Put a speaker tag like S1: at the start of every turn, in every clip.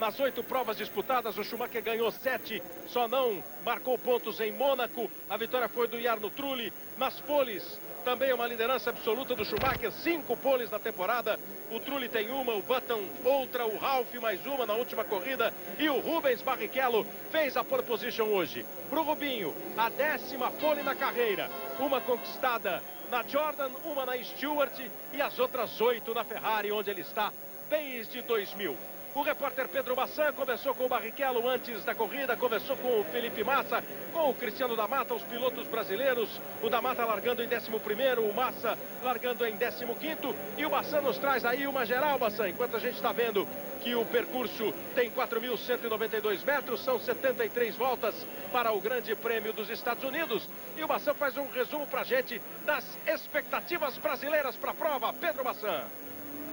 S1: Nas 8 provas disputadas, o Schumacher ganhou 7, só não marcou pontos em Mônaco. A vitória foi do Jarno Trulli. Nas poles, também uma liderança absoluta do Schumacher, 5 poles na temporada. O Trulli tem uma, o Button outra, o Ralf mais uma na última corrida. E o Rubens Barrichello fez a pole position hoje. Para o Rubinho, a 10ª pole na carreira. Uma conquistada na Jordan, uma na Stewart e as outras 8 na Ferrari, onde ele está desde 2000. O repórter Pedro Bassan conversou com o Barrichello antes da corrida, conversou com o Felipe Massa, com o Cristiano da Mata, os pilotos brasileiros. O da Mata largando em 11º, o Massa largando em 15º. E o Bassan nos traz aí uma geral, Bassan, enquanto a gente está vendo que o percurso tem 4.192 metros, são 73 voltas para o Grande Prêmio dos Estados Unidos. E o Bassan faz um resumo para a gente das expectativas brasileiras para a prova. Pedro Bassan.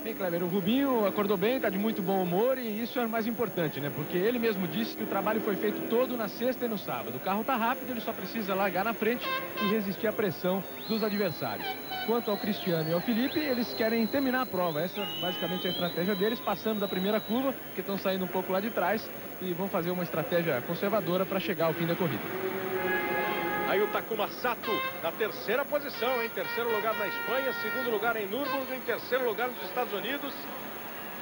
S2: Bem, Kleber, o Rubinho acordou bem, está de muito bom humor e isso é o mais importante, né? Porque ele mesmo disse que o trabalho foi feito todo na sexta e no sábado. O carro está rápido, ele só precisa largar na frente e resistir à pressão dos adversários. Quanto ao Cristiano e ao Felipe, eles querem terminar a prova. Essa basicamente é a estratégia deles, passando da primeira curva, que estão saindo um pouco lá de trás e vão fazer uma estratégia conservadora para chegar ao fim da corrida.
S1: Aí o Takuma Sato na 3ª posição, em 3º lugar na Espanha, 2º lugar em Nürburgring, em 3º lugar nos Estados Unidos.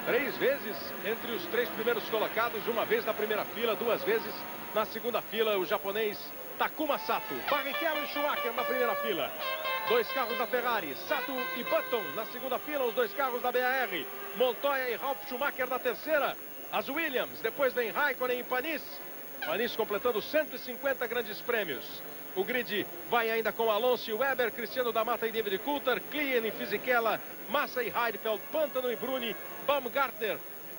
S1: 3 vezes entre os 3 primeiros colocados, uma vez na primeira fila, 2 vezes na segunda fila, o japonês Takuma Sato. Barrichello e Schumacher na primeira fila. 2 carros da Ferrari, Sato e Button na segunda fila, os 2 carros da BAR. Montoya e Ralf Schumacher na 3ª. As Williams, depois vem Raikkonen e Panis. Panis completando 150 grandes prêmios. O grid vai ainda com Alonso e Weber, Cristiano da Mata e David Coulthard, Klien e Fisichella, Massa e Heidfeld, Pantano e Bruni, Baumgartner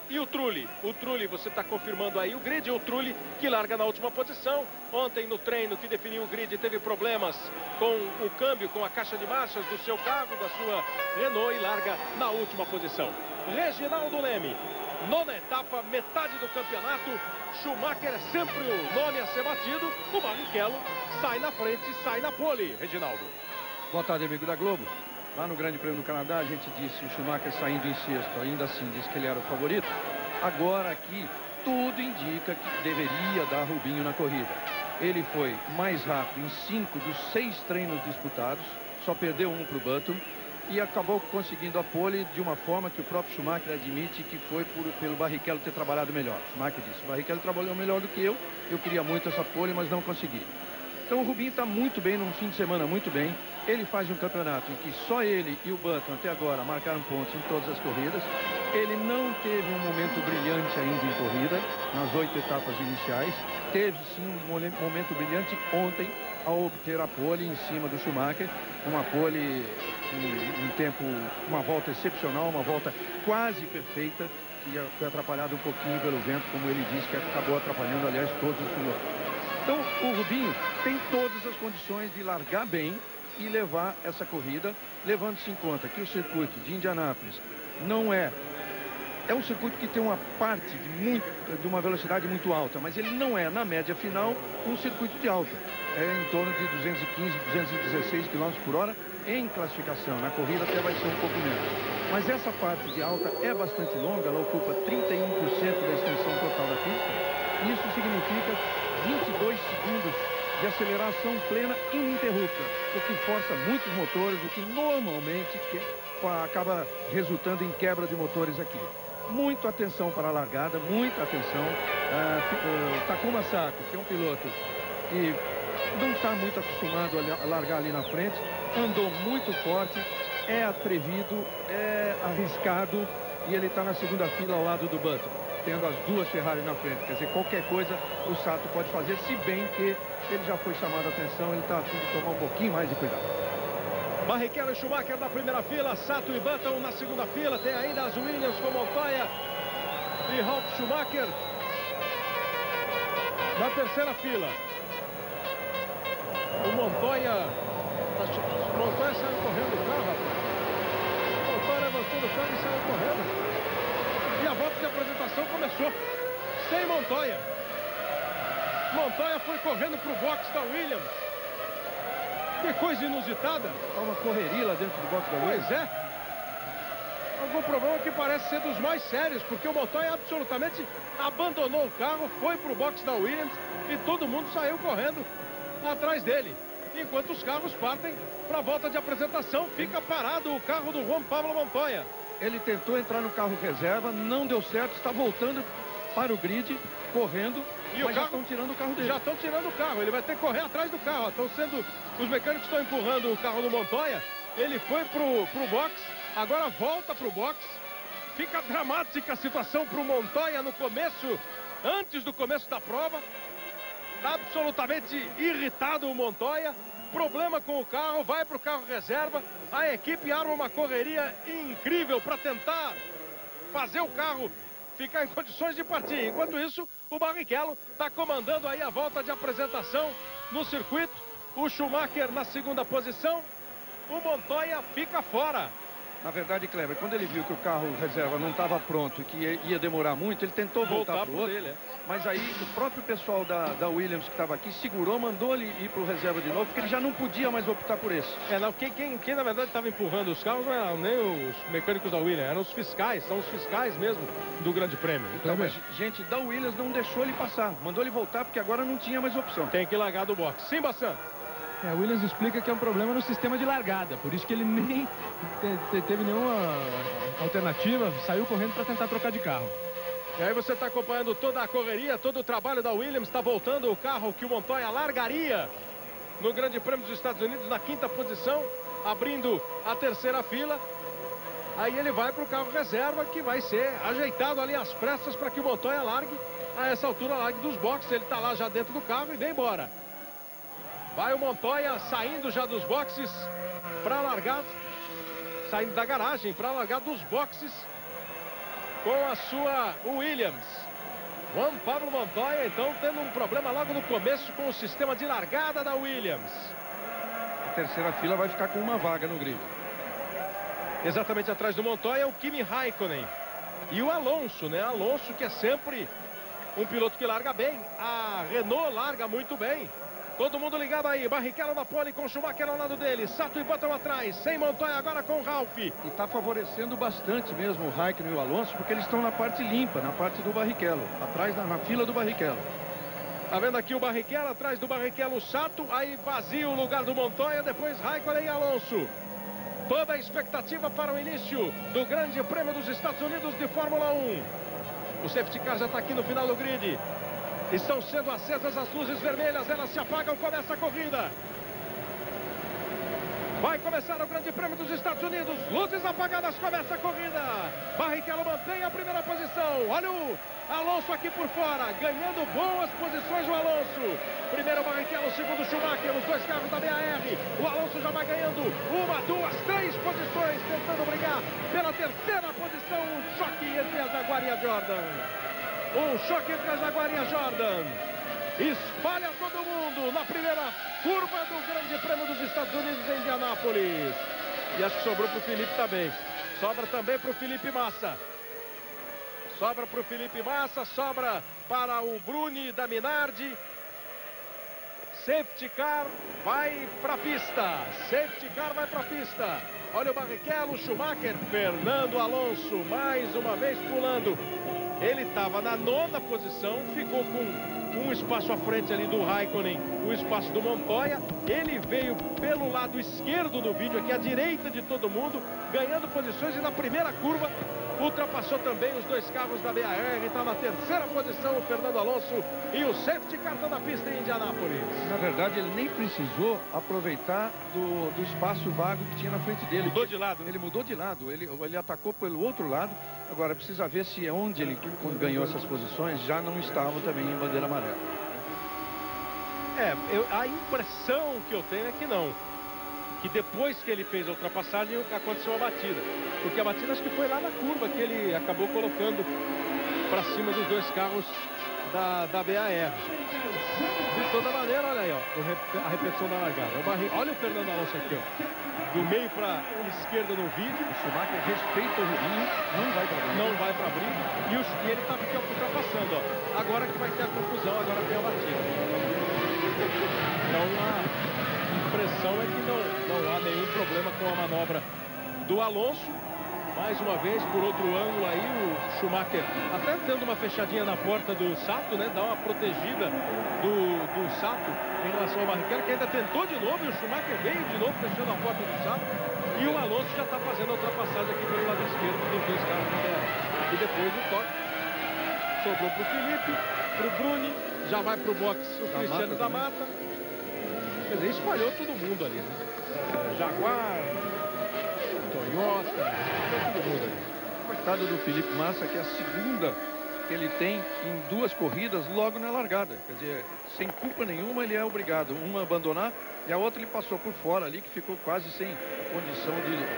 S1: e o Trulli. O Trulli, você está confirmando aí o grid, o Trulli que larga na última posição. Ontem no treino que definiu o grid teve problemas com o câmbio, com a caixa de marchas do seu carro, da sua Renault, e larga na última posição. Reginaldo Leme, 9ª etapa, metade do campeonato. Schumacher é sempre o nome a ser batido. O Barrichello sai na frente, sai na pole, Reginaldo.
S3: Boa tarde, amigo da Globo. Lá no Grande Prêmio do Canadá, a gente disse o Schumacher saindo em 6º, ainda assim disse que ele era o favorito. Agora aqui, tudo indica que deveria dar Rubinho na corrida. Ele foi mais rápido em 5 dos 6 treinos disputados, só perdeu um para o Button e acabou conseguindo a pole de uma forma que o próprio Schumacher admite que foi pelo Barrichello ter trabalhado melhor. Schumacher disse, o Barrichello trabalhou melhor do que eu queria muito essa pole, mas não consegui. Então o Rubinho está muito bem, num fim de semana muito bem. Ele faz um campeonato em que só ele e o Button até agora marcaram pontos em todas as corridas. Ele não teve um momento brilhante ainda em corrida, nas 8 etapas iniciais. Teve sim um momento brilhante ontem ao obter a pole em cima do Schumacher. Uma pole em tempo, uma volta excepcional, uma volta quase perfeita, que foi atrapalhada um pouquinho pelo vento, como ele disse, que acabou atrapalhando, aliás, todos os pilotos. Então, o Rubinho tem todas as condições de largar bem e levar essa corrida, levando-se em conta que o circuito de Indianápolis não é um circuito que tem uma parte de uma velocidade muito alta, mas ele não é, na média final, um circuito de alta. É em torno de 215, 216 km por hora em classificação. Na corrida até vai ser um pouco menos. Mas essa parte de alta é bastante longa, ela ocupa 31% da extensão total da pista. Isso significa 22 segundos de aceleração plena ininterrupta, o que força muitos motores, o que normalmente acaba resultando em quebra de motores aqui. Muita atenção para a largada, muita atenção. Takuma Sato, que é um piloto que não está muito acostumado a largar ali na frente, andou muito forte, é atrevido, é arriscado e ele está na segunda fila ao lado do Button, tendo as 2 Ferrari na frente. Quer dizer, qualquer coisa o Sato pode fazer, se bem que ele já foi chamado a atenção, ele está a fim de tomar um pouquinho mais de cuidado.
S1: Barrichello e Schumacher na primeira fila, Sato e Button na segunda fila, tem ainda as Williams com Montoya e Ralf Schumacher na terceira fila. O Montoya saiu correndo do carro, rapaz. O Montoya levantou do carro e saiu correndo. E a volta de apresentação começou sem Montoya. Montoya foi correndo para o box da Williams. Que coisa inusitada.
S3: Há uma correria lá dentro do box da Williams.
S1: Pois é. Algum problema que parece ser dos mais sérios, porque o Montoya absolutamente abandonou o carro, foi para o box da Williams e todo mundo saiu correndo atrás dele. Enquanto os carros partem para a volta de apresentação, fica parado o carro do Juan Pablo Montoya.
S3: Ele tentou entrar no carro reserva, não deu certo, está voltando para o grid, correndo,
S1: e
S3: mas já estão tirando o carro dele.
S1: Já estão tirando o carro, ele vai ter que correr atrás do carro. Os mecânicos estão empurrando o carro do Montoya. Ele foi pro box, agora volta pro box. Fica dramática a situação pro Montoya no começo, antes do começo da prova. Está absolutamente irritado o Montoya. Problema com o carro, vai pro carro reserva. A equipe arma uma correria incrível para tentar fazer o carro ficar em condições de partir. Enquanto isso, o Barrichello está comandando aí a volta de apresentação no circuito. O Schumacher na segunda posição. O Montoya fica fora.
S3: Na verdade, Kleber, quando ele viu que o carro reserva não estava pronto e que ia demorar muito, ele tentou voltar para o outro. Dele, Mas aí o próprio pessoal da Williams que estava aqui segurou, mandou ele ir para o reserva de novo, porque ele já não podia mais optar por esse.
S1: Quem na verdade estava empurrando os carros não eram nem os mecânicos da Williams, eram os fiscais, são os fiscais mesmo do Grande Prêmio.
S3: Então, mas gente da Williams não deixou ele passar, mandou ele voltar porque agora não tinha mais opção.
S1: Tem que largar do box. Sim, Bassan.
S2: A Williams explica que é um problema no sistema de largada, por isso que ele nem teve nenhuma alternativa, saiu correndo para tentar trocar de carro.
S1: E aí você está acompanhando toda a correria, todo o trabalho da Williams, está voltando o carro que o Montoya largaria no Grande Prêmio dos Estados Unidos, na quinta posição, abrindo a terceira fila. Aí ele vai para o carro reserva, que vai ser ajeitado ali às pressas para que o Montoya largue, a essa altura largue dos boxes. Ele está lá já dentro do carro e vem embora. Vai o Montoya saindo já dos boxes para largar, saindo da garagem para largar dos boxes com a sua Williams. Juan Pablo Montoya, então, tendo um problema logo no começo com o sistema de largada da Williams.
S3: A terceira fila vai ficar com uma vaga no grid.
S1: Exatamente atrás do Montoya, o Kimi Raikkonen. E o Alonso, né? Alonso, que é sempre um piloto que larga bem. A Renault larga muito bem. Todo mundo ligado aí, Barrichello na pole com Schumacher ao lado dele, Sato e Button atrás, sem Montoya agora com Ralph.
S3: E está favorecendo bastante mesmo o Raikkonen e o Alonso, porque eles estão na parte limpa, na parte do Barrichello, atrás na fila do Barrichello.
S1: Tá vendo aqui o Barrichello, atrás do Barrichello o Sato, aí vazio o lugar do Montoya, depois Raikkonen e Alonso. Toda a expectativa para o início do Grande Prêmio dos Estados Unidos de Fórmula 1. O safety car já está aqui no final do grid. Estão sendo acesas as luzes vermelhas, elas se apagam, começa a corrida. Vai começar o Grande Prêmio dos Estados Unidos, luzes apagadas, começa a corrida. Barrichello mantém a primeira posição, olha o Alonso aqui por fora, ganhando boas posições o Alonso. Primeiro Barrichello, segundo Schumacher, os dois carros da BAR. O Alonso já vai ganhando uma, duas, três posições, tentando brigar pela terceira posição, um choque entre a Jaguar e a Jordan. Um choque entre a Jaguar e a Jordan. Espalha todo mundo na primeira curva do Grande Prêmio dos Estados Unidos em Indianápolis. E acho que sobrou para o Felipe também. Sobra também para o Felipe Massa. Sobra para o Felipe Massa, sobra para o Bruni da Minardi. Safety car vai para a pista. Safety car vai para a pista. Olha o Barrichello, Schumacher, Fernando Alonso mais uma vez pulando. Ele estava na nona posição, ficou com um espaço à frente ali do Raikkonen, o espaço do Montoya. Ele veio pelo lado esquerdo do vídeo, aqui à direita de todo mundo, ganhando posições, e na primeira curva ultrapassou também os dois carros da BAR. Está na terceira posição o Fernando Alonso, e o safety car está na pista em Indianápolis.
S3: Na verdade, ele nem precisou aproveitar do espaço vago que tinha na frente dele.
S1: Mudou de lado, né?
S3: Ele mudou de lado, ele atacou pelo outro lado. Agora precisa ver se é onde ele ganhou essas posições já não estava também em bandeira amarela.
S1: A impressão que eu tenho é que não. Que depois que ele fez a ultrapassagem aconteceu a batida. Porque a batida acho que foi lá na curva que ele acabou colocando para cima dos dois carros da BAR. De toda maneira, olha aí, ó, a repetição da largada. Olha o Fernando Alonso aqui, ó. Do meio para esquerda no vídeo.
S3: O Schumacher respeita o Rubinho, não vai para briga.
S1: Não vai para briga. E ele está ultrapassando, ó. Agora que vai ter a confusão, agora tem a batida. Então a impressão é que não há nenhum problema com a manobra do Alonso. Mais uma vez, por outro ângulo aí, o Schumacher até dando uma fechadinha na porta do Sato, né? Dá uma protegida do Sato em relação ao Barrichello, que ainda tentou de novo, e o Schumacher veio de novo fechando a porta do Sato. E o Alonso já está fazendo a ultrapassagem aqui pelo lado esquerdo dos dois carros da BR. E depois o toque sobrou para o Felipe, para o Bruni, já vai para o box o Cristiano da Mata. Quer dizer, espalhou todo mundo ali, né? Jaguar, Toyota, todo mundo ali.
S3: Coitado do Felipe Massa, que é a segunda que ele tem em 2 corridas logo na largada. Quer dizer, sem culpa nenhuma ele é obrigado uma a abandonar e a outra ele passou por fora ali, que ficou quase sem condição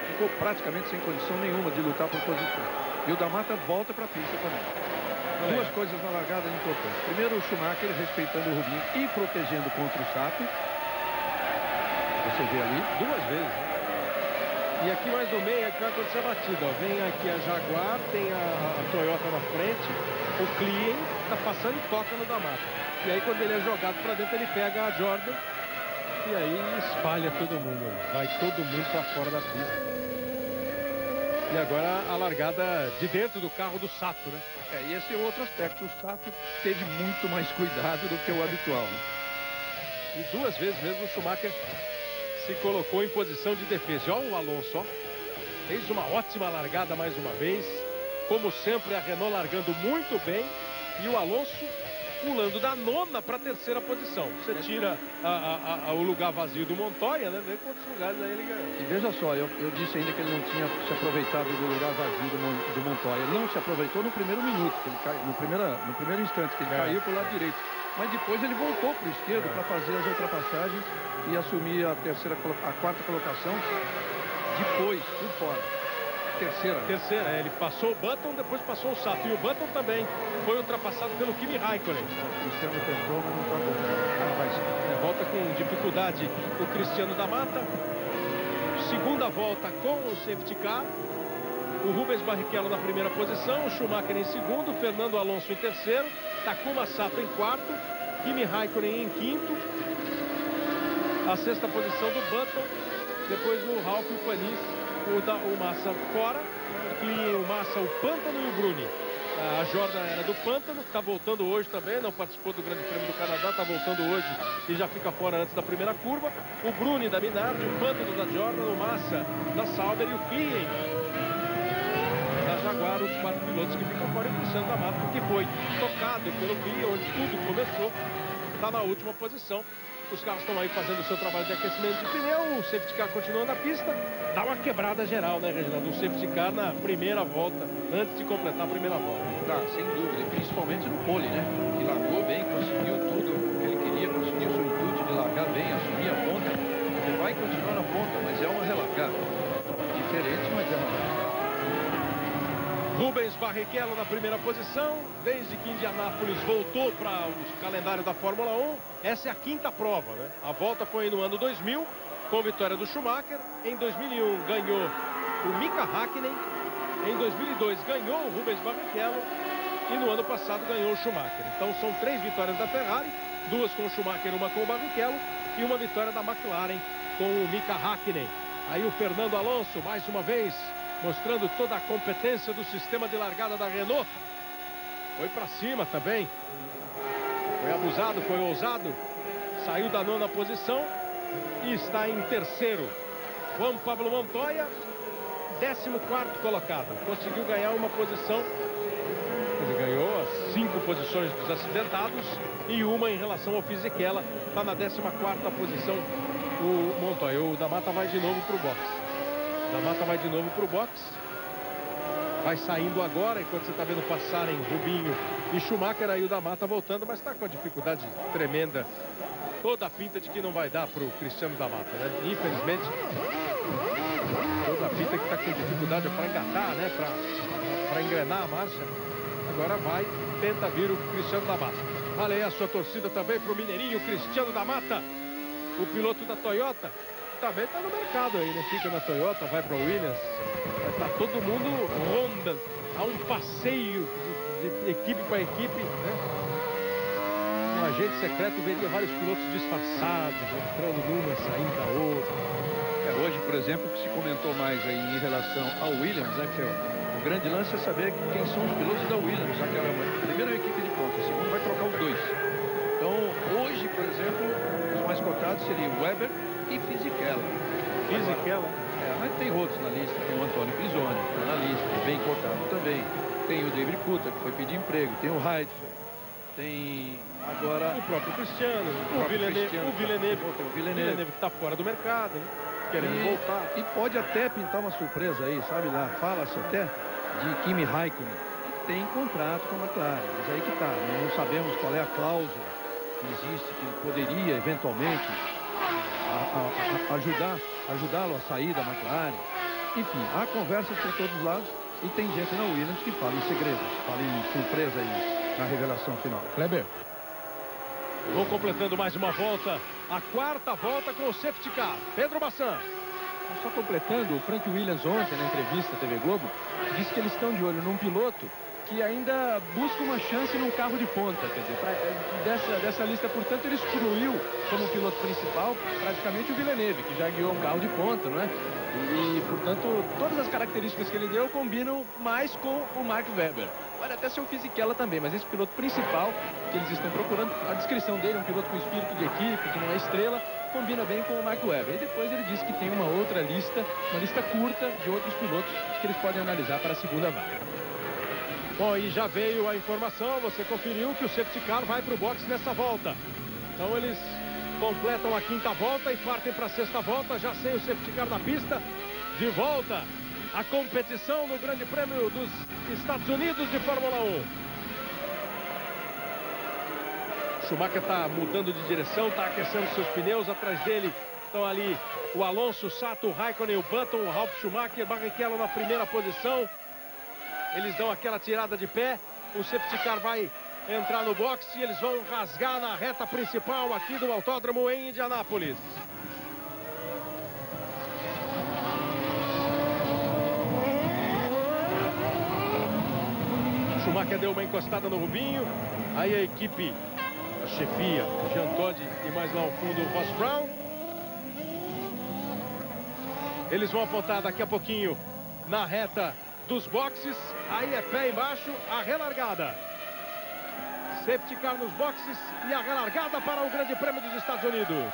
S3: ficou praticamente sem condição nenhuma de lutar por posição. E o da Mata volta para a pista também. 2 coisas na largada importantes. Primeiro, o Schumacher respeitando o Rubinho e protegendo contra o Sato. Você vê ali
S1: 2 vezes, né? E aqui mais no meio é que vai acontecer a batida, ó. Vem aqui a Jaguar, tem a Toyota na frente, o Client tá passando e toca no da Mata. E aí quando ele é jogado para dentro, ele pega a Jordan e aí espalha todo mundo. Vai todo mundo para fora da pista. E agora a largada de dentro do carro do Sato, né?
S3: e esse é outro aspecto. O Sato teve muito mais cuidado do que o habitual, né?
S1: E 2 vezes mesmo o Schumacher se colocou em posição de defesa. Olha o Alonso, ó. Fez uma ótima largada mais uma vez. Como sempre, a Renault largando muito bem. E o Alonso pulando da 9ª para a 3ª posição. Você tira o lugar vazio do Montoya, né? Vê quantos lugares aí ele ganhou.
S3: E veja só, eu disse ainda que ele não tinha se aproveitado do lugar vazio do Montoya. Ele não se aproveitou no primeiro minuto, que ele caiu, no primeiro instante, que ele caiu para o lado direito. Mas depois ele voltou para o esquerdo para fazer as ultrapassagens e assumir a 4ª colocação depois, por fora.
S1: Terceira, ele passou o Button, depois passou o Sato. E o Button também foi ultrapassado pelo Kimi Raikkonen.
S3: O Cristiano tentou, mas não está bom.
S1: Volta com dificuldade o Cristiano da Mata. Segunda volta com o safety car. O Rubens Barrichello na primeira posição, o Schumacher em segundo, Fernando Alonso em terceiro, Takuma Sato em quarto, Kimi Raikkonen em quinto, a 6ª posição do Button, depois o Ralf e o Panis, o Massa fora, o Massa, o Pântano e o Bruni. A Jordan era do Pântano, está voltando hoje também, não participou do Grande Prêmio do Canadá, está voltando hoje e já fica fora antes da primeira curva. O Bruni da Minardi, o Pântano da Jordan, o Massa da Sauber e o Klien da Jaguar, os 4 pilotos que ficam fora, e o da Mata, que foi tocado pelo Klien, onde tudo começou, está na última posição. Os carros estão aí fazendo o seu trabalho de aquecimento de pneu, o safety car continua na pista, dá uma quebrada geral, né, Reginaldo? O safety car na primeira volta, antes de completar a primeira volta.
S3: Tá, sem dúvida, e principalmente no pole, né? Que largou bem, conseguiu tudo o que ele queria, conseguiu o seu intuito de largar bem, assumir a ponta. Ele vai continuar na ponta, mas é uma relargada. Diferente, mas é uma relargada.
S1: Rubens Barrichello na primeira posição, desde que Indianápolis voltou para o calendário da Fórmula 1, essa é a 5ª prova, né? A volta foi no ano 2000, com vitória do Schumacher, em 2001 ganhou o Mika Hakkinen, em 2002 ganhou o Rubens Barrichello e no ano passado ganhou o Schumacher. Então são 3 vitórias da Ferrari, 2 com o Schumacher, 1 com o Barrichello e 1 vitória da McLaren com o Mika Hakkinen. Aí o Fernando Alonso, mais uma vez, mostrando toda a competência do sistema de largada da Renault. Foi para cima também. Foi abusado, foi ousado. Saiu da 9ª posição e está em terceiro. Juan Pablo Montoya, 14º colocado. Conseguiu ganhar uma posição. Ele ganhou as 5 posições dos acidentados e uma em relação ao Fisichella. Está na 14ª posição o Montoya. O da Mata vai de novo para o box. Da Mata vai de novo para o box. Vai saindo agora, enquanto você está vendo passarem Rubinho e Schumacher. Aí o da Mata voltando, mas está com uma dificuldade tremenda. Toda a pinta de que não vai dar para o Cristiano da Mata, né? Infelizmente, toda a pinta que está com dificuldade para engatar, né? Para engrenar a marcha. Agora vai, tenta vir o Cristiano da Mata. Olha aí a sua torcida também para o mineirinho Cristiano da Mata, o piloto da Toyota. Também está no mercado aí, né? Fica na Toyota, vai para Williams. Está todo mundo Honda. Há um passeio de equipe para equipe, né? Um agente secreto veria vários pilotos disfarçados, entrando numa, saindo da outra.
S3: Hoje, por exemplo, o que se comentou mais aí em relação ao Williams, né, que o grande lance é saber quem são os pilotos da Williams. Primeiro é a equipe de ponta, segundo vai trocar os dois. Então, hoje, por exemplo, os mais cotados seriam Weber e Fisichella.
S1: Fisichella?
S3: Mas tem outros na lista, tem o Antônio Pisoni, que está na lista, bem cotado também. Tem o David Coulthard, que foi pedir emprego, tem o Heidfeld, tem agora
S1: o próprio Cristiano, o Villeneuve que está fora do mercado, né? Querendo voltar.
S3: E pode até pintar uma surpresa aí, sabe lá, fala-se até de Kimi Raikkonen, que tem contrato com a McLaren, mas aí que tá, nós não sabemos qual é a cláusula que existe, que poderia eventualmente ajudá-lo a sair da McLaren. Enfim, há conversas por todos os lados e tem gente na Williams que fala em segredos, fala em surpresa aí na revelação final.
S2: Kleber.
S1: Vou completando mais uma volta, a quarta volta com o safety car. Pedro Bassan.
S2: Só completando, o Frank Williams ontem na entrevista à TV Globo disse que eles estão de olho num piloto que ainda busca uma chance num carro de ponta. Quer dizer, dessa lista, portanto, ele excluiu como piloto principal praticamente o Villeneuve, que já guiou um carro de ponta, não é? E, portanto, todas as características que ele deu combinam mais com o Mark Webber. Pode até ser o Fisichella também, mas esse piloto principal que eles estão procurando, a descrição dele, um piloto com espírito de equipe, que não é estrela, combina bem com o Mark Webber. E depois ele disse que tem uma outra lista, uma lista curta de outros pilotos que eles podem analisar para a segunda vaga.
S1: Bom, e já veio a informação, você conferiu que o safety car vai para o box nessa volta. Então eles completam a quinta volta e partem para a sexta volta, já sem o safety car na pista. De volta a competição no Grande Prêmio dos Estados Unidos de Fórmula 1. Schumacher está mudando de direção, está aquecendo seus pneus. Atrás dele estão ali o Alonso, o Sato, o Raikkonen, o Button, o Ralf Schumacher, Barrichello na primeira posição. Eles dão aquela tirada de pé, o safety car vai entrar no boxe e eles vão rasgar na reta principal aqui do autódromo em Indianápolis. Schumacher deu uma encostada no Rubinho, aí a equipe, a chefia, Jean Todt e mais lá ao fundo o Ross Brown. Eles vão apontar daqui a pouquinho na reta dos boxes, aí é pé embaixo, a relargada. Safety car nos boxes e a relargada para o Grande Prêmio dos Estados Unidos.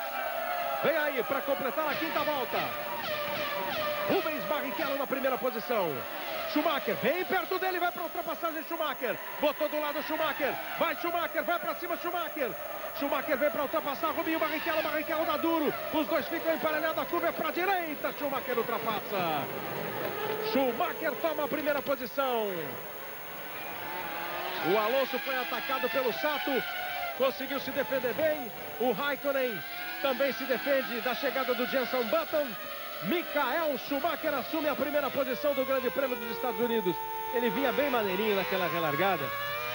S1: Vem aí para completar a quinta volta. Rubens Barrichello na primeira posição. Schumacher vem perto dele, vai para a ultrapassagem. Schumacher botou do lado Schumacher, vai para cima Schumacher. Schumacher vem para ultrapassar Rubinho Barrichello, Barrichello dá duro. Os dois ficam emparelhados, a curva é para a direita. Schumacher ultrapassa. Schumacher toma a primeira posição. O Alonso foi atacado pelo Sato, conseguiu se defender bem. O Raikkonen também se defende da chegada do Jenson Button. Michael Schumacher assume a primeira posição do Grande Prêmio dos Estados Unidos. Ele vinha bem maneirinho naquela relargada.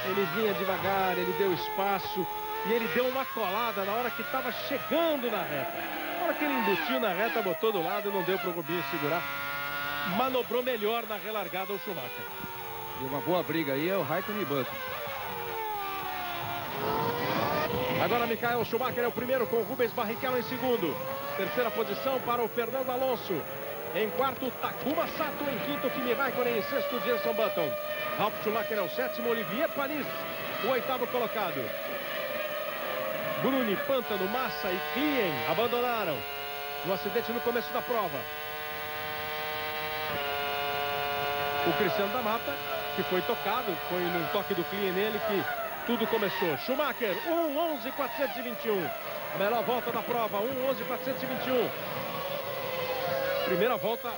S1: Ele vinha devagar, ele deu espaço e ele deu uma colada na hora que estava chegando na reta. Na hora que ele embutiu na reta, botou do lado, não deu para o Rubinho segurar. Manobrou melhor na relargada o Schumacher.
S3: E uma boa briga aí é o Raikkonen e Button.
S1: Agora Michael Schumacher é o primeiro com o Rubens Barrichello em segundo. Terceira posição para o Fernando Alonso. Em quarto, Takuma Sato. Em quinto, Kimi Raikkonen. Em sexto, Jenson Button. Ralf Schumacher é o sétimo. Olivier Panis, o oitavo colocado. Bruni, Pantano, Massa e Klien abandonaram no acidente no começo da prova. O Cristiano da Mata, que foi tocado, foi num toque do Klien nele que tudo começou. Schumacher, 1:11.421. A melhor volta da prova, 1:11.421. Primeira volta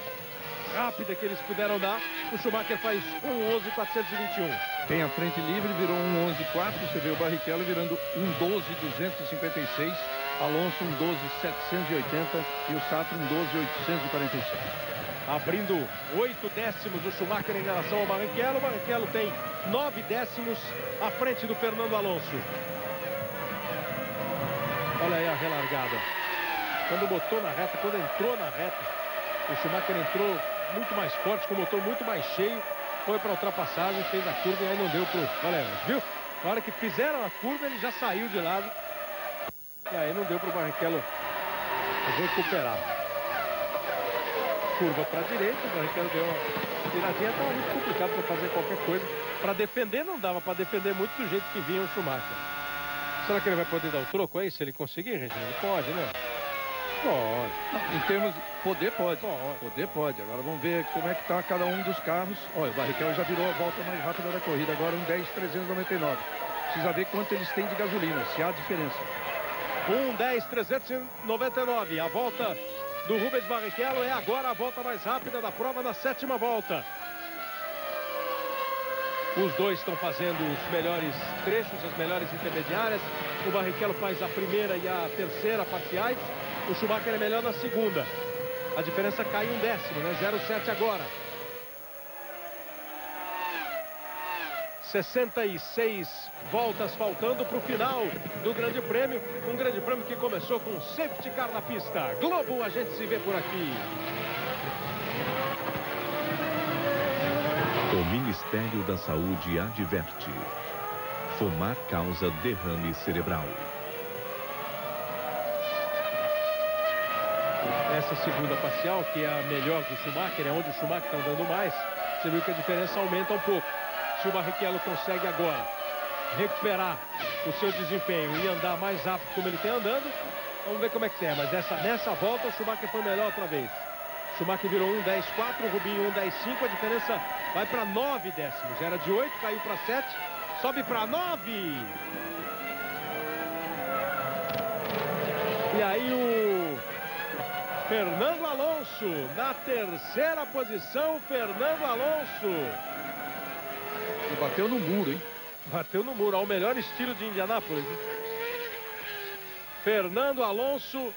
S1: rápida que eles puderam dar. O Schumacher faz 1:11.421.
S3: Tem a frente livre, virou 1:11.4. Você vê o Barrichello virando 1:12.256. Alonso 1:12.780 e o Sato 1:12.847.
S1: Abrindo 8 décimos o Schumacher em relação ao Barrichello. O Barrichello tem 9 décimos à frente do Fernando Alonso. Olha aí a relargada. Quando botou na reta, quando entrou na reta, o Schumacher entrou muito mais forte, com o motor muito mais cheio. Foi para a ultrapassagem, fez a curva e aí não deu pro... Olha aí, viu? Na hora que fizeram a curva, ele já saiu de lado. E aí não deu para o Barrichello recuperar. Curva para a direita, o Barrichello deu uma tiradinha. Estava muito complicado para fazer qualquer coisa. Para defender não dava, para defender muito do jeito que vinha o Schumacher. Será que ele vai poder dar o troco aí, se ele conseguir, Regina? Ele pode, né? Pode.
S3: Em termos de poder, pode. Poder, pode. Agora vamos ver como é que está cada um dos carros. Olha, o Barrichello já virou a volta mais rápida da corrida. Agora um 10.399. Precisa ver quanto eles têm de gasolina, se há diferença.
S1: 1:10.399. A volta do Rubens Barrichello é agora a volta mais rápida da prova na 7ª volta. Os dois estão fazendo os melhores trechos, as melhores intermediárias. O Barrichello faz a primeira e a terceira parciais. O Schumacher é melhor na segunda. A diferença cai 1 décimo, né? 0,7 agora. 66 voltas faltando para o final do Grande Prêmio. Um Grande Prêmio que começou com safety car na pista. Globo, a gente se vê por aqui.
S4: O Ministério da Saúde adverte: fumar causa derrame cerebral.
S1: Essa segunda parcial, que é a melhor do Schumacher, é onde o Schumacher está andando mais, você viu que a diferença aumenta um pouco. Se o Barrichello consegue agora recuperar o seu desempenho e andar mais rápido como ele tem andando, vamos ver como é que é. Mas nessa volta o Schumacher foi melhor outra vez. O Schumacher virou 1:10.4, o Rubinho 1:10.5, a diferença vai para 9 décimos. Era de 8, caiu para 7, sobe para 9. E aí o Fernando Alonso, na terceira posição, Fernando Alonso.
S3: E bateu no muro, hein?
S1: Bateu no muro, ao melhor estilo de Indianápolis. Fernando Alonso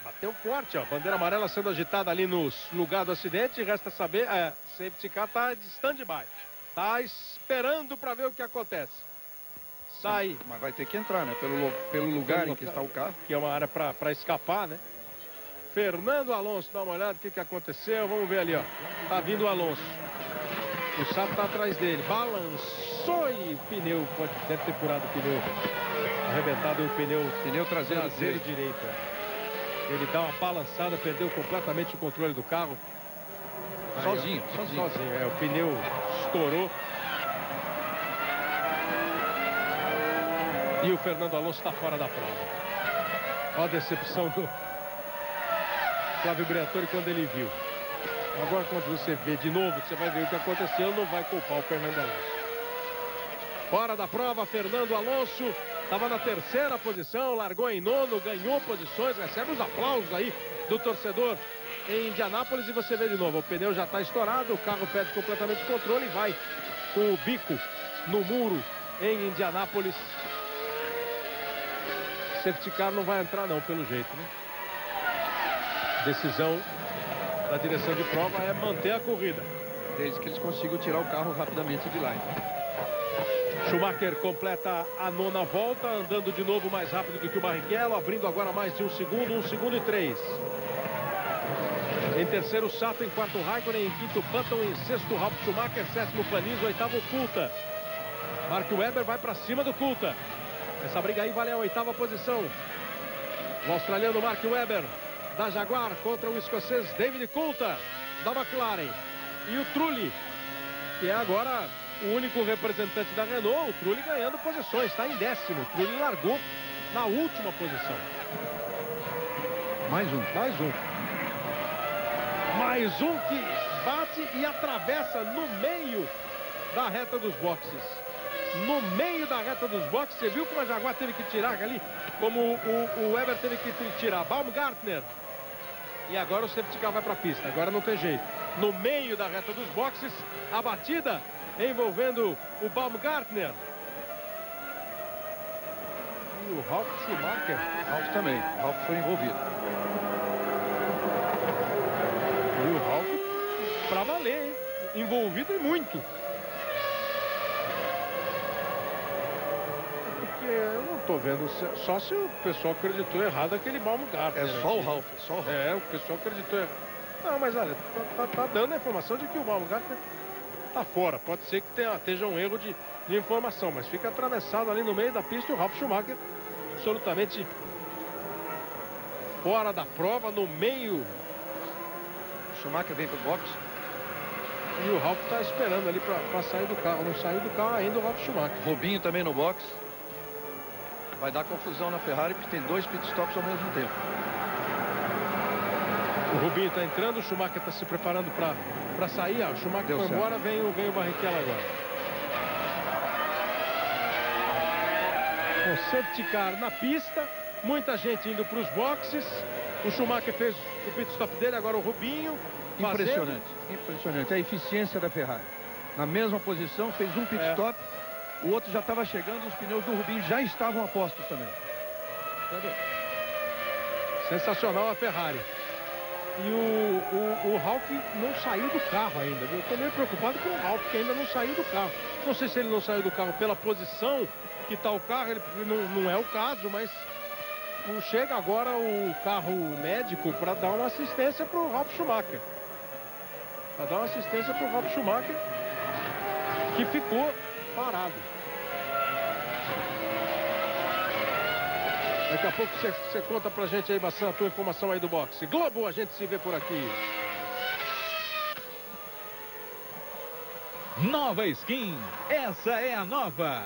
S1: bateu forte, ó. Bandeira amarela sendo agitada ali no lugar do acidente. Resta saber, safety car tá de stand-by. Tá esperando para ver o que acontece. Sai.
S3: Mas vai ter que entrar, né? Pelo lugar em que está o carro.
S1: Que é uma área para escapar, né? Fernando Alonso, dá uma olhada no que aconteceu. Vamos ver ali, ó. Tá vindo o Alonso. O Sato tá atrás dele. Balançou e o pneu, deve ter furado o pneu. Arrebentado o pneu traseiro direito. Ele dá uma balançada, perdeu completamente o controle do carro.
S3: Sozinho.
S1: O pneu estourou. E o Fernando Alonso está fora da prova. Olha a decepção do Flávio Briatore quando ele viu. Agora, quando você vê de novo, você vai ver o que aconteceu, não vai culpar o Fernando Alonso. Fora da prova, Fernando Alonso estava na terceira posição, largou em nono, ganhou posições, recebe os aplausos aí do torcedor em Indianápolis. E você vê de novo, o pneu já está estourado, o carro perde completamente o controle e vai com o bico no muro em Indianápolis. Safety car não vai entrar não, pelo jeito, né? Decisão da direção de prova é manter a corrida.
S3: Desde que eles consigam tirar o carro rapidamente de lá, então.
S1: Schumacher completa a 9ª volta, andando de novo mais rápido do que o Barrichello, abrindo agora mais de 1 segundo, 1 segundo e 3. Em terceiro, Sato, em quarto, Raikkonen, em quinto, Button, em sexto, Ralf Schumacher, sétimo, Panis, oitavo, Coulthard. Mark Webber vai para cima do Coulthard. Essa briga aí vale a 8ª posição. O australiano Mark Webber da Jaguar contra o escocês David Coulthard da McLaren. E o Trulli, que é agora o único representante da Renault, o Trulli ganhando posições, está em 10º. O Trulli largou na última posição.
S3: Mais um
S1: que bate e atravessa no meio da reta dos boxes. No meio da reta dos boxes, você viu como a Jaguar teve que tirar ali, como o Webber teve que tirar. Baumgartner. E agora o safety car vai para a pista, agora não tem jeito. No meio da reta dos boxes, a batida envolvendo o Baumgartner. E o Ralf Schumacher.
S3: Ralf também, Ralf foi envolvido.
S1: E o Ralf para valer, hein? Envolvido e muito. Eu não tô vendo, só se o pessoal acreditou errado aquele Baumgartner.
S3: É só o Ralf, só o Ralf.
S1: É, o pessoal acreditou errado. Não, mas olha, tá dando a informação de que o Baumgartner tá fora. Pode ser que esteja um erro de informação, mas fica atravessado ali no meio da pista e o Ralf Schumacher absolutamente fora da prova, no meio.
S3: O Schumacher vem para o box.
S1: E o Ralf está esperando ali para sair do carro. Não saiu do carro ainda o Ralf Schumacher.
S3: Rubinho também no box. Vai dar confusão na Ferrari porque tem 2 pitstops ao mesmo tempo.
S1: O Rubinho está entrando, o Schumacher está se preparando para sair. O Schumacher
S3: Deu
S1: foi
S3: certo.
S1: embora, vem o Barrichello agora. Com safety car na pista, muita gente indo para os boxes. O Schumacher fez o pit stop dele, agora o Rubinho.
S3: Impressionante, impressionante. A eficiência da Ferrari. Na mesma posição, fez um pit stop. O outro já estava chegando, os pneus do Rubinho já estavam a postos também.
S1: Sensacional a Ferrari. E o Ralf não saiu do carro ainda. Eu estou meio preocupado com o Ralf, que ainda não saiu do carro. Não sei se ele não saiu do carro pela posição que está o carro, ele não é o caso, mas chega agora o carro médico para dar uma assistência para o Ralf Schumacher. Para dar uma assistência para o Ralf Schumacher, que ficou parado. Daqui a pouco você conta pra gente aí, Bassan, a tua informação aí do boxe. Globo, a gente se vê por aqui.
S4: Nova skin, essa é a nova.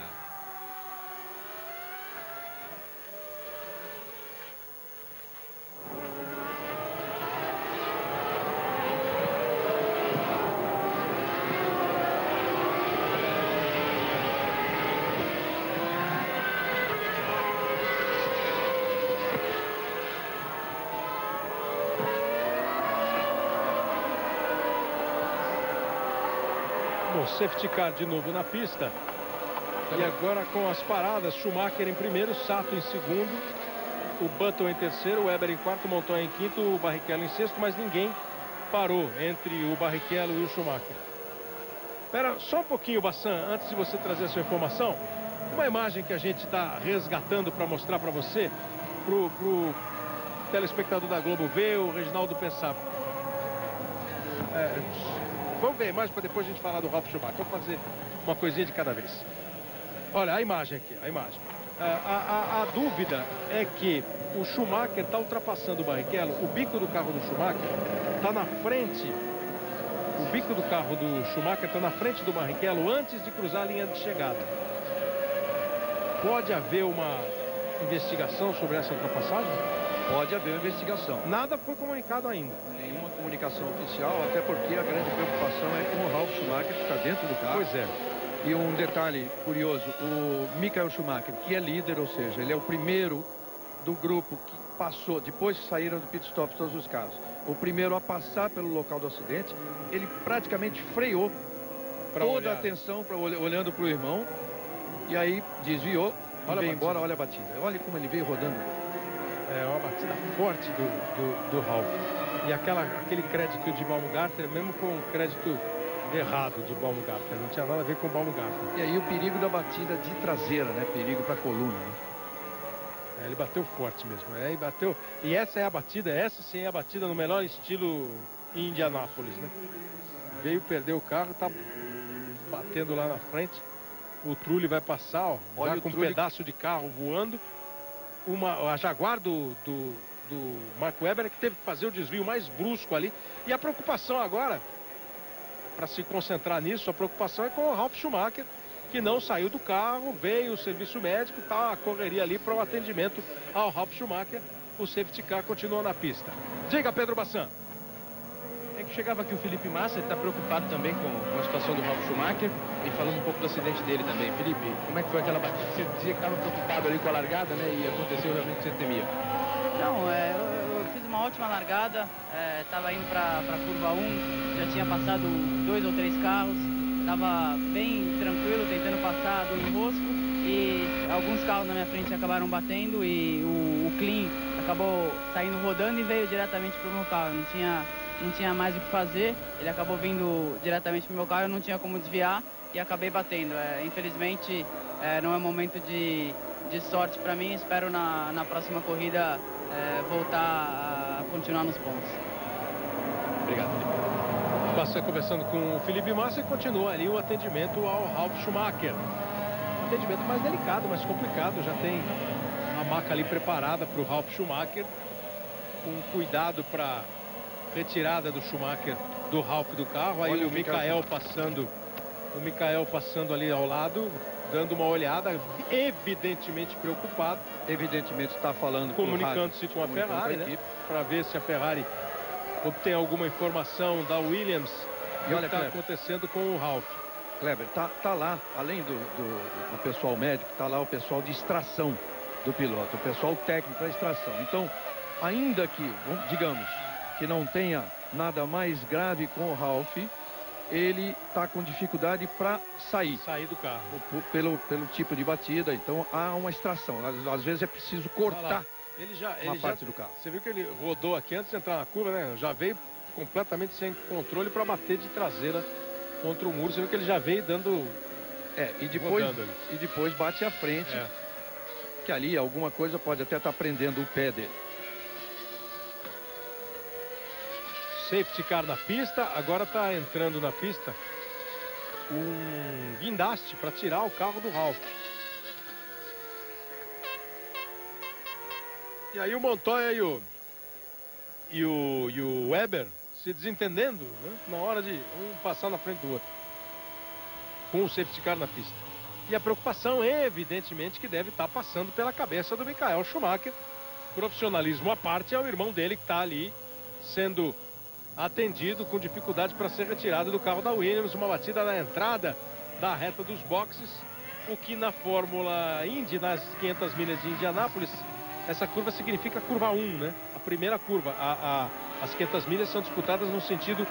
S1: Bom, safety car de novo na pista. E agora com as paradas, Schumacher em primeiro, Sato em segundo, o Button em terceiro, o Weber em quarto, Montoya em quinto, o Barrichello em sexto, mas ninguém parou entre o Barrichello e o Schumacher. Espera só um pouquinho, Bassan, antes de você trazer a sua informação. Uma imagem que a gente está resgatando para mostrar para você, pro telespectador da Globo ver, o Reginaldo pensar. Vamos ver a imagem para depois a gente falar do Ralf Schumacher. Vamos fazer uma coisinha de cada vez. Olha a imagem aqui, a imagem. A dúvida é que o Schumacher está ultrapassando o Barrichello. O bico do carro do Schumacher está na frente. O bico do carro do Schumacher está na frente do Barrichello antes de cruzar a linha de chegada. Pode haver uma investigação sobre essa ultrapassagem?
S3: Pode haver uma investigação.
S1: Nada foi comunicado ainda.
S3: Nenhuma comunicação oficial, até porque a grande preocupação é com o Ralf Schumacher, que está dentro do carro.
S1: Pois é.
S3: E um detalhe curioso, o Michael Schumacher, que é líder, ou seja, ele é o primeiro do grupo que passou, depois que saíram do pit stop todos os carros, o primeiro a passar pelo local do acidente, ele praticamente freou toda a atenção olhando para o irmão, e aí desviou, e veio embora, olha a batida. Olha como ele veio rodando.
S1: É uma batida forte do Ralf. E aquele crédito de Baumgartner, mesmo com o crédito errado de Baumgartner, não tinha nada a ver com Baumgartner.
S3: E aí o perigo da batida de traseira, né? Perigo para a coluna, né?
S1: Ele bateu forte mesmo. E bateu. E essa é a batida, essa sim é a batida no melhor estilo em Indianápolis, né? Veio perder o carro, tá batendo lá na frente. O Trulli vai passar, ó,
S3: olha
S1: já com
S3: Trulli...
S1: um pedaço de carro voando. A Jaguar do Mark Webber, que teve que fazer o desvio mais brusco ali. E a preocupação agora, para se concentrar nisso, a preocupação é com o Ralf Schumacher, que não saiu do carro, veio o serviço médico, tá a correria ali para o atendimento ao Ralf Schumacher. O safety car continua na pista. Diga, Pedro Bassan.
S2: É que chegava aqui o Felipe Massa, ele está preocupado também com a situação do Ralf Schumacher e falando um pouco do acidente dele também. Felipe, como é que foi aquela batida? Você dizia que estava preocupado ali com a largada, né? E aconteceu realmente o que você temia.
S5: Não, eu fiz uma ótima largada, estava indo para a curva 1, já tinha passado 2 ou 3 carros, estava bem tranquilo, tentando passar do enrosco e alguns carros na minha frente acabaram batendo e o Clean acabou saindo rodando e veio diretamente para o meu carro. Não tinha mais o que fazer, ele acabou vindo diretamente para o meu carro, eu não tinha como desviar e acabei batendo. Infelizmente não é momento de sorte para mim, espero na próxima corrida voltar a continuar nos pontos.
S1: Obrigado, Felipe. Bassan conversando com o Felipe Massa e continua ali o atendimento ao Ralf Schumacher. entendimento mais delicado, mais complicado. Já tem a maca ali preparada para o Ralf Schumacher, com cuidado para retirada do Schumacher do Ralf do carro. Aí
S3: Olha
S1: o Michael passando ali ao lado, dando uma olhada, evidentemente preocupado.
S3: Evidentemente está falando,
S1: comunicando-se com a Ferrari, né? Para ver se a Ferrari obtém alguma informação da Williams e o que está acontecendo com o Ralf.
S3: Kleber, tá lá, além do pessoal médico, tá lá o pessoal de extração do piloto, o pessoal técnico da extração. Então, ainda que, digamos, que não tenha nada mais grave com o Ralf, ele está com dificuldade para sair
S1: do carro.
S3: Pelo tipo de batida, então há uma extração. Às vezes é preciso cortar uma parte do carro.
S1: Você viu que ele rodou aqui antes de entrar na curva, né? Já veio completamente sem controle para bater de traseira contra o muro. Você viu que ele já veio dando...
S3: E depois bate à frente, que ali alguma coisa pode até estar prendendo o pé dele.
S1: Safety car na pista, agora está entrando na pista um guindaste para tirar o carro do Ralf. E aí o Montoya e o Weber se desentendendo, né, na hora de um passar na frente do outro, com o safety car na pista. E a preocupação, evidentemente, que deve estar passando pela cabeça do Michael Schumacher. Profissionalismo à parte, é o irmão dele que está ali sendo atendido com dificuldade para ser retirado do carro da Williams. Uma batida na entrada da reta dos boxes, o que na Fórmula Indy, nas 500 milhas de Indianápolis, essa curva significa curva 1, né? A primeira curva. As 500 milhas são disputadas no sentido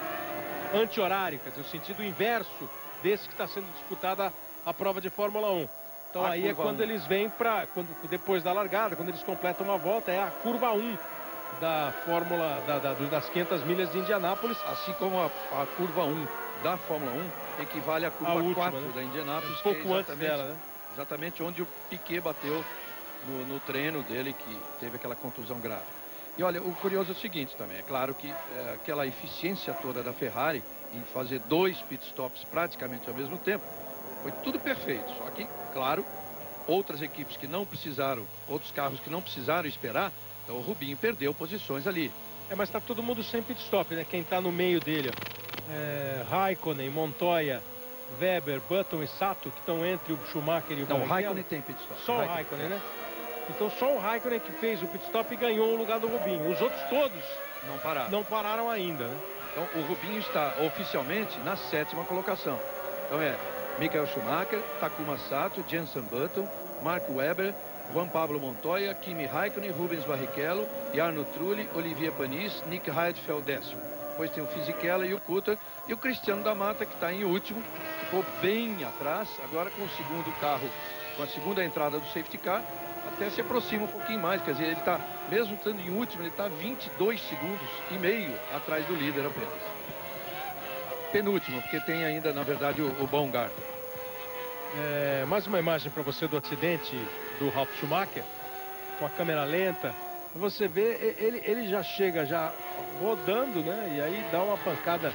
S1: anti-horário, quer dizer, o sentido inverso desse que está sendo disputada a prova de Fórmula 1. Então aí é quando eles vêm para, depois da largada, quando eles completam uma volta, é a curva 1 da Fórmula, das 500 milhas de Indianápolis.
S3: Assim como a curva 1 da Fórmula 1 equivale à curva última, 4 da Indianápolis.
S1: Um pouco antes dela, né?
S3: Exatamente onde o Piquet bateu no treino dele, que teve aquela contusão grave. E olha, o curioso é o seguinte também, é claro que aquela eficiência toda da Ferrari em fazer 2 pitstops praticamente ao mesmo tempo, foi tudo perfeito. Só que, claro, outras equipes que não precisaram, outros carros que não precisaram esperar, então o Rubinho perdeu posições ali.
S1: Mas está todo mundo sem pit stop, né? Quem está no meio dele, ó. Raikkonen, Montoya, Weber, Button e Sato, que estão entre o Schumacher e o
S3: Barrichello. Não, o Raikkonen tem pit stop.
S1: Só o Raikkonen, né? Então só o Raikkonen que fez o pit stop e ganhou o lugar do Rubinho. Os outros todos não pararam ainda, né?
S3: Então o Rubinho está oficialmente na 7ª colocação. Então é Michael Schumacher, Takuma Sato, Jenson Button, Mark Webber, Juan Pablo Montoya, Kimi Raikkonen, Rubens Barrichello, Jarno Trulli, Olivier Panis, Nick Heidfeld 10º. Depois tem o Fisichella e o Coulter e o Cristiano da Mata, que está em último, ficou bem atrás, agora com o segundo carro, com a segunda entrada do safety car, até se aproxima um pouquinho mais, quer dizer, ele está, mesmo estando em último, ele está 22 segundos e meio atrás do líder apenas. Penúltimo, porque tem ainda, na verdade, o Baumgartner.
S1: Mais uma imagem para você do acidente do Ralf Schumacher, com a câmera lenta. Você vê, ele já chega já rodando, né? E aí dá uma pancada,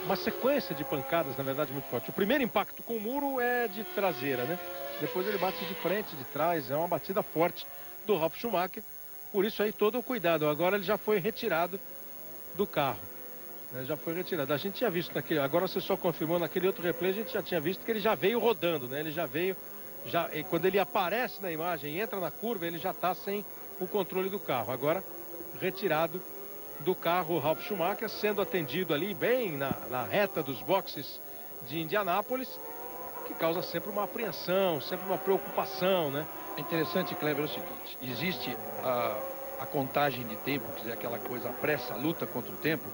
S1: uma sequência de pancadas, na verdade, muito forte. O primeiro impacto com o muro é de traseira, né? Depois ele bate de frente, de trás, é uma batida forte do Ralf Schumacher. Por isso aí todo o cuidado. Agora ele já foi retirado do carro, né? Já foi retirado. A gente tinha visto naquele, agora você só confirmou naquele outro replay, a gente já tinha visto que ele já veio rodando, né? Ele já veio, e quando ele aparece na imagem e entra na curva, ele já está sem o controle do carro. Agora retirado do carro o Ralf Schumacher, sendo atendido ali bem na reta dos boxes de Indianápolis, que causa sempre uma apreensão, sempre uma preocupação, né?
S3: É interessante, Kleber, é o seguinte, existe a contagem de tempo, quer dizer, aquela coisa, a pressa, a luta contra o tempo,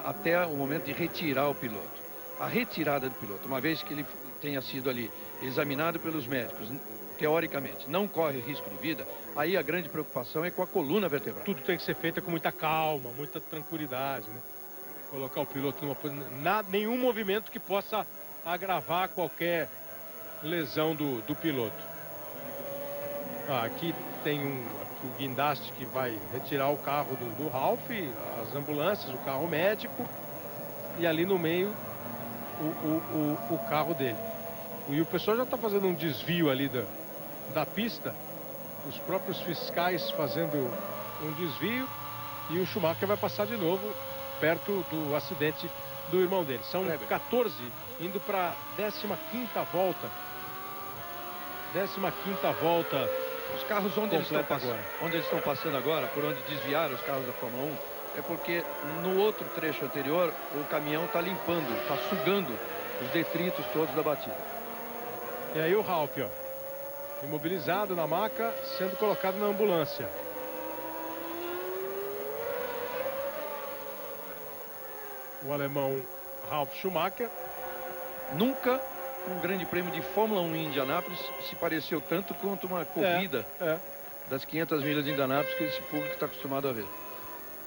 S3: até o momento de retirar o piloto. A retirada do piloto, uma vez que ele tenha sido ali examinado pelos médicos, teoricamente, não corre risco de vida, aí a grande preocupação é com a coluna vertebral.
S1: Tudo tem que ser feito com muita calma, muita tranquilidade, né? Colocar o piloto numa posição, nenhum movimento que possa agravar qualquer lesão do piloto. Aqui tem o guindaste que vai retirar o carro do Ralf, as ambulâncias, o carro médico, e ali no meio o carro dele. E o pessoal já está fazendo um desvio ali da pista. Os próprios fiscais fazendo um desvio. E o Schumacher vai passar de novo perto do acidente do irmão dele. São 14 indo para a 15ª volta. 15ª volta.
S3: Os carros onde eles estão passando agora, por onde desviaram os carros da Fórmula 1, é porque no outro trecho anterior o caminhão está limpando, está sugando os detritos todos da batida.
S1: E aí o Ralf, ó, imobilizado na maca, sendo colocado na ambulância. O alemão Ralf Schumacher.
S3: Nunca um grande prêmio de Fórmula 1 em Indianápolis se pareceu tanto quanto uma corrida das 500 milhas de Indianápolis que esse público está acostumado a ver.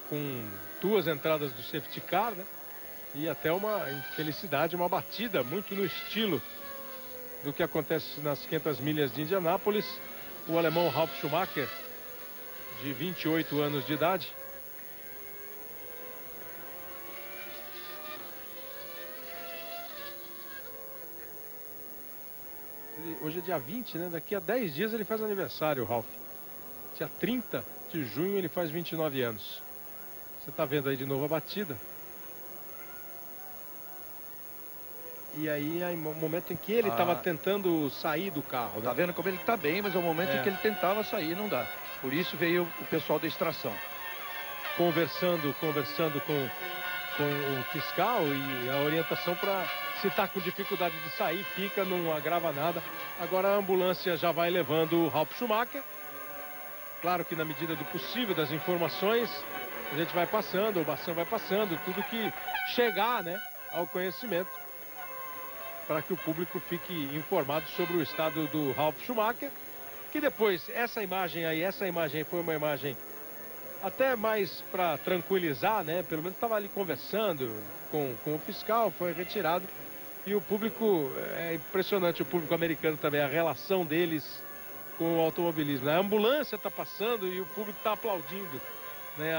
S1: Com 2 entradas do safety car, né? E até uma infelicidade, uma batida muito no estilo do que acontece nas 500 milhas de Indianápolis. O alemão Ralf Schumacher, de 28 anos de idade. Hoje é dia 20, né? Daqui a 10 dias ele faz aniversário, o Ralf. Dia 30 de junho ele faz 29 anos. Você tá vendo aí de novo a batida. E aí é o momento em que ele estava tentando sair do carro, né?
S3: Tá vendo como ele tá bem, mas é o momento em que ele tentava sair, não dá. Por isso veio o pessoal da extração.
S1: Conversando com o fiscal e a orientação para, se está com dificuldade de sair, fica, não agrava nada. Agora a ambulância já vai levando o Ralf Schumacher. Claro que na medida do possível, das informações, a gente vai passando, o Bassan vai passando, tudo que chegar, né, ao conhecimento, para que o público fique informado sobre o estado do Ralf Schumacher. Que depois, essa imagem aí foi uma imagem até mais para tranquilizar, né? Pelo menos estava ali conversando com o fiscal, foi retirado. E o público, é impressionante, o público americano também, a relação deles com o automobilismo. A ambulância está passando e o público está aplaudindo, né?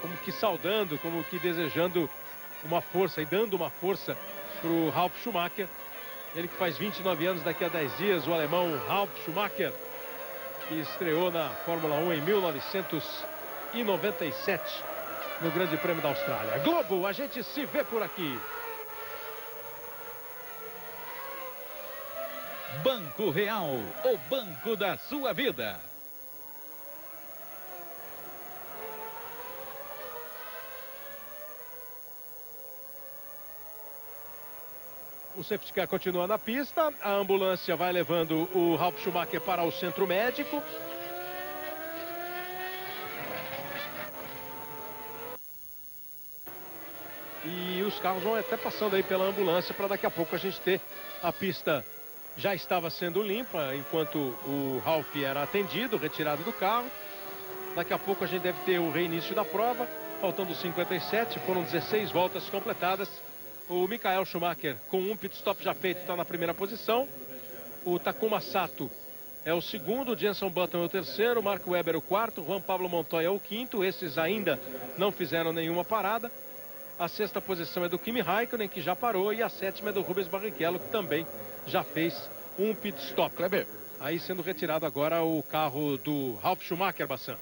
S1: Como que saudando, como que desejando uma força e dando uma força para o Ralf Schumacher. Ele que faz 29 anos daqui a 10 dias, o alemão Ralf Schumacher, que estreou na Fórmula 1 em 1997 no Grande Prêmio da Austrália. Globo, a gente se vê por aqui.
S6: Banco Real, o banco da sua vida.
S1: O safety car continua na pista, a ambulância vai levando o Ralf Schumacher para o centro médico. E os carros vão até passando aí pela ambulância para daqui a pouco a gente ter a pista. Já estava sendo limpa enquanto o Ralf era atendido, retirado do carro. Daqui a pouco a gente deve ter o reinício da prova, faltando 57, foram 16 voltas completadas. O Michael Schumacher, com um pit stop já feito, está na primeira posição. O Takuma Sato é o segundo, o Jenson Button é o terceiro, o Mark Webber o quarto, Juan Pablo Montoya é o quinto. Esses ainda não fizeram nenhuma parada. A sexta posição é do Kimi Raikkonen, que já parou, e a sétima é do Rubens Barrichello, que também já fez um pit stop. Kleber, aí sendo retirado agora o carro do Ralf Schumacher, Bassan.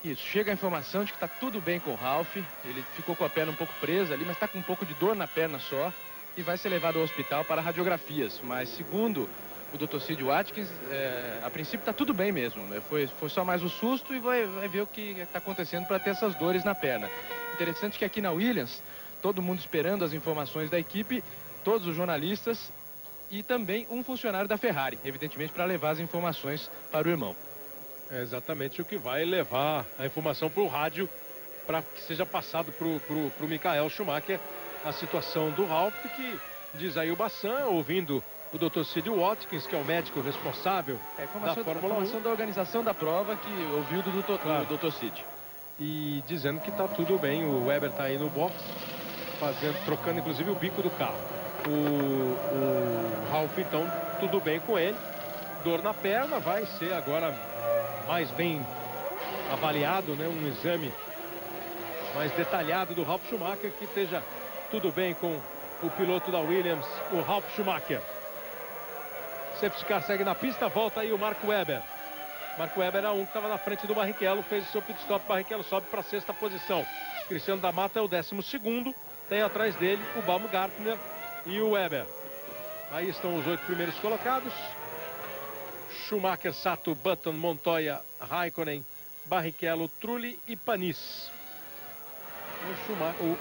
S2: Isso, chega a informação de que está tudo bem com o Ralf. Ele ficou com a perna um pouco presa ali, mas está com um pouco de dor na perna só. E vai ser levado ao hospital para radiografias. Mas segundo o Dr. Sid Watkins, a princípio está tudo bem mesmo. Foi só mais um susto e vai ver o que está acontecendo para ter essas dores na perna. Interessante que aqui na Williams, todo mundo esperando as informações da equipe, todos os jornalistas e também um funcionário da Ferrari, evidentemente para levar as informações para o irmão.
S1: É exatamente o que vai levar a informação para o rádio, para que seja passado para o Michael Schumacher a situação do Ralf, que diz aí o Bassan, ouvindo o Dr. Sid Watkins, que é o médico responsável da Fórmula 1.
S2: Informação da organização da prova, que ouviu do Dr. Sid.
S1: E dizendo que está tudo bem, o Webber está aí no box, trocando inclusive o bico do carro. O Ralf, então, tudo bem com ele. Dor na perna, vai ser agora mais bem avaliado, né? Um exame mais detalhado do Ralf Schumacher, que esteja tudo bem com o piloto da Williams, o Ralf Schumacher. Safety car segue na pista, volta aí o Marco Webber. Marco Webber era um que estava na frente do Barrichello, fez o seu pit stop, Barrichello sobe para a 6ª posição. Cristiano da Mata é o 12º, tem atrás dele o Baumgartner e o Webber. Aí estão os 8 primeiros colocados. Schumacher, Sato, Button, Montoya, Raikkonen, Barrichello, Trulli e Panis.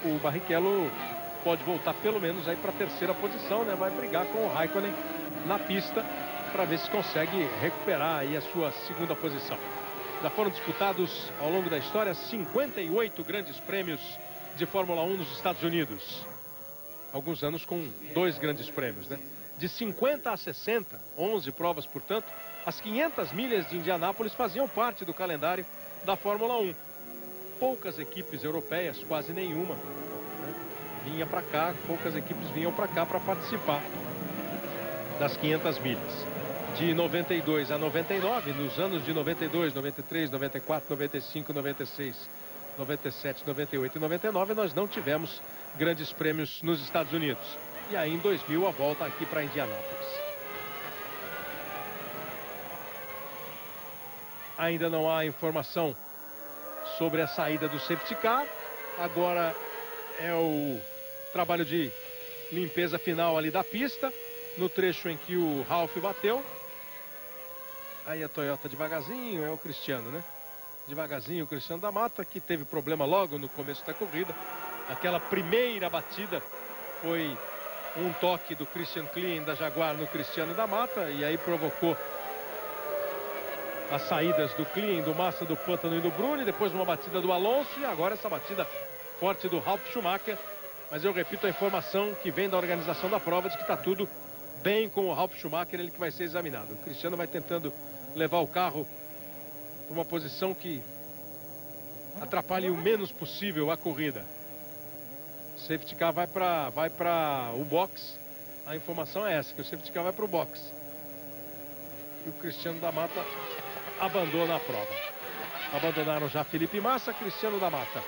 S1: O Barrichello pode voltar pelo menos aí para a 3ª posição, né? Vai brigar com o Raikkonen na pista para ver se consegue recuperar aí a sua 2ª posição. Já foram disputados ao longo da história 58 grandes prêmios de Fórmula 1 nos Estados Unidos. Alguns anos com 2 grandes prêmios, né? De 50 a 60, 11 provas, portanto, as 500 milhas de Indianápolis faziam parte do calendário da Fórmula 1. Poucas equipes europeias, quase nenhuma, né, vinha para cá, poucas equipes vinham para cá para participar das 500 milhas. De 92 a 99, nos anos de 92, 93, 94, 95, 96, 97, 98 e 99, nós não tivemos grandes prêmios nos Estados Unidos. E aí em 2000 a volta aqui para Indianápolis. Ainda não há informação sobre a saída do safety car. Agora é o trabalho de limpeza final ali da pista, no trecho em que o Ralf bateu. Aí a Toyota devagarzinho, é o Cristiano, né? Devagarzinho o Cristiano da Mata, que teve problema logo no começo da corrida. Aquela primeira batida foi um toque do Christian Klien da Jaguar no Cristiano da Mata, e aí provocou as saídas do Klien, do Massa, do Pantano e do Bruni, depois uma batida do Alonso e agora essa batida forte do Ralf Schumacher. Mas eu repito a informação que vem da organização da prova de que está tudo bem com o Ralf Schumacher, ele que vai ser examinado. O Cristiano vai tentando levar o carro para uma posição que atrapalhe o menos possível a corrida. Safety car vai para o box. A informação é essa, que o safety car vai para o box. E o Cristiano da Mata abandona a prova. Abandonaram já Felipe Massa, Cristiano da Mata.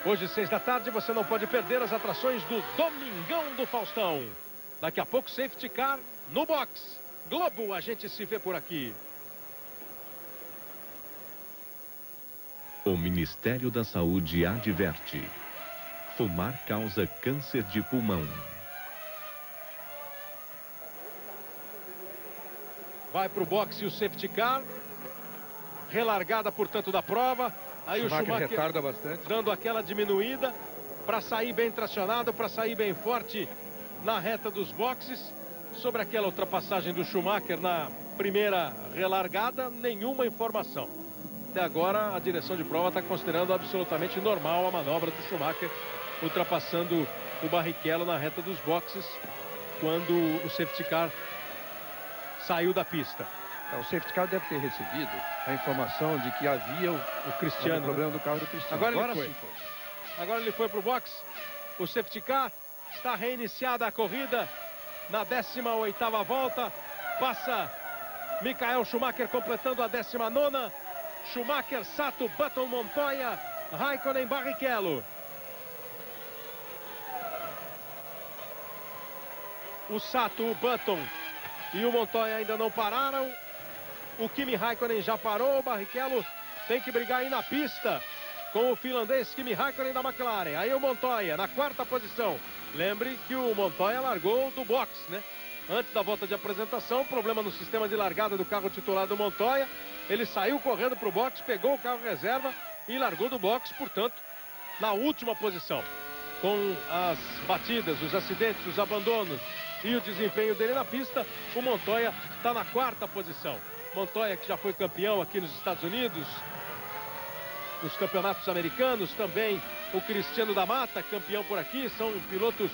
S1: Hoje, 6 da tarde, você não pode perder as atrações do Domingão do Faustão. Daqui a pouco, safety car no box. Globo, a gente se vê por aqui.
S4: O Ministério da Saúde adverte: fumar causa câncer de pulmão.
S1: Vai para o boxe o safety car. Relargada, portanto, da prova. Aí o Schumacher
S3: retarda bastante,
S1: dando aquela diminuída para sair bem tracionado, para sair bem forte na reta dos boxes. Sobre aquela ultrapassagem do Schumacher na primeira relargada, nenhuma informação. Até agora a direção de prova está considerando absolutamente normal a manobra do Schumacher, ultrapassando o Barrichello na reta dos boxes quando o safety car saiu da pista.
S3: O safety car deve ter recebido a informação de que havia o Cristiano, problema do carro do Cristiano.
S1: Agora ele foi. Agora ele foi para o box. O safety car está reiniciada a corrida na 18ª volta. Passa Michael Schumacher completando a 19ª. Schumacher, Sato, Button, Montoya, Raikkonen, Barrichello. O Sato, o Button e o Montoya ainda não pararam. O Kimi Raikkonen já parou. O Barrichello tem que brigar aí na pista com o finlandês Kimi Raikkonen da McLaren. Aí o Montoya na 4ª posição. Lembre que o Montoya largou do box, né? Antes da volta de apresentação, problema no sistema de largada do carro titular do Montoya. Ele saiu correndo para o box, pegou o carro reserva e largou do box, portanto, na última posição. Com as batidas, os acidentes, os abandonos e o desempenho dele na pista, o Montoya está na 4ª posição. Montoya, que já foi campeão aqui nos Estados Unidos, nos campeonatos americanos, também o Cristiano da Mata, campeão por aqui, são pilotos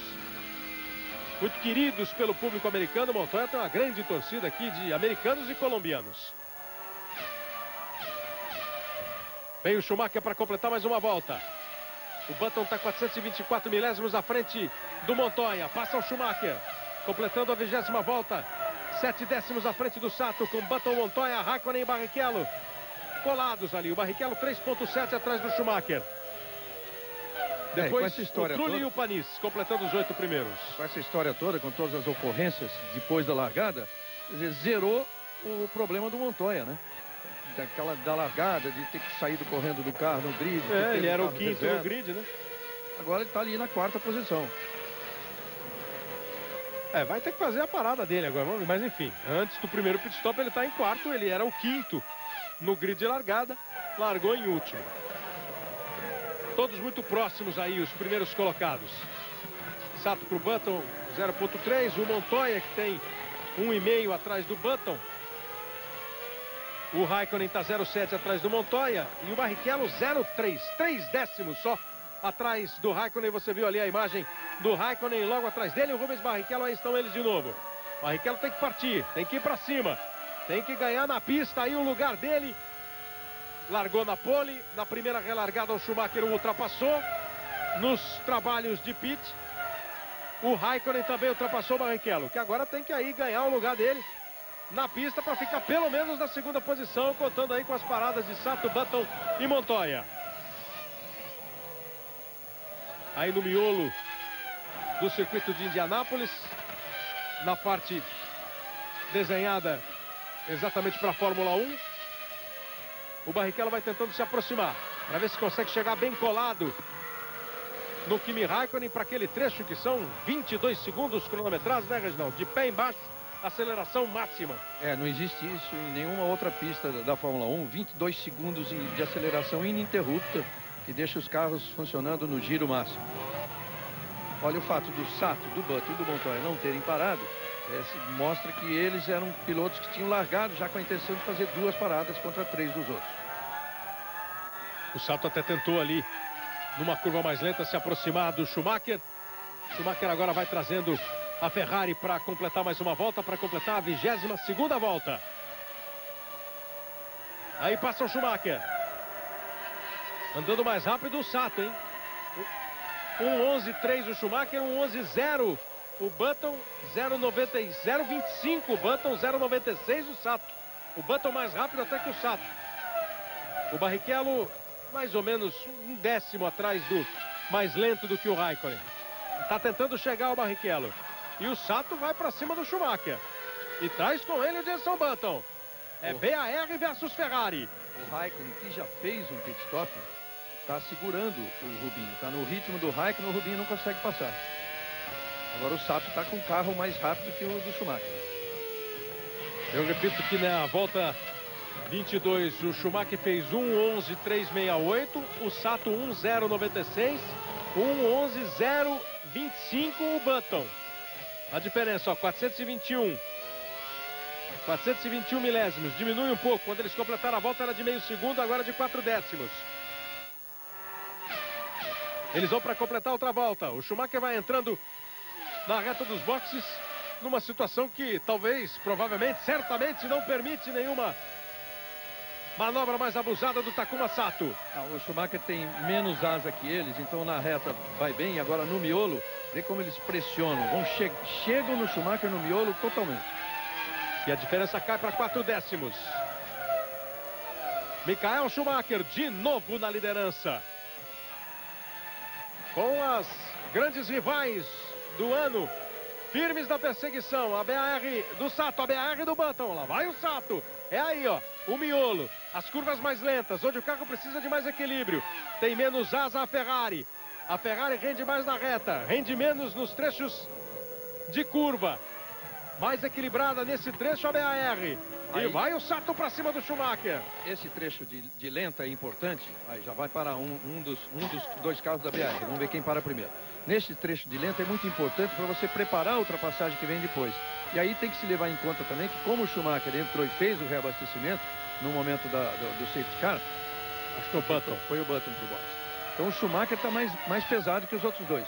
S1: muito queridos pelo público americano. Montoya tem uma grande torcida aqui de americanos e colombianos. Vem o Schumacher para completar mais uma volta. O Button está 424 milésimos à frente do Montoya. Passa o Schumacher, completando a 20ª volta. 7 décimos à frente do Sato, com Button, Montoya, Raikkonen e Barrichello colados ali. O Barrichello 3,7 atrás do Schumacher. Depois
S3: com essa história
S1: o Trulli
S3: toda,
S1: e o Panis, completando os 8 primeiros.
S3: com essa história toda, com todas as ocorrências depois da largada, quer dizer, zerou o problema do Montoya, né? Da largada, de ter que sair correndo do carro no grid.
S1: Ele era o
S3: carro
S1: quinto
S3: reserva.
S1: no grid, né?
S3: Agora ele está ali na 4ª posição.
S1: Vai ter que fazer a parada dele agora, mas enfim, antes do primeiro pit stop ele está em 4º, ele era o 5º no grid de largada, largou em último. Todos muito próximos aí, os primeiros colocados. Sato para o Button, 0.3, o Montoya que tem 1,5 atrás do Button. O Raikkonen está 0,7 atrás do Montoya e o Barrichello 0,3, 3 décimos só atrás do Raikkonen. Você viu ali a imagem do Raikkonen logo atrás dele, o Rubens Barrichello, aí estão eles de novo. Barrichello tem que partir, tem que ir para cima, tem que ganhar na pista aí o lugar dele. Largou na pole, na primeira relargada o Schumacher o ultrapassou. Nos trabalhos de pit, o Raikkonen também ultrapassou o Barrichello, que agora tem que aí ganhar o lugar dele na pista para ficar pelo menos na 2ª posição, contando aí com as paradas de Sato, Button e Montoya. Aí no miolo do circuito de Indianápolis, na parte desenhada exatamente para a Fórmula 1, o Barrichello vai tentando se aproximar para ver se consegue chegar bem colado no Kimi Raikkonen para aquele trecho que são 22 segundos cronometrados, né, Reginaldo? De pé embaixo, aceleração máxima.
S3: Não existe isso em nenhuma outra pista da Fórmula 1. 22 segundos de aceleração ininterrupta que deixa os carros funcionando no giro máximo. Olha, o fato do Sato, do Button e do Montoya não terem parado, mostra que eles eram pilotos que tinham largado já com a intenção de fazer 2 paradas contra 3 dos outros.
S1: O Sato até tentou ali, numa curva mais lenta, se aproximar do Schumacher. Schumacher agora vai trazendo a Ferrari para completar mais uma volta, para completar a 22ª volta. Aí passa o Schumacher. Andando mais rápido o Sato, hein? 1:11.3 o Schumacher, 1:11.0 o Button, 0:25 o Button, 0:96 o Sato. O Button mais rápido até que o Sato. O Barrichello mais ou menos 1 décimo atrás do mais lento do que o Raikkonen. Está tentando chegar ao Barrichello. E o Sato vai para cima do Schumacher. E traz com ele o Jenson Button. É BAR versus Ferrari.
S3: O Raikkonen, que já fez um pit stop, está segurando o Rubinho. Está no ritmo do Raikkonen, o Rubinho não consegue passar. Agora o Sato está com um carro mais rápido que o do Schumacher.
S1: Eu repito que na volta 22 o Schumacher fez 1:11.368, o Sato 1:096, 1:11.025 o Button. A diferença, ó, 421 milésimos, diminui um pouco. Quando eles completaram a volta era de meio segundo, agora de 4 décimos. Eles vão para completar outra volta. O Schumacher vai entrando na reta dos boxes, numa situação que talvez, provavelmente, certamente não permite nenhuma manobra mais abusada do Takuma Sato.
S3: O Schumacher tem menos asa que eles, então na reta vai bem. Agora no miolo, vê como eles pressionam. Chegam no Schumacher no miolo totalmente.
S1: E a diferença cai para 4 décimos. Michael Schumacher de novo na liderança. Com as grandes rivais do ano firmes na perseguição. A BAR do Sato, a BAR do Button. Lá vai o Sato. É aí, ó, o miolo. As curvas mais lentas, onde o carro precisa de mais equilíbrio. Tem menos asa a Ferrari. A Ferrari rende mais na reta, rende menos nos trechos de curva. Mais equilibrada nesse trecho a BAR. E vai o Sato para cima do Schumacher.
S3: Esse trecho de lenta é importante. Aí já vai para um dos 2 carros da BAR. Vamos ver quem para primeiro. Nesse trecho de lenta é muito importante para você preparar a ultrapassagem que vem depois. E aí tem que se levar em conta também que como o Schumacher entrou e fez o reabastecimento no momento do safety car,
S1: acho que
S3: foi o Button pro box. Então o Schumacher está mais pesado que os outros 2.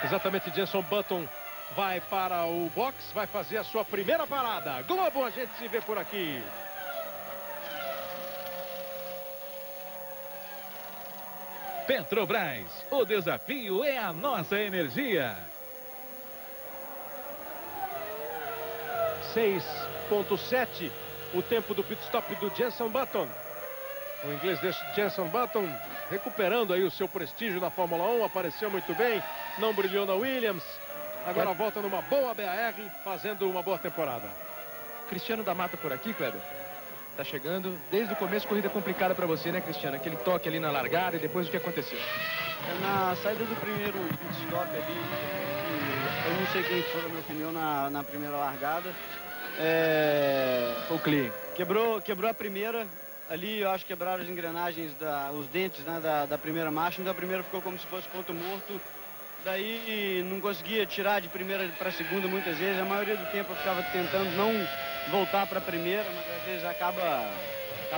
S1: Exatamente, Jenson Button vai para o box, vai fazer a sua primeira parada. Globo, a gente se vê por aqui.
S6: Petrobras, o desafio é a nossa energia.
S1: 6.7 o tempo do pit stop do Jenson Button. O inglês desse Jenson Button recuperando aí o seu prestígio na Fórmula 1, apareceu muito bem, não brilhou na Williams, agora volta numa boa BAR, fazendo uma boa temporada.
S2: Cristiano da Mata por aqui, Kleber. Tá chegando. Desde o começo, corrida complicada para você, né, Cristiano? Aquele toque ali na largada e depois o que aconteceu?
S7: Na saída do primeiro pit stop ali, eu não sei quem foi, na minha opinião, na primeira largada.
S2: O Klee.
S7: Quebrou a primeira. Ali eu acho que quebraram as engrenagens, os dentes, né, da primeira marcha. Então a primeira ficou como se fosse ponto morto. Daí não conseguia tirar de primeira para segunda muitas vezes. A maioria do tempo eu ficava tentando não voltar para a primeira, mas às vezes acaba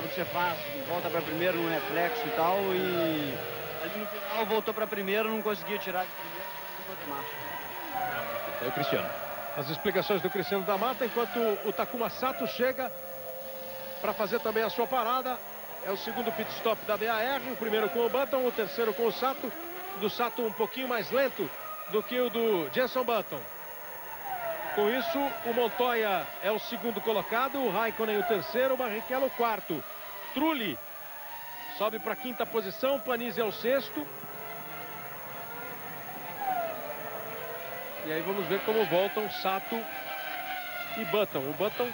S7: de ser fácil. Volta para a primeira no reflexo e tal. E ali no final voltou para a primeira, não conseguia tirar de primeira para segunda marcha.
S2: É o Cristiano.
S1: As explicações do Cristiano da Mata, enquanto o Takuma Sato chega para fazer também a sua parada. É o segundo pit stop da BAR, o primeiro com o Button, o terceiro com o Sato. Do Sato um pouquinho mais lento do que o do Jenson Button. Com isso, o Montoya é o segundo colocado, o Raikkonen o terceiro, o Barrichello o quarto. Trulli sobe para a quinta posição, Panizzi é o sexto. E aí vamos ver como voltam Sato e Button. O Button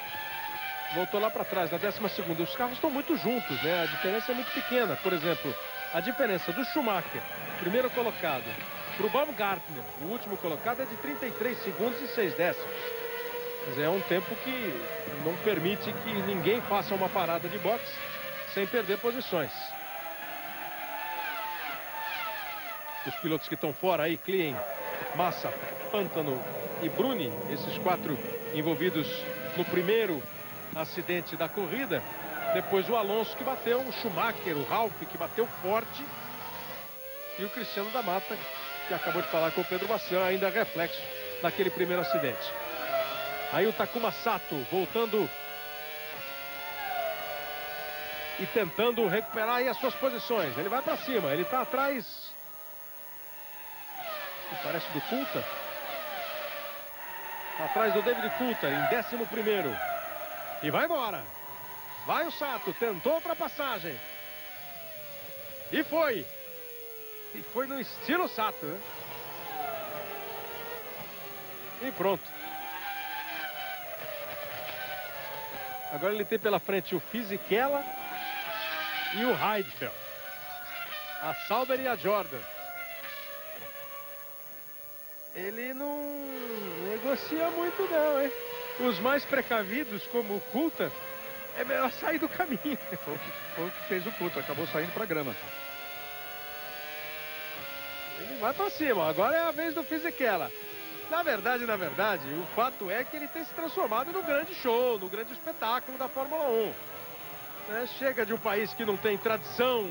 S1: voltou lá para trás, na 12ª. Os carros estão muito juntos, né? A diferença é muito pequena. Por exemplo, a diferença do Schumacher, primeiro colocado, para o Baumgartner, o último colocado, é de 33 segundos e 6 décimos. Quer dizer, é um tempo que não permite que ninguém faça uma parada de boxe sem perder posições. Os pilotos que estão fora aí, Klein, Massa, Pantano e Bruni, esses 4 envolvidos no primeiro acidente da corrida. Depois o Alonso que bateu, o Schumacher, o Ralf que bateu forte. E o Cristiano da Mata, que acabou de falar com o Pedro Bassan, ainda reflexo daquele primeiro acidente. Aí o Takuma Sato voltando e tentando recuperar aí as suas posições. Ele vai para cima, ele está atrás, parece do Coulthard. Atrás do David Coulthard, em 11º. E vai embora. Vai o Sato, tentou ultrapassagem. E foi. E foi no estilo Sato, né? E pronto. Agora ele tem pela frente o Fisichella e o Heidfeld. A Sauber e a Jordan. Ele não negocia muito não, hein? Os mais precavidos, como o Coulthard, é melhor sair do caminho.
S3: Foi o que fez o Coulthard, acabou saindo para a grama.
S1: Ele vai para cima, agora é a vez do Fisichella. Na verdade, o fato é que ele tem se transformado no grande show, no grande espetáculo da Fórmula 1. Chega de um país que não tem tradição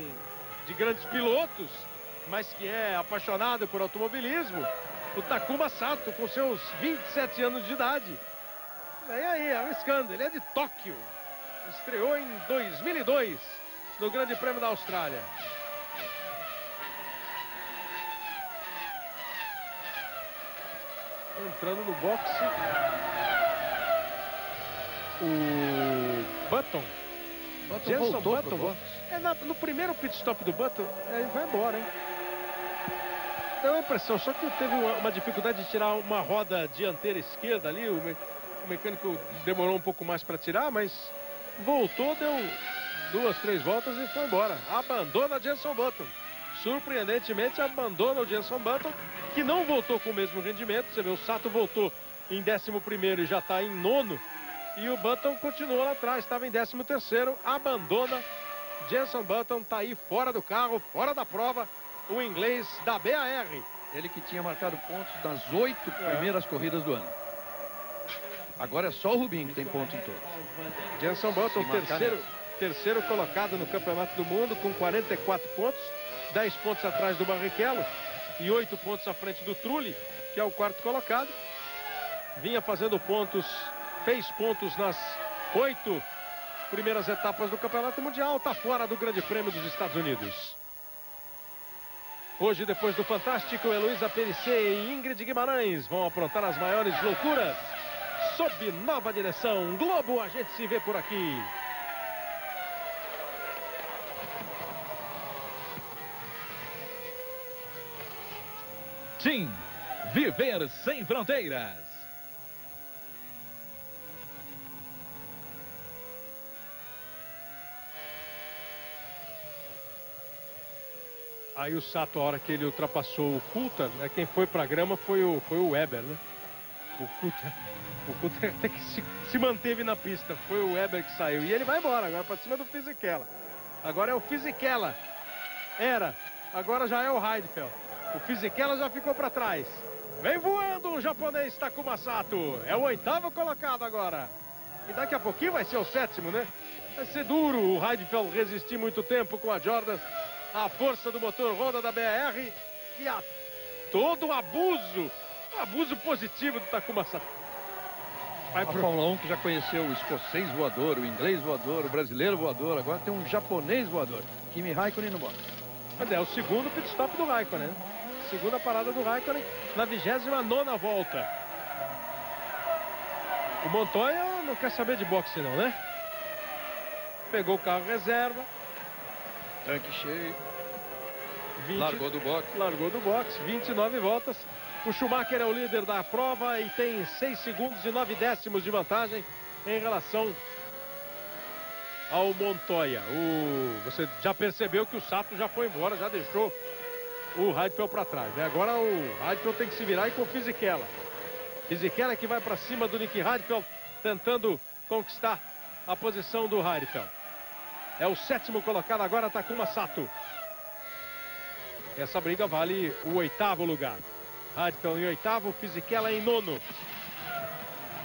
S1: de grandes pilotos, mas que é apaixonado por automobilismo. O Takuma Sato, com seus 27 anos de idade, vem aí, arriscando. Ele é de Tóquio. Estreou em 2002 no Grande Prêmio da Austrália. Entrando no boxe, o Button. Jenson Button. No primeiro pit stop do Button, ele vai embora, hein? Deu a impressão, só que teve uma dificuldade de tirar uma roda dianteira esquerda ali. O mecânico demorou um pouco mais para tirar, mas voltou, deu 2, 3 voltas e foi embora. Abandona Jenson Button. Surpreendentemente abandona o Jenson Button, que não voltou com o mesmo rendimento. Você vê, o Sato voltou em 11º e já está em 9º. E o Button continua lá atrás, estava em 13º, abandona. Jenson Button está aí fora do carro, fora da prova. O inglês da BAR.
S3: Ele que tinha marcado pontos das 8 primeiras corridas do ano. Agora é só o Rubinho que tem ponto em todos.
S1: Jenson Button, terceiro colocado no Campeonato do Mundo com 44 pontos. 10 pontos atrás do Barrichello e 8 pontos à frente do Trulli, que é o quarto colocado. Vinha fazendo pontos, fez pontos nas 8 primeiras etapas do Campeonato Mundial. Está fora do Grande Prêmio dos Estados Unidos. Hoje, depois do Fantástico, Heloísa Perissé e Ingrid Guimarães vão aprontar as maiores loucuras sob nova direção. Globo, a gente se vê por aqui.
S6: Sim, viver sem fronteiras.
S1: Aí o Sato, a hora que ele ultrapassou o Coulthard, né, quem foi pra grama foi o Weber, né? O Coulthard até que se manteve na pista. Foi o Weber que saiu. E ele vai embora agora pra cima do Fisichella. Agora é o Fisichella. Agora já é o Heidfeld. O Fisichella já ficou pra trás. Vem voando o japonês Takuma Sato. É o 8º colocado agora. E daqui a pouquinho vai ser o 7º, né? Vai ser duro o Heidfeld resistir muito tempo com a Jordan. A força do motor Honda da BR e a todo o abuso positivo do Takuma Sato.
S3: A Fórmula 1 que já conheceu o escocês voador, o inglês voador, o brasileiro voador, agora tem um japonês voador. Kimi Raikkonen no box.
S1: Mas é o segundo pit stop do Raikkonen. Segunda parada do Raikkonen na 29ª volta. O Montoya não quer saber de boxe não, né? Pegou o carro reserva.
S3: Tanque cheio.
S1: 20,
S3: largou do box.
S1: Largou do box, 29 voltas. O Schumacher é o líder da prova e tem 6 segundos e 9 décimos de vantagem em relação ao Montoya. Você já percebeu que o Sato já foi embora, já deixou o Heidfeld para trás, né? Agora o Heidfeld tem que se virar e com o Fisichella. Fisichella que vai para cima do Nicky Heidfeld, tentando conquistar a posição do Heidfeld. É o 7º colocado agora, Takuma Sato. Essa briga vale o 8º lugar. Heidfeld em 8º, Fisichella em 9º.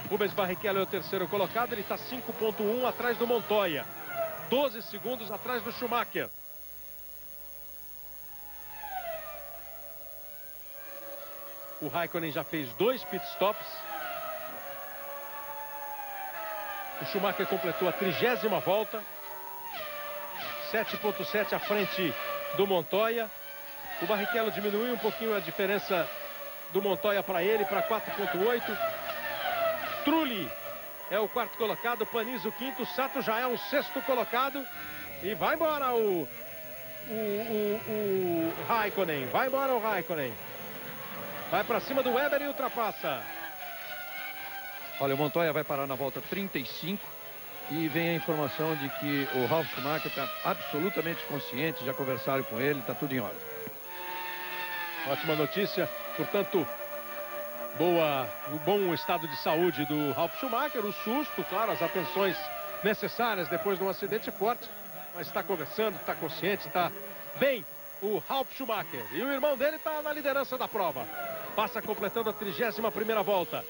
S1: Rubens Barrichello é o 3º colocado, ele está 5,1 atrás do Montoya. 12 segundos atrás do Schumacher. O Raikkonen já fez 2 pitstops. O Schumacher completou a 30ª volta. 7,7 à frente do Montoya. O Barrichello diminuiu um pouquinho a diferença do Montoya para ele, para 4,8. Trulli é o 4º colocado, Panis o 5º, Sato já é o 6º colocado. E vai embora o Raikkonen, vai embora o Raikkonen. Vai para cima do Weber e ultrapassa.
S3: Olha, o Montoya vai parar na volta 35 e vem a informação de que o Ralf Schumacher está absolutamente consciente, já conversaram com ele, está tudo em ordem.
S1: Ótima notícia, portanto, bom estado de saúde do Ralf Schumacher, o susto, claro, as atenções necessárias depois de um acidente forte, mas está conversando, está consciente, está bem o Ralf Schumacher. E o irmão dele está na liderança da prova. Passa completando a 31ª volta.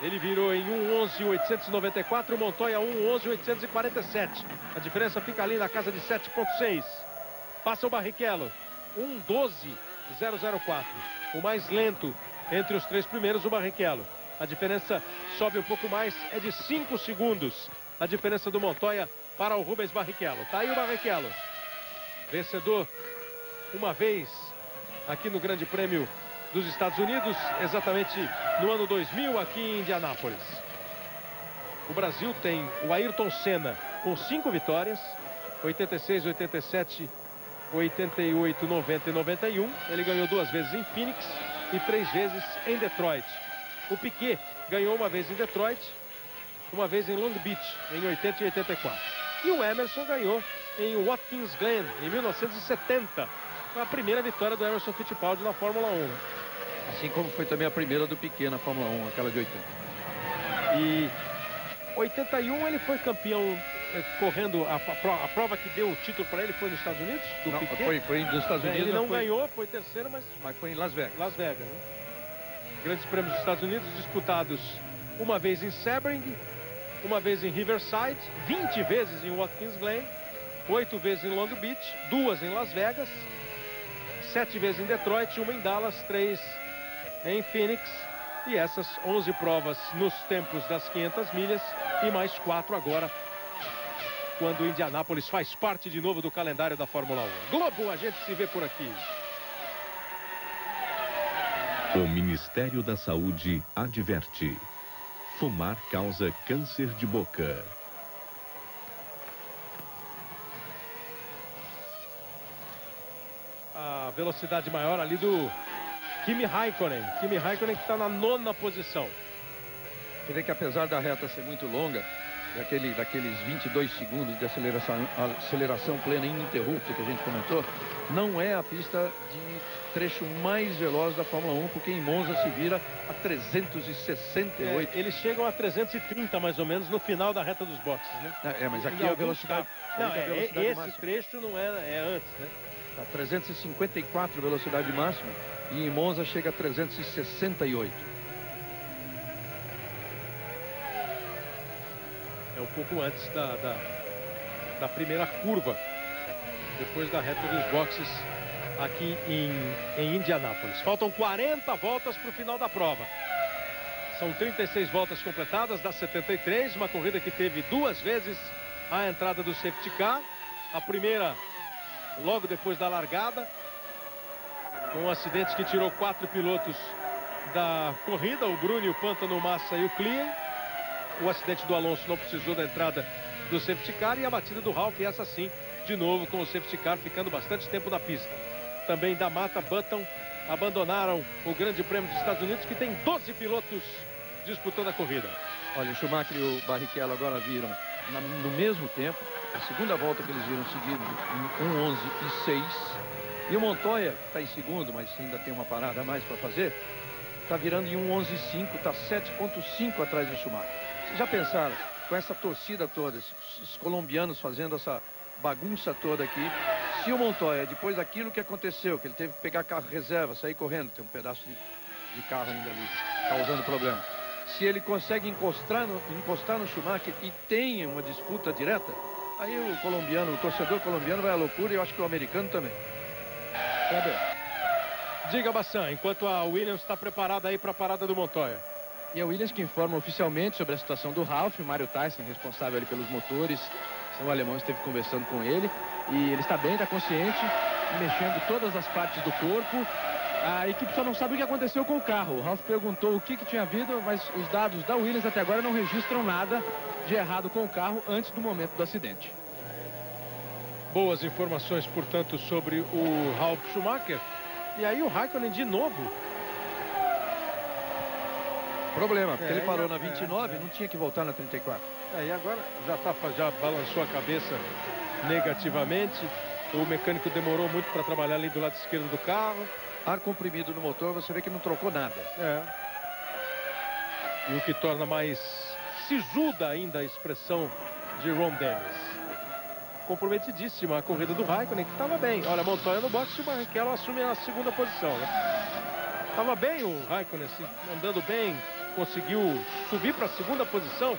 S1: Ele virou em 1:11.894, o Montoya 1:11.847. A diferença fica ali na casa de 7,6. Passa o Barrichello, 1:12.004. O mais lento entre os 3 primeiros, o Barrichello. A diferença sobe um pouco mais, é de 5 segundos. A diferença do Montoya para o Rubens Barrichello. Tá aí o Barrichello. Vencedor uma vez aqui no Grande Prêmio dos Estados Unidos, exatamente no ano 2000 aqui em Indianápolis. O Brasil tem o Ayrton Senna com 5 vitórias, 86, 87, 88, 90 e 91. Ele ganhou 2 vezes em Phoenix e 3 vezes em Detroit. O Piquet ganhou uma vez em Detroit, uma vez em Long Beach, em 80 e 84. E o Emerson ganhou em Watkins Glen, em 1970. A primeira vitória do Emerson Fittipaldi na Fórmula 1.
S3: Assim como foi também a primeira do Piquet na Fórmula 1, aquela de 80.
S1: E 81 ele foi campeão correndo a prova que deu o título para ele foi nos Estados Unidos? Do
S3: não,
S1: Piquet?
S3: Foi nos Estados Unidos.
S1: Ele não ganhou, foi terceiro, mas
S3: foi em Las Vegas.
S1: Las Vegas, né? Grandes prêmios dos Estados Unidos disputados uma vez em Sebring, uma vez em Riverside, 20 vezes em Watkins Glen, 8 vezes em Long Beach, 2 em Las Vegas, 7 vezes em Detroit, 1 em Dallas, 3 em Phoenix. E essas 11 provas nos tempos das 500 milhas e mais 4 agora, quando Indianápolis faz parte de novo do calendário da Fórmula 1. Globo, a gente se vê por aqui.
S4: O Ministério da Saúde adverte: fumar causa câncer de boca.
S1: A velocidade maior ali do Kimi Raikkonen que está na 9ª posição.
S3: Você vê que apesar da reta ser muito longa, daqueles 22 segundos de aceleração plena ininterrupta que a gente comentou, não é a pista de trecho mais veloz da Fórmula 1, porque em Monza se vira a 368.
S1: Eles chegam a 330 mais ou menos no final da reta dos boxes, né?
S3: Mas aqui é a velocidade.
S1: Não, esse
S3: máxima.
S1: trecho não é antes, né?
S3: A 354 velocidade máxima e em Monza chega a 368.
S1: É um pouco antes da primeira curva, depois da reta dos boxes aqui em Indianápolis. Faltam 40 voltas para o final da prova. São 36 voltas completadas das 73, uma corrida que teve 2 vezes a entrada do safety car. A primeira logo depois da largada, com um acidente que tirou 4 pilotos da corrida, o Bruni, o Pantano, o Massa e o Klien. O acidente do Alonso não precisou da entrada do safety car, e a batida do Ralf, e essa sim, de novo com o safety car ficando bastante tempo na pista. Também da Mata, Button abandonaram o Grande Prêmio dos Estados Unidos, que tem 12 pilotos disputando a corrida.
S3: Olha, o Schumacher e o Barrichello agora viram no mesmo tempo, a segunda volta que eles viram seguido, 1:11:06. E o Montoya, que está em segundo, mas ainda tem uma parada a mais para fazer, está virando em 1:11:05, está 7,5 atrás do Schumacher. Vocês já pensaram, com essa torcida toda, esses colombianos fazendo essa bagunça toda aqui, se o Montoya, depois daquilo que aconteceu, que ele teve que pegar carro reserva, sair correndo, tem um pedaço de carro ainda ali, causando problema, se ele consegue encostar no Schumacher e tem uma disputa direta, aí o torcedor colombiano vai à loucura, e eu acho que o americano também.
S1: Diga, Bassan, enquanto a Williams está preparada aí para a parada do Montoya.
S2: E a Williams que informa oficialmente sobre a situação do Ralf. O Mário Tyson, responsável ali pelos motores, o alemão esteve conversando com ele, e ele está bem, está consciente, mexendo todas as partes do corpo. A equipe só não sabe o que aconteceu com o carro. O Ralf perguntou o que tinha havido, mas os dados da Williams até agora não registram nada de errado com o carro antes do momento do acidente.
S1: Boas informações, portanto, sobre o Ralf Schumacher. E aí o Raikkonen de novo.
S3: Problema, porque ele parou na 29, não tinha que voltar na 34.
S1: E agora já balançou a cabeça negativamente. O mecânico demorou muito para trabalhar ali do lado esquerdo do carro.
S3: Ar comprimido no motor, você vê que não trocou nada.
S1: E o que torna mais sisuda ainda a expressão de Ron Dennis. Comprometidíssima a corrida do Raikkonen, que estava bem. Olha, Montoya no boxe, e o Barrichello assume a segunda posição, né? Estava bem o Raikkonen, assim, andando bem, conseguiu subir para a segunda posição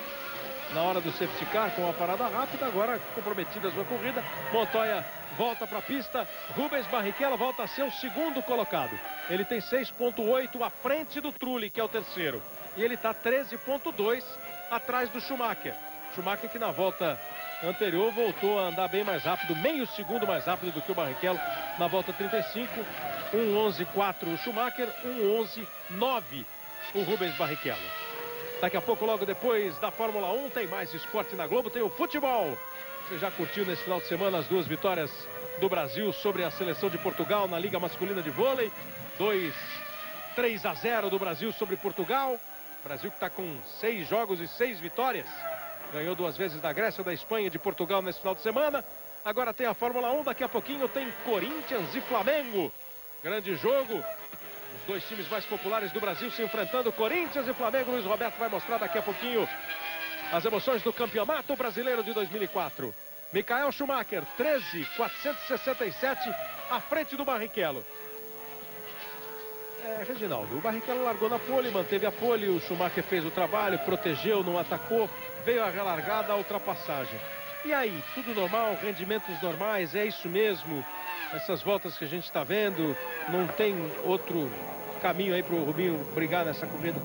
S1: na hora do safety car com uma parada rápida. Agora comprometida a sua corrida, Montoya volta para a pista. Rubens Barrichello volta a ser o segundo colocado. Ele tem 6,8 à frente do Trulli, que é o terceiro, e ele está 13,2 atrás do Schumacher. Schumacher que na volta anterior voltou a andar bem mais rápido, meio segundo mais rápido do que o Barrichello na volta 35. 1:11:4 o Schumacher, 1:11:9 o Rubens Barrichello. Daqui a pouco, logo depois da Fórmula 1, tem mais esporte na Globo, tem o futebol. Você já curtiu nesse final de semana as 2 vitórias do Brasil sobre a seleção de Portugal na Liga Masculina de Vôlei? 3-0 do Brasil sobre Portugal. Brasil que está com 6 jogos e 6 vitórias. Ganhou 2 vezes da Grécia, da Espanha e de Portugal nesse final de semana. Agora tem a Fórmula 1, daqui a pouquinho tem Corinthians e Flamengo. Grande jogo. Os 2 times mais populares do Brasil se enfrentando, Corinthians e Flamengo. Luiz Roberto vai mostrar daqui a pouquinho as emoções do Campeonato Brasileiro de 2004. Michael Schumacher, 13,467 à frente do Barrichello. Reginaldo, o Barrichello largou na pole, manteve a pole, o Schumacher fez o trabalho, protegeu, não atacou, veio a relargada, a ultrapassagem. E aí, tudo normal, rendimentos normais, é isso mesmo? Essas voltas que a gente está vendo, não tem outro caminho aí para o Rubinho brigar nessa corrida?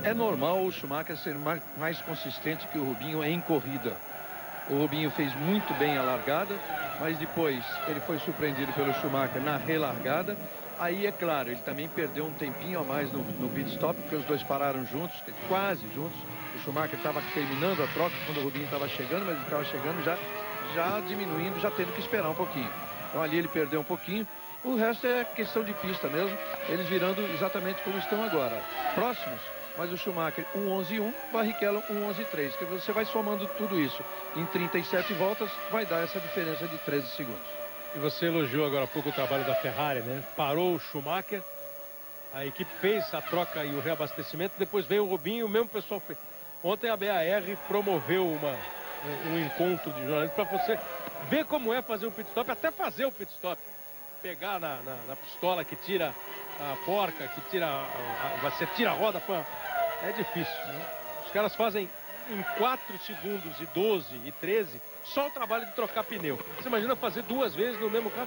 S3: É normal o Schumacher ser mais consistente que o Rubinho em corrida. O Rubinho fez muito bem a largada, mas depois ele foi surpreendido pelo Schumacher na relargada. Aí, é claro, ele também perdeu um tempinho a mais no pit stop, porque os dois pararam juntos, quase juntos. O Schumacher estava terminando a troca quando o Rubinho estava chegando, mas ele estava chegando já diminuindo, já tendo que esperar um pouquinho. Então ali ele perdeu um pouquinho. O resto é questão de pista mesmo, eles virando exatamente como estão agora. Próximos, mas o Schumacher 1:11.1, Barrichello 1:11.3. Que você vai somando tudo isso em 37 voltas, vai dar essa diferença de 13 segundos.
S1: E você elogiou agora há pouco o trabalho da Ferrari, né? Parou o Schumacher, a equipe fez a troca e o reabastecimento, depois veio o Rubinho, o mesmo pessoal fez. Ontem a BAR promoveu um encontro de jornalistas para você ver como é fazer um pit stop, até fazer o pit stop. Pegar na pistola que tira a porca, que tira você tira a roda, é difícil, né? Os caras fazem em 4 segundos e 12 e 13 só o trabalho de trocar pneu. Você imagina fazer 2 vezes no mesmo carro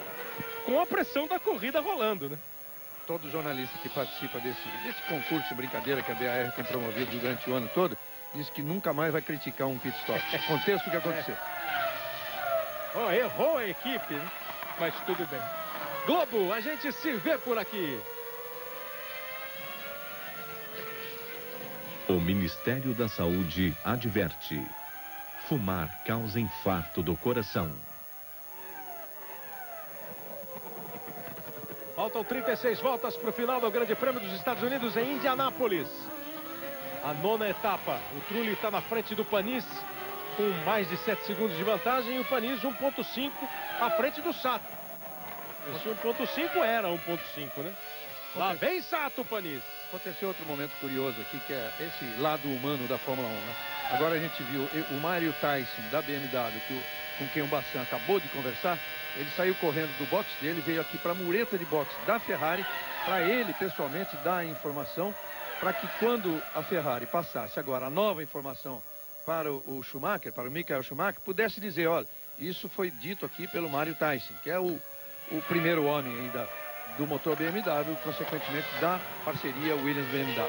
S1: com a pressão da corrida rolando, né?
S3: Todo jornalista que participa desse concurso, brincadeira que a BAR tem promovido durante o ano todo, diz que nunca mais vai criticar um pit stop. Aconteça o que acontecer.
S1: Errou a equipe, né? Mas tudo bem. Globo, a gente se vê por aqui.
S4: O Ministério da Saúde adverte: fumar causa infarto do coração.
S1: Faltam 36 voltas para o final do Grande Prêmio dos Estados Unidos em Indianápolis. A 9ª etapa. O Trulli está na frente do Panis com mais de 7 segundos de vantagem e o Panis 1:5 à frente do Sato. Esse 1:5 era 1:5, né? Lá vem Sato, Panis.
S3: Aconteceu outro momento curioso aqui, que é esse lado humano da Fórmula 1, né? Agora a gente viu o Mário Tyson, da BMW, com quem o Bassan acabou de conversar. Ele saiu correndo do box dele, veio aqui para a mureta de boxe da Ferrari, para ele pessoalmente dar a informação, para que quando a Ferrari passasse agora a nova informação para o Schumacher, para o Michael Schumacher, pudesse dizer: olha, isso foi dito aqui pelo Mário Tyson, que é o primeiro homem ainda do motor BMW, consequentemente da parceria Williams-BMW.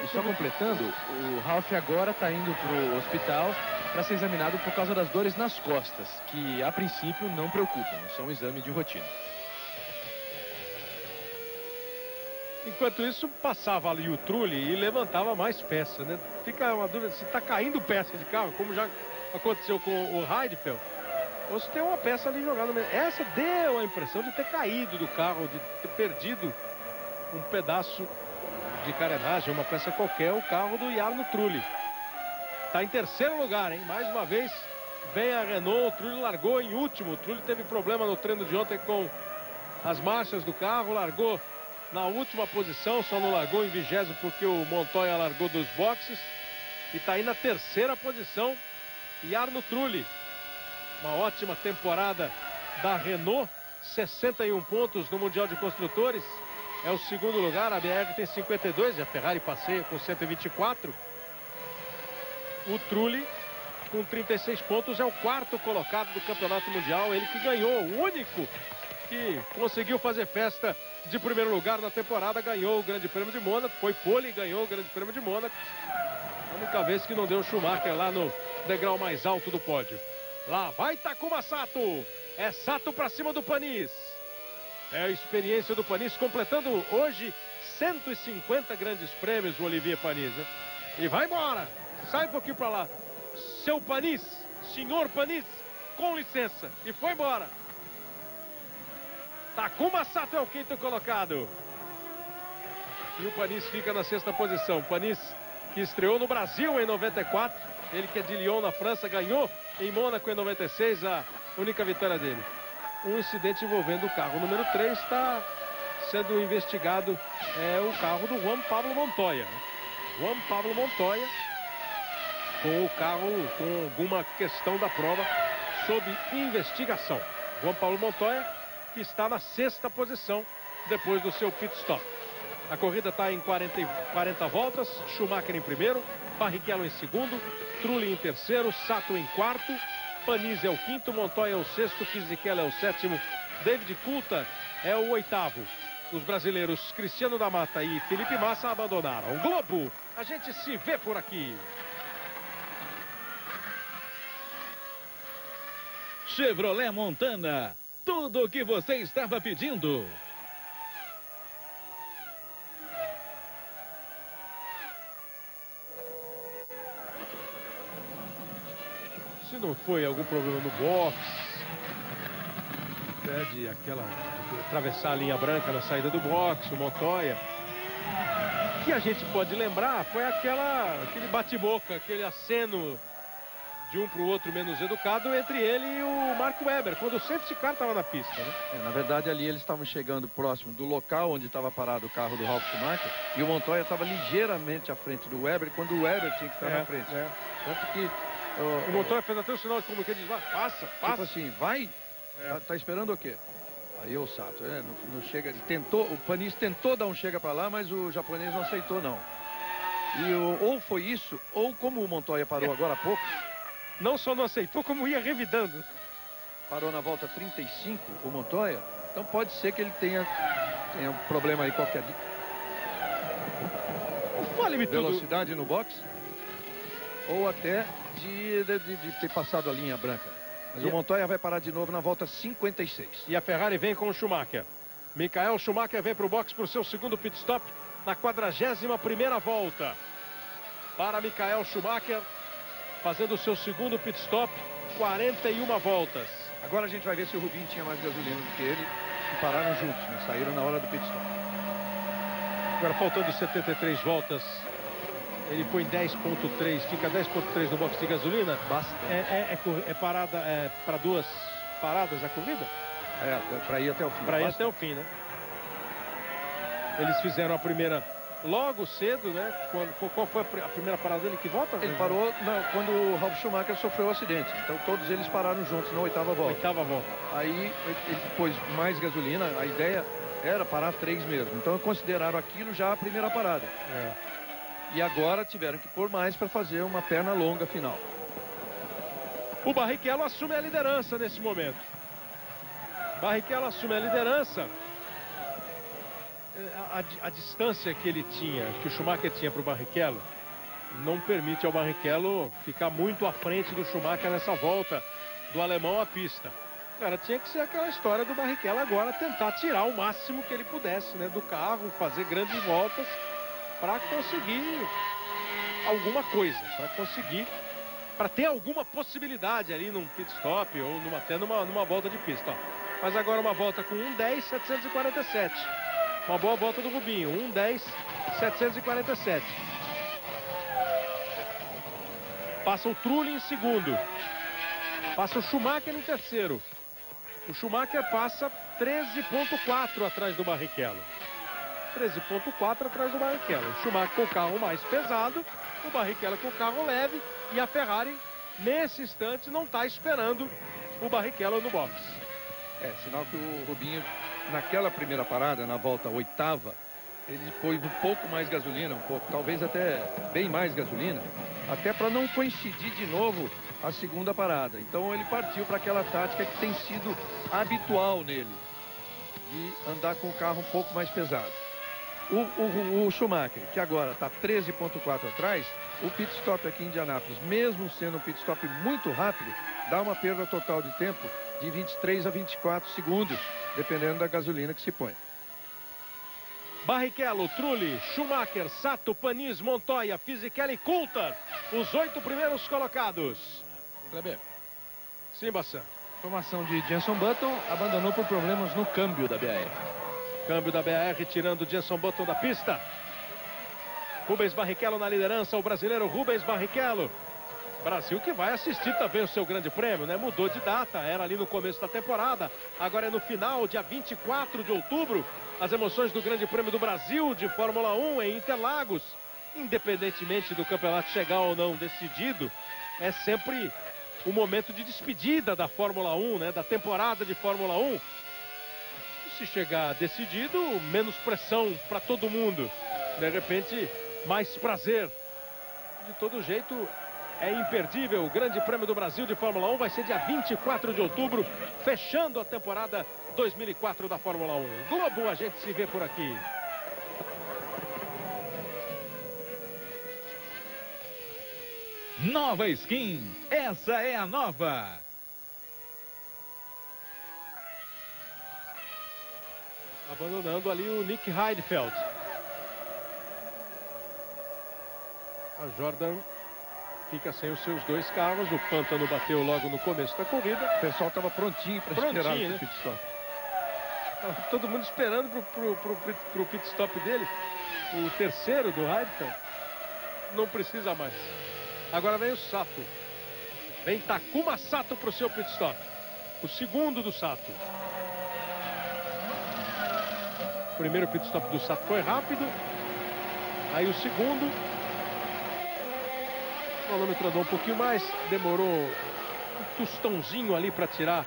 S2: E só completando, o Ralf agora está indo para o hospital para ser examinado por causa das dores nas costas, que a princípio não preocupam, são um exame de rotina.
S1: Enquanto isso, passava ali o Trulli e levantava mais peça, né? Fica uma dúvida se está caindo peça de carro, como já aconteceu com o Heidfeld, ou se tem uma peça ali jogada no meio. Essa deu a impressão de ter caído do carro, de ter perdido um pedaço de carenagem, uma peça qualquer, o carro do Jarno Trulli. Está em terceiro lugar, hein? Mais uma vez vem a Renault, o Trulli largou em último. O Trulli teve problema no treino de ontem com as marchas do carro, largou na última posição, só não largou em 20º porque o Montoya largou dos boxes. E está aí na terceira posição, Jarno Trulli. Uma ótima temporada da Renault, 61 pontos no Mundial de Construtores. É o segundo lugar, a BR tem 52 e a Ferrari passeia com 124. O Trulli, com 36 pontos, é o 4º colocado do Campeonato Mundial. Ele que ganhou, o único que conseguiu fazer festa de primeiro lugar na temporada, ganhou o Grande Prêmio de Mônaco. Foi pole e ganhou o Grande Prêmio de Mônaco. A única vez que não deu o Schumacher lá no degrau mais alto do pódio. Lá vai Takuma Sato. É Sato para cima do Panis. É a experiência do Panis, completando hoje 150 grandes prêmios, o Olivier Panis, né? E vai embora. Sai um pouquinho para lá. Seu Panis, senhor Panis, com licença. E foi embora. Takuma Sato é o 5º colocado. E o Panis fica na 6ª posição. Panis, que estreou no Brasil em 94. Ele que é de Lyon, na França, ganhou em Mônaco em 96, a única vitória dele. Um incidente envolvendo o carro número 3 está sendo investigado. É o carro do Juan Pablo Montoya. Juan Pablo Montoya com o carro com alguma questão da prova sob investigação. Juan Pablo Montoya, que está na 6ª posição depois do seu pit stop. A corrida está em 40 voltas. Schumacher em primeiro, Barrichello em segundo, Trulli em terceiro, Sato em quarto, Panis é o 5º, Montoya é o 6º, Fisichella é o 7º, David Coulthard é o 8º. Os brasileiros Cristiano da Mata e Felipe Massa abandonaram. Globo, a gente se vê por aqui.
S6: Chevrolet Montana, tudo o que você estava pedindo.
S1: Se não foi algum problema no box, de atravessar a linha branca na saída do boxe, o Montoya. O que a gente pode lembrar foi aquele bate-boca, aquele aceno de um para o outro menos educado entre ele e o Mark Webber, quando o safety car estava na pista, né?
S3: Na verdade, ali eles estavam chegando próximo do local onde estava parado o carro do Ralf Schumacher e o Montoya estava ligeiramente à frente do Webber, quando o Webber tinha que estar na frente. Tanto que
S1: o Montoya fez até o sinal de como que ele diz, passa.
S3: Tipo assim, vai? Tá esperando o quê? Aí o Sato, não chega, o Panis tentou dar um chega para lá, mas o japonês não aceitou, não. E ou foi isso, ou como o Montoya parou agora há pouco,
S1: não só não aceitou, como ia revidando.
S3: Parou na volta 35, o Montoya, então pode ser que ele tenha um problema aí qualquer.
S1: Fale-me tudo.
S3: Velocidade no box, ou até de ter passado a linha branca. Mas o Montoya vai parar de novo na volta 56.
S1: E a Ferrari vem com o Schumacher. Michael Schumacher vem para o box para o seu segundo pit stop na 41ª volta. Para Michael Schumacher, fazendo o seu segundo pit stop, 41 voltas.
S3: Agora a gente vai ver se o Rubinho tinha mais gasolina do que ele e pararam juntos, né? Saíram na hora do pit stop.
S1: Agora faltando 73 voltas, ele põe 10.3, fica 10.3 no box de gasolina.
S3: Basta.
S1: É parada, para 2 paradas a corrida?
S3: Para ir até o fim.
S1: Para ir até o fim, né? Eles fizeram a primeira logo cedo, né? Qual foi a primeira parada dele? Que volta?
S3: Ele parou quando o Ralf Schumacher sofreu o acidente. Então todos eles pararam juntos na 8ª volta.
S1: 8ª volta.
S3: Aí ele pôs mais gasolina, a ideia era parar 3 mesmo. Então consideraram aquilo já a primeira parada. E agora tiveram que pôr mais para fazer uma perna longa final.
S1: O Barrichello assume a liderança nesse momento. Barrichello assume a liderança. A distância que ele tinha, que o Schumacher tinha para o Barrichello, não permite ao Barrichello ficar muito à frente do Schumacher nessa volta do alemão à pista. Cara, tinha que ser aquela história do Barrichello agora tentar tirar o máximo que ele pudesse, né, do carro, fazer grandes voltas para conseguir alguma coisa, para ter alguma possibilidade ali num pit stop ou até numa volta de pista. Ó. Mas agora uma volta com 1:10.747. Uma boa volta do Rubinho, 1:10.747. Passa o Trulli em segundo. Passa o Schumacher em terceiro. O Schumacher passa 13.4 atrás do Barrichello. 13.4 atrás do Barrichello. O Schumacher com o carro mais pesado, o Barrichello com o carro leve e a Ferrari, nesse instante, não está esperando o Barrichello no box.
S3: Sinal que o Rubinho, naquela primeira parada, na volta 8ª, ele pôs um pouco mais gasolina, talvez até bem mais gasolina, até para não coincidir de novo a segunda parada. Então ele partiu para aquela tática que tem sido habitual nele, de andar com o carro um pouco mais pesado. O Schumacher, que agora está 13.4 atrás, o pit stop aqui em Indianápolis, mesmo sendo um pit stop muito rápido, dá uma perda total de tempo de 23 a 24 segundos, dependendo da gasolina que se põe.
S1: Barrichello, Trulli, Schumacher, Sato, Panis, Montoya, Fisichella e Coulthard, os 8 primeiros colocados.
S2: Kleber.
S1: Sim, Bassan.
S2: Formação de Jenson Button abandonou por problemas no câmbio da BAR.
S1: Câmbio da BAR tirando o Jenson Button da pista. Rubens Barrichello na liderança, o brasileiro Rubens Barrichello. Brasil que vai assistir também o seu grande prêmio, né? Mudou de data, era ali no começo da temporada, agora é no final, dia 24 de outubro. As emoções do Grande Prêmio do Brasil de Fórmula 1 em Interlagos. Independentemente do campeonato chegar ou não decidido, é sempre o momento de despedida da Fórmula 1, né? Da temporada de Fórmula 1. E se chegar decidido, menos pressão para todo mundo. De repente, mais prazer. De todo jeito, é imperdível. O Grande Prêmio do Brasil de Fórmula 1 vai ser dia 24 de outubro, fechando a temporada 2004 da Fórmula 1. Globo, a gente se vê por aqui.
S6: Nova skin, essa é a nova.
S1: Abandonando ali o Nick Heidfeld. A Jordan fica sem os seus 2 carros. O Pântano bateu logo no começo da corrida.
S3: O pessoal estava prontinho para esperar o pit stop.
S1: Tava todo mundo esperando pro pit stop dele. O terceiro do Hamilton. Não precisa mais. Agora vem o Sato. Vem Takuma Sato pro seu pit stop. O segundo do Sato. O primeiro pit stop do Sato foi rápido. Aí o segundo. O cronômetro andou um pouquinho mais. Demorou um tostãozinho ali para tirar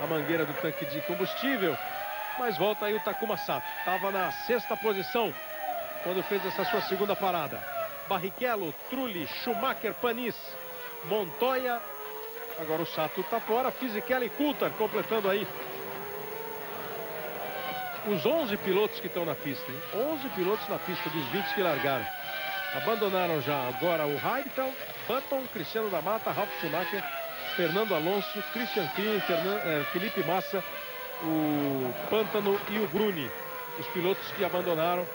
S1: a mangueira do tanque de combustível. Mas volta aí o Takuma Sato. Estava na 6ª posição quando fez essa sua segunda parada. Barrichello, Trulli, Schumacher, Panis, Montoya. Agora o Sato está fora. Fisichella e Coulthard completando aí os 11 pilotos que estão na pista, hein? 11 pilotos na pista dos 20 que largaram. Abandonaram já agora o Heidfeld, Button, Cristiano da Mata, Ralf Schumacher, Fernando Alonso, Christian Klien, Felipe Massa, o Pantano e o Bruni. Os pilotos que abandonaram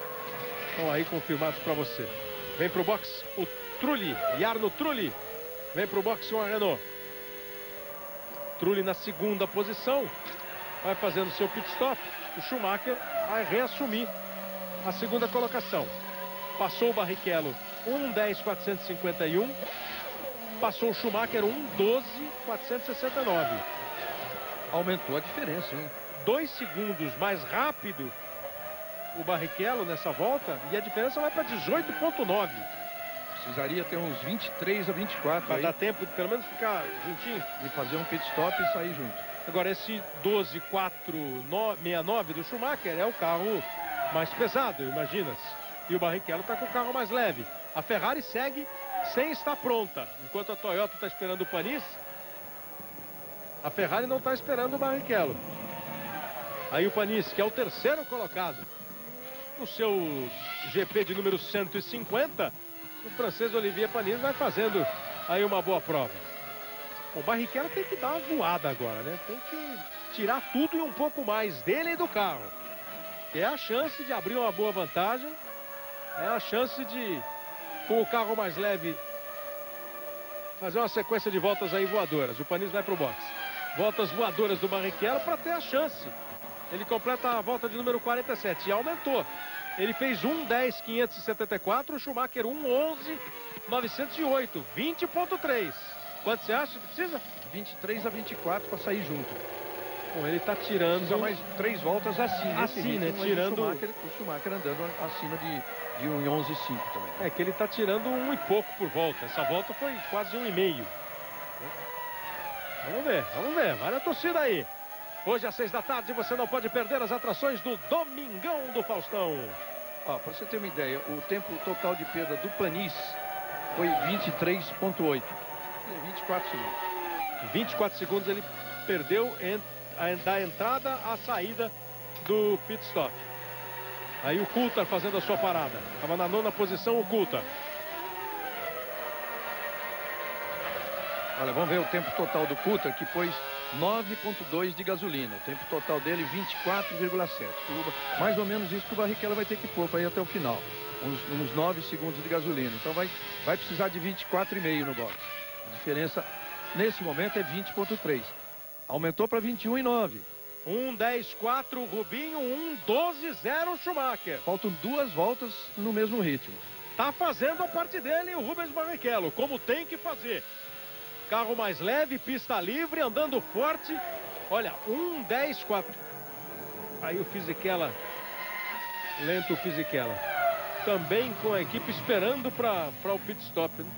S1: estão aí confirmados para você. Vem pro box o Trulli, Jarno Trulli. Vem pro box com a Renault. Trulli na segunda posição. Vai fazendo seu pit stop. O Schumacher vai reassumir a segunda colocação. Passou o Barrichello 1:10.451. Passou o Schumacher 1:12.469.
S3: Aumentou a diferença, hein?
S1: 2 segundos mais rápido o Barrichello nessa volta. E a diferença vai para 18.9.
S3: Precisaria ter uns 23 a 24.
S1: Para dar tempo de pelo menos ficar juntinho.
S3: De fazer um pit stop e sair junto.
S1: Agora esse 12.469 do Schumacher é o carro mais pesado, imagina-se. E o Barrichello está com o carro mais leve. A Ferrari segue sem estar pronta. Enquanto a Toyota está esperando o Panis, a Ferrari não está esperando o Barrichello. Aí o Panis, que é o terceiro colocado no seu GP de número 150, o francês Olivier Panis vai fazendo aí uma boa prova. O Barrichello tem que dar uma voada agora, né? Tem que tirar tudo e um pouco mais dele e do carro. Que é a chance de abrir uma boa vantagem. É a chance de, com o carro mais leve, fazer uma sequência de voltas aí voadoras. O Panis vai para o box. Voltas voadoras do Barrichello para ter a chance. Ele completa a volta de número 47 e aumentou. Ele fez 1:10.574, o Schumacher 1:11.908, 20.3. Quanto você acha que precisa?
S3: 23 a 24 para sair junto.
S1: Bom, ele está tirando...
S3: Precisa mais 3 voltas assim,
S1: né? Tirando...
S3: O Schumacher andando acima de 1:11.5 também.
S1: É que ele está tirando 1 e pouco por volta. Essa volta foi quase 1,5. Vamos ver. Vai na torcida aí. Hoje às 6 da tarde você não pode perder as atrações do Domingão do Faustão.
S3: Para você ter uma ideia, o tempo total de perda do Panis foi 23.8. 24 segundos.
S1: 24 segundos ele perdeu da entrada à saída do pit stop. Aí o Coulthard fazendo a sua parada. Estava na 9ª posição o Coulthard.
S3: Olha, vamos ver o tempo total do Coulthard, que pôs 9.2 de gasolina. O tempo total dele 24,7. Mais ou menos isso que o Barrichello vai ter que pôr para ir até o final. Uns 9 segundos de gasolina. Então vai precisar de 24,5 no box. A diferença nesse momento é 20.3. Aumentou para 21,9.
S1: 1:10.4 Rubinho, 1:12.0 Schumacher.
S3: Faltam 2 voltas no mesmo ritmo.
S1: Tá fazendo a parte dele o Rubens Barrichello, como tem que fazer. Carro mais leve, pista livre, andando forte. Olha, 1:10.4. Aí o Fisichella, lento o Fisichella. Também com a equipe esperando para o pit stop, né?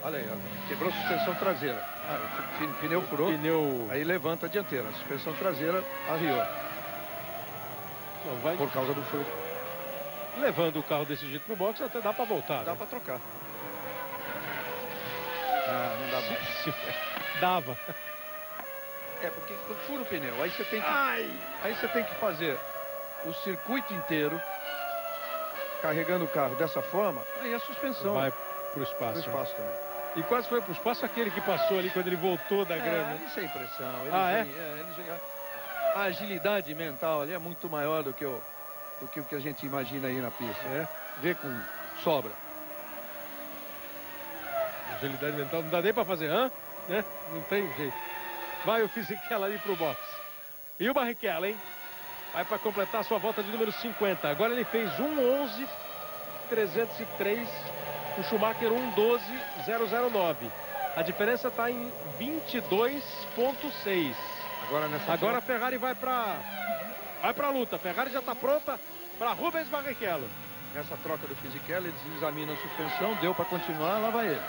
S3: Olha aí, quebrou a suspensão traseira. O pneu furou, aí levanta a dianteira. A suspensão traseira arriou. Por causa do furo.
S1: Levando o carro desse jeito pro box, até dá para voltar.
S3: Dá, né? Para trocar. Não dá mais.
S1: Dava.
S3: Porque fura o pneu. Aí você tem que fazer o circuito inteiro carregando o carro dessa forma. Aí a suspensão
S1: vai pro espaço.
S3: Também.
S1: E quase foi pro espaço aquele que passou ali quando ele voltou da grama.
S3: Isso é impressão. A agilidade mental ali é muito maior do que o que a gente imagina aí na pista. Vê com sobra.
S1: Agilidade mental não dá nem para fazer, né? Não tem jeito. Vai o Fisichella ali pro box. E o Barrichello, hein? Vai para completar sua volta de número 50. Agora ele fez 1:11.303. O Schumacher 1:12.009. A diferença está em 22,6. Agora a Ferrari vai para a luta. A Ferrari já está pronta para Rubens Barrichello.
S3: Nessa troca do Fisichella, eles examinam a suspensão, deu para continuar, lá vai ele.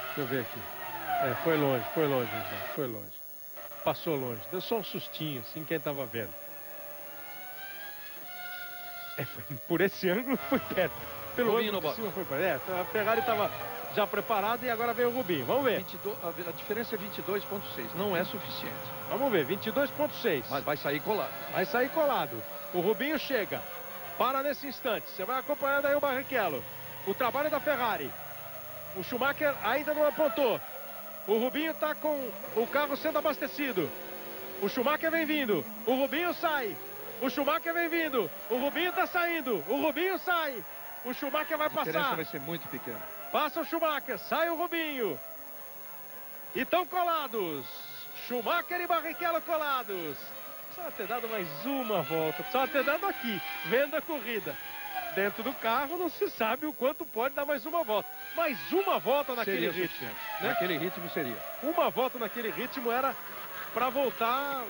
S1: Deixa eu ver aqui. Foi longe, foi longe. Passou longe, deu só um sustinho, assim, quem estava vendo. Por esse ângulo foi perto. Pelo
S3: Rubinho
S1: ângulo
S3: no
S1: de cima foi perto. A Ferrari estava já preparada e agora vem o Rubinho. Vamos ver.
S3: A diferença é 22,6. Não é suficiente.
S1: Vamos ver, 22,6.
S3: Mas vai sair colado.
S1: Vai sair colado. O Rubinho chega. Para nesse instante. Você vai acompanhando aí o Barrichello. O trabalho da Ferrari. O Schumacher ainda não apontou. O Rubinho está com o carro sendo abastecido. O Schumacher vem vindo. O Rubinho sai. O Schumacher vem vindo. O Rubinho está saindo. O Rubinho sai. O Schumacher vai
S3: A diferença
S1: passar.
S3: vai ser muito pequena.
S1: Passa o Schumacher. Sai o Rubinho. E estão colados. Schumacher e Barrichello colados. Precisava ter dado mais uma volta. Precisava ter dado aqui. Vendo a corrida. Dentro do carro não se sabe o quanto pode dar mais uma volta. Mais uma volta naquele ritmo. Né?
S3: Naquele ritmo seria.
S1: Uma volta naquele ritmo era para voltar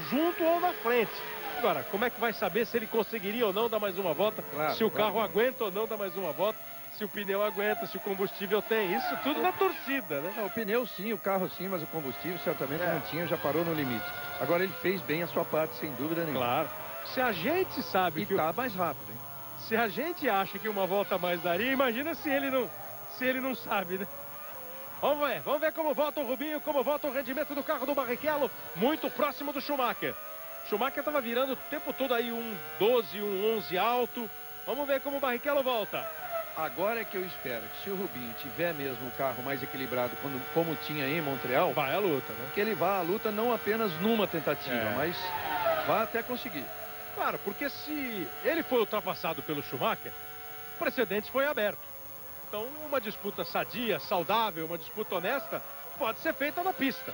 S1: junto ou na frente. Agora, como é que vai saber se ele conseguiria ou não dar mais uma volta?
S3: Claro,
S1: se o carro aguenta ou não dar mais uma volta? Se o pneu aguenta, se o combustível tem. Isso tudo na torcida, né?
S3: Não, o pneu sim, o carro sim, mas o combustível certamente não tinha, já parou no limite. Agora ele fez bem a sua parte, sem dúvida nenhuma.
S1: Claro. Se a gente sabe que
S3: tá mais rápido, hein?
S1: Se a gente acha que uma volta a mais daria, imagina se ele não sabe, né? Vamos ver como volta o Rubinho, como volta o rendimento do carro do Barrichello, muito próximo do Schumacher. Schumacher estava virando o tempo todo aí 1:12, 1:11 alto. Vamos ver como o Barrichello volta.
S3: Agora é que eu espero que se o Rubinho tiver mesmo o carro mais equilibrado, como tinha em Montreal,
S1: vai à luta, né?
S3: Que ele vá à luta não apenas numa tentativa, mas vá até conseguir.
S1: Claro, porque se ele foi ultrapassado pelo Schumacher, o precedente foi aberto. Então, uma disputa sadia, saudável, uma disputa honesta, pode ser feita na pista.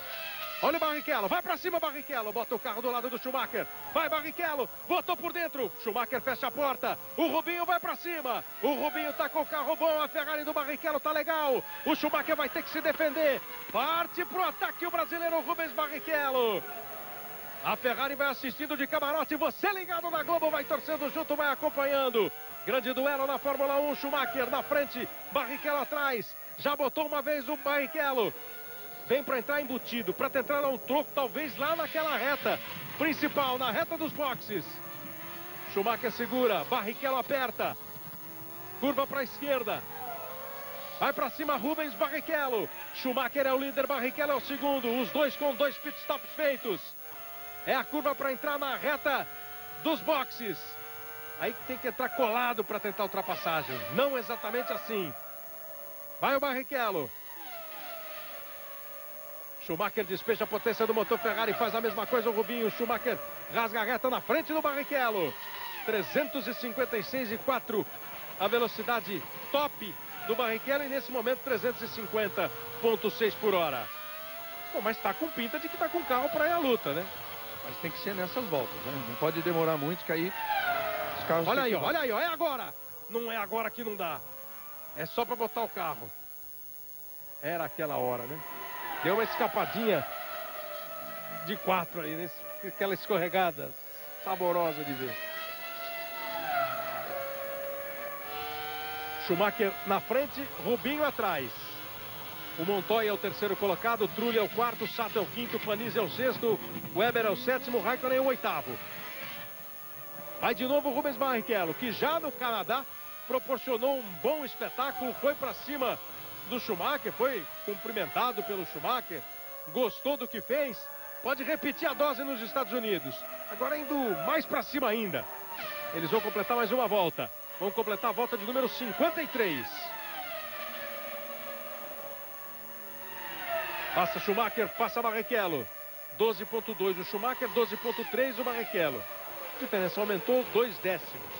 S1: Olha o Barrichello, vai pra cima Barrichello, bota o carro do lado do Schumacher. Vai Barrichello, botou por dentro, Schumacher fecha a porta, o Rubinho vai pra cima. O Rubinho tá com o carro bom, a Ferrari do Barrichello tá legal. O Schumacher vai ter que se defender. Parte pro ataque o brasileiro Rubens Barrichello. A Ferrari vai assistindo de camarote, você ligado na Globo, vai torcendo junto, vai acompanhando. Grande duelo na Fórmula 1, Schumacher na frente, Barrichello atrás. Já botou uma vez o Barrichello. Vem para entrar embutido, para tentar dar um troco, talvez lá naquela reta principal, na reta dos boxes. Schumacher segura, Barrichello aperta. Curva para a esquerda. Vai para cima Rubens Barrichello. Schumacher é o líder, Barrichello é o segundo. Os dois com 2 pitstops feitos. É a curva para entrar na reta dos boxes. Aí tem que entrar colado para tentar ultrapassagem. Não exatamente assim. Vai o Barrichello. Schumacher despeja a potência do motor Ferrari. Faz a mesma coisa o Rubinho. Schumacher rasga a reta na frente do Barrichello. 356,4. A velocidade top do Barrichello. E nesse momento 350,6 por hora. Bom, mas está com pinta de que está com carro para ir à luta, né?
S3: Mas tem que ser nessas voltas, né? Não pode demorar muito, que aí os carros...
S1: Olha aí, ó, é agora. Não é agora que não dá. É só para botar o carro. Era aquela hora, né? Deu uma escapadinha de 4 aí, né? Aquela escorregada saborosa de ver. Schumacher na frente, Rubinho atrás. O Montoya é o terceiro colocado, Trulli é o quarto, Sato é o quinto, Panis é o sexto, Weber é o sétimo, Raikkonen é o oitavo. Vai de novo o Rubens Barrichello, que já no Canadá proporcionou um bom espetáculo, foi para cima do Schumacher, foi cumprimentado pelo Schumacher, gostou do que fez, pode repetir a dose nos Estados Unidos. Agora indo mais para cima ainda. Eles vão completar mais uma volta, vão completar a volta de número 53. Passa Schumacher, passa Barrichello. 12,2 o Schumacher, 12,3 o Barrichello. A diferença aumentou 2 décimos.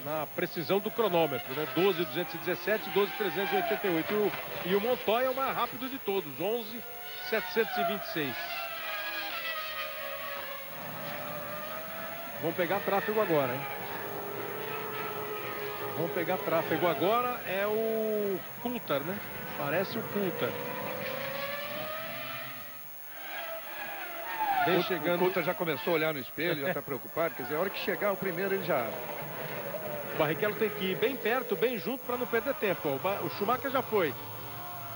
S1: na precisão do cronômetro, né? 12.217, 12.388. E o Montoya é o mais rápido de todos, 11.726. Vamos pegar tráfego agora, hein? Vamos pegar tráfego agora. É o Coulthard, né? Parece o Coulthard. Vem chegando.
S3: O Coulthard já começou a olhar no espelho, já está preocupado. Quer dizer, a hora que chegar o primeiro, ele já...
S1: O Barrichello tem que ir bem perto, bem junto, para não perder tempo. O Schumacher já foi.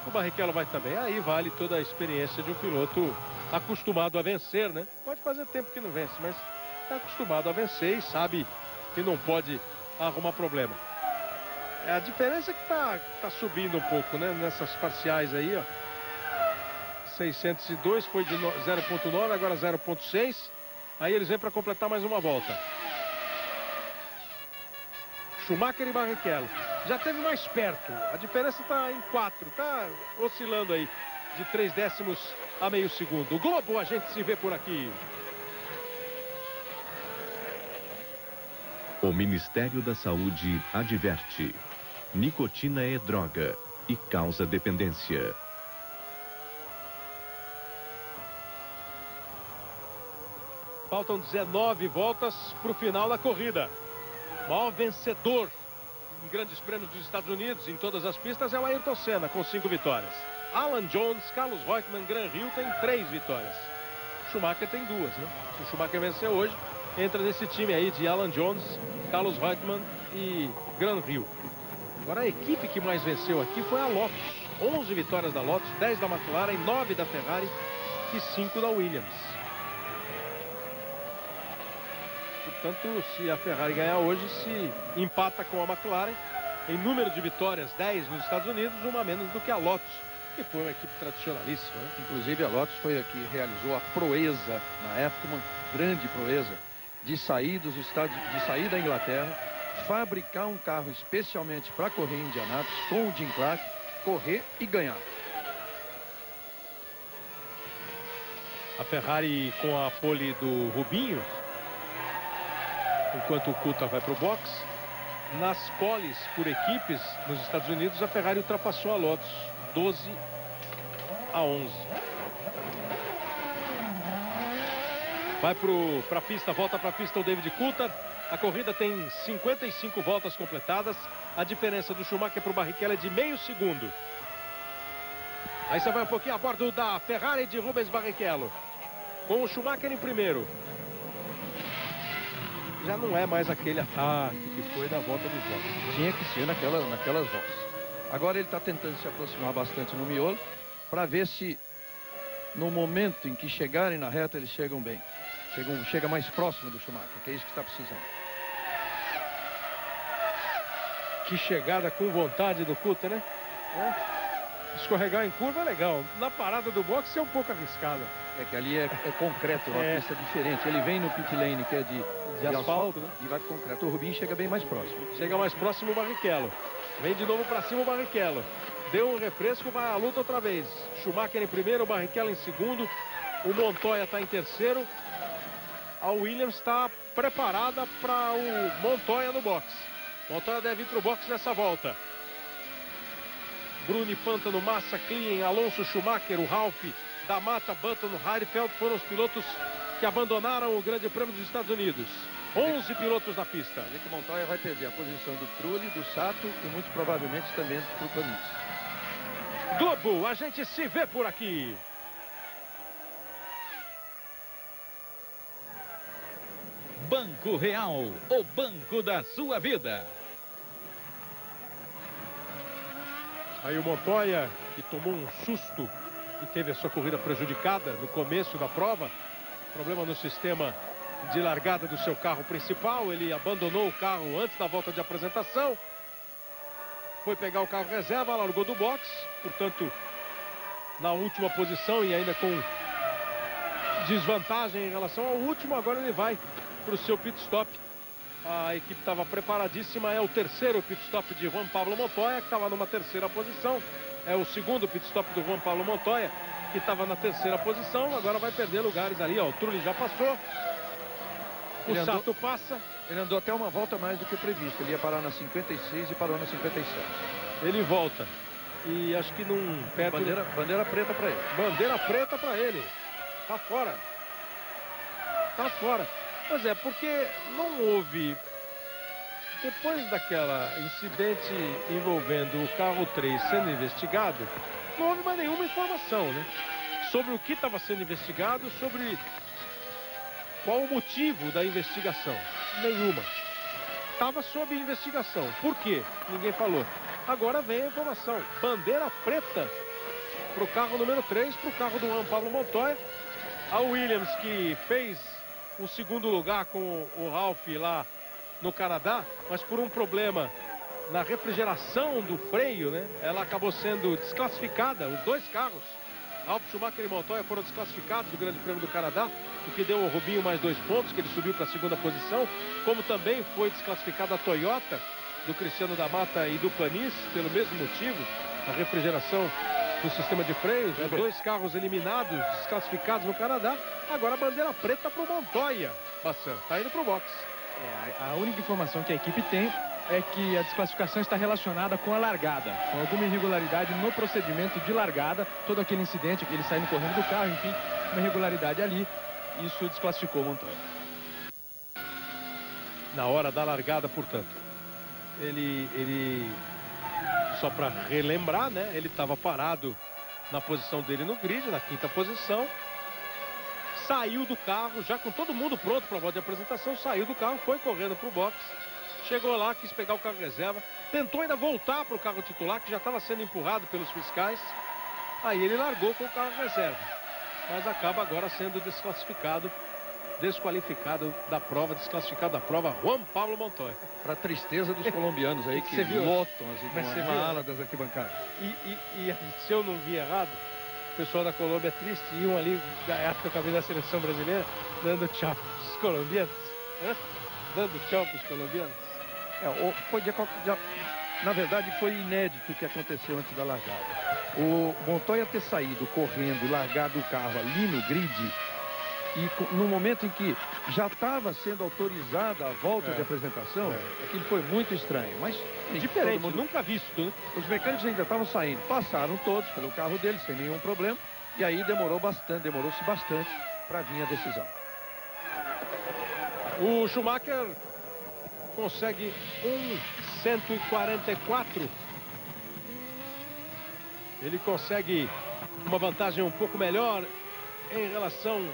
S1: O Barrichello vai também. Aí vale toda a experiência de um piloto acostumado a vencer, né? Pode fazer tempo que não vence, mas está acostumado a vencer e sabe que não pode arrumar problema. A diferença é que tá subindo um pouco, né? Nessas parciais aí, ó. 602 foi de 0.9, agora 0.6. Aí eles vêm para completar mais uma volta. Schumacher e Barrichello. Já teve mais perto. A diferença está em 4. Está oscilando aí de 3 décimos a meio segundo. O Globo, a gente se vê por aqui.
S4: O Ministério da Saúde adverte: nicotina é droga e causa dependência.
S1: Faltam 19 voltas para o final da corrida. O maior vencedor em grandes prêmios dos Estados Unidos, em todas as pistas, é o Ayrton Senna, com 5 vitórias. Alan Jones, Carlos Reutemann, Graham Hill tem 3 vitórias. Schumacher tem 2, né? Se o Schumacher vencer hoje, entra nesse time aí de Alan Jones, Carlos Reutemann e Graham Hill. Agora a equipe que mais venceu aqui foi a Lotus. 11 vitórias da Lotus, 10 da McLaren, 9 da Ferrari e 5 da Williams. Portanto, se a Ferrari ganhar hoje, se empata com a McLaren em número de vitórias, 10 nos Estados Unidos, uma menos do que a Lotus, que foi uma equipe tradicionalíssima, né?
S3: Inclusive a Lotus foi a que realizou a proeza, na época uma grande proeza, de sair da Inglaterra, fabricar um carro especialmente para correr em Indianápolis, com o Jim Clark, correr e ganhar.
S1: A Ferrari com a pole do Rubinho, enquanto o Coulthard vai para o box. Nas poles por equipes nos Estados Unidos, a Ferrari ultrapassou a Lotus 12-11. Vai para a pista, volta para a pista o David Coulthard. A corrida tem 55 voltas completadas. A diferença do Schumacher para o Barrichello é de meio segundo. Aí você vai um pouquinho a bordo da Ferrari de Rubens Barrichello, com o Schumacher em primeiro. Já não é mais aquele ataque que foi da volta dos boxes.
S3: Tinha que ser naquelas voltas. Agora ele está tentando se aproximar bastante no miolo, para ver se no momento em que chegarem na reta eles chegam bem. Chega mais próximo do Schumacher, que é isso que está precisando.
S1: Que chegada com vontade do Coulthard, né? Escorregar em curva é legal. Na parada do boxe é um pouco arriscada.
S3: É que ali é concreto, uma pista diferente. Ele vem no pit lane, que é de asfalto, né? E vai para concreto. O Rubinho chega bem mais próximo.
S1: Chega mais próximo o Barrichello. Vem de novo para cima o Barrichello. Deu um refresco, vai à luta outra vez. Schumacher em primeiro, o Barrichello em segundo. O Montoya está em terceiro. A Williams está preparada para o Montoya no box. Montoya deve ir para o box nessa volta. Bruni, Pantano, Massa, Klien, Alonso, Schumacher, o Ralph, da Mata, Button, Heidfeld foram os pilotos que abandonaram o Grande Prêmio dos Estados Unidos. 11 pilotos na pista.
S3: O Montoya vai perder a posição do Trulli, do Sato e muito provavelmente também do Panis.
S1: Globo, a gente se vê por aqui.
S6: Banco Real, o banco da sua vida.
S1: Aí o Montoya, que tomou um susto e teve a sua corrida prejudicada no começo da prova. Problema no sistema de largada do seu carro principal. Ele abandonou o carro antes da volta de apresentação. Foi pegar o carro reserva, largou do box. Portanto, na última posição e ainda com desvantagem em relação ao último. Agora ele vai para o seu pit stop. A equipe estava preparadíssima. É o terceiro pit stop de Juan Pablo Montoya, que estava numa terceira posição. É o segundo pit stop do Juan Pablo Montoya, que estava na terceira posição. Agora vai perder lugares ali, ó. O Trulli já passou. O Sato passa.
S3: Ele andou até uma volta mais do que previsto. Ele ia parar na 56 e parou na 57.
S1: Ele volta. E acho que não perto...
S3: Bandeira preta para ele.
S1: Bandeira preta para ele. Tá fora. Tá fora. Pois é, porque não houve... Depois daquela incidente envolvendo o carro 3 sendo investigado, não houve mais nenhuma informação, né? Sobre o que estava sendo investigado, sobre qual o motivo da investigação. Nenhuma. Estava sob investigação. Por quê? Ninguém falou. Agora vem a informação. Bandeira preta para o carro número 3, para o carro do Juan Pablo Montoya. A Williams, que fez o segundo lugar com o Ralph lá no Canadá, mas por um problema na refrigeração do freio, né? Ela acabou sendo desclassificada, os dois carros. Ralf Schumacher e Montoya foram desclassificados do Grande Prêmio do Canadá, o que deu ao Rubinho mais 2 pontos, que ele subiu para a segunda posição, como também foi desclassificada a Toyota do Cristiano da Mata e do Panis, pelo mesmo motivo, a refrigeração do sistema de freios, os dois carros eliminados, desclassificados no Canadá. Agora a bandeira preta para o Montoya. Bassan, tá indo para o box.
S2: A única informação que a equipe tem é que a desclassificação está relacionada com a largada, com alguma irregularidade no procedimento de largada, todo aquele incidente, ele saindo correndo do carro, enfim, uma irregularidade ali, isso desclassificou o Montoya.
S1: Na hora da largada, portanto, ele só para relembrar, né, ele estava parado na posição dele no grid, na 5ª posição, saiu do carro, já com todo mundo pronto para a volta de apresentação, saiu do carro, foi correndo para o box, chegou lá, quis pegar o carro reserva, tentou ainda voltar para o carro titular, que já estava sendo empurrado pelos fiscais, aí ele largou com o carro reserva, mas acaba agora sendo desqualificado da prova, desclassificado da prova, Juan Pablo Montoya.
S3: Para tristeza dos colombianos aí, que lotam as ala das arquibancadas.
S1: E se eu não vi errado, o pessoal da Colômbia é triste, iam ali, gaiato com a camisa da seleção brasileira, dando tchau para os colombianos. Dando tchau para os colombianos.
S3: Na verdade, foi inédito o que aconteceu antes da largada. O Montoya ter saído correndo e largado o carro ali no grid, e no momento em que já estava sendo autorizada a volta de apresentação, aquilo foi muito estranho, mas
S1: diferente, nunca visto, né?
S3: Os mecânicos ainda estavam saindo, passaram todos pelo carro deles sem nenhum problema, e aí demorou-se bastante para vir a decisão.
S1: O Schumacher consegue 1,144. Ele consegue uma vantagem um pouco melhor em relação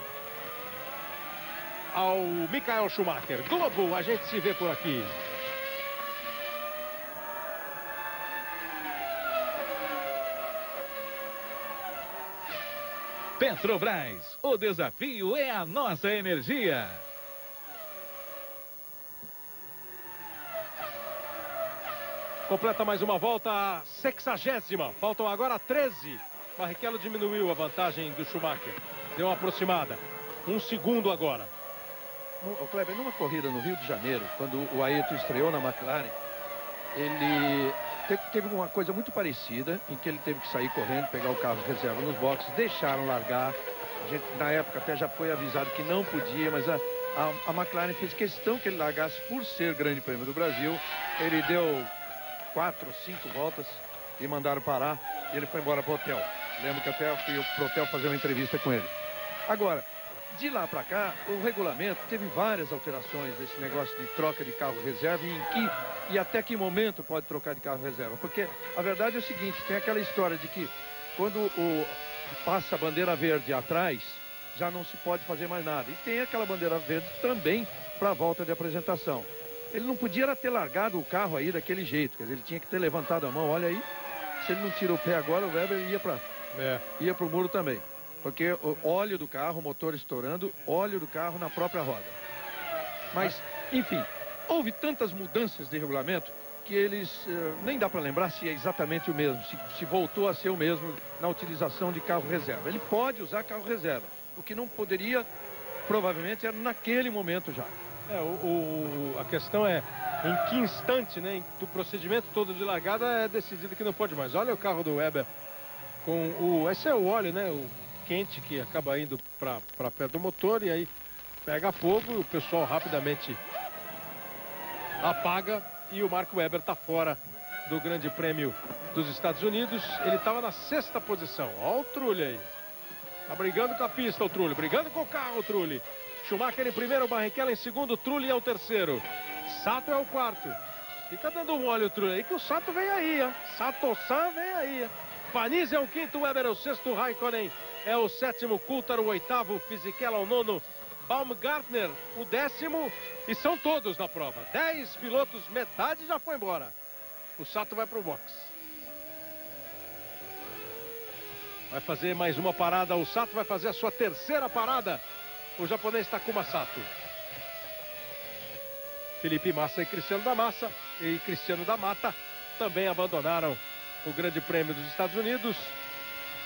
S1: ao Michael Schumacher. Globo, a gente se vê por aqui.
S6: Petrobras, o desafio é a nossa energia.
S1: Completa mais uma volta, a 60ª. Faltam agora 13. Barrichello diminuiu a vantagem do Schumacher. Deu uma aproximada. 1 segundo agora.
S3: O Kleber, numa corrida no Rio de Janeiro, quando o Ayrton estreou na McLaren, ele teve uma coisa muito parecida, em que ele teve que sair correndo, pegar o carro reserva nos boxes, deixaram largar. A gente, na época, até já foi avisado que não podia, mas a McLaren fez questão que ele largasse por ser Grande Prêmio do Brasil. Ele deu 4 ou 5 voltas e mandaram parar, e ele foi embora para o hotel. Lembro que até fui para o hotel fazer uma entrevista com ele. Agora, de lá para cá, o regulamento teve várias alterações desse negócio de troca de carro reserva e até que momento pode trocar de carro reserva. Porque a verdade é o seguinte, tem aquela história de que quando passa a bandeira verde atrás, já não se pode fazer mais nada. E tem aquela bandeira verde também para a volta de apresentação. Ele não podia ter largado o carro aí daquele jeito, quer dizer, ele tinha que ter levantado a mão, olha aí, se ele não tira o pé agora, o Weber ia para o muro também. Porque o óleo do carro, o motor estourando, óleo do carro na própria roda. Mas, enfim, houve tantas mudanças de regulamento que eles nem dá para lembrar se é exatamente o mesmo, se voltou a ser o mesmo na utilização de carro reserva. Ele pode usar carro reserva, o que não poderia, provavelmente, era naquele momento já.
S1: A questão é em que instante, né, do procedimento todo de largada é decidido que não pode mais. Olha o carro do Weber com esse é o óleo, né, o quente que acaba indo para perto do motor e aí pega fogo, o pessoal rapidamente apaga e o Mark Webber está fora do Grande Prêmio dos Estados Unidos. Ele estava na 6ª posição. Olha o Trulli aí. Tá brigando com a pista o Trulli, brigando com o carro o Trulli. Schumacher em primeiro, Barrichello em segundo, Trulli é o terceiro. Sato é o quarto. Fica dando um olho o Trulli aí que o Sato vem aí, ó. Sato-san vem aí. Panis é o quinto, Webber é o sexto, Raikkonen é o sétimo, Coulthard o oitavo, Fisichella o nono, Baumgartner o 10º, e são todos na prova. 10 pilotos, metade já foi embora. O Sato vai para o box. Vai fazer mais uma parada, o Sato vai fazer a sua terceira parada. O japonês Takuma Sato. Felipe Massa e Cristiano da Mata também abandonaram o Grande Prêmio dos Estados Unidos.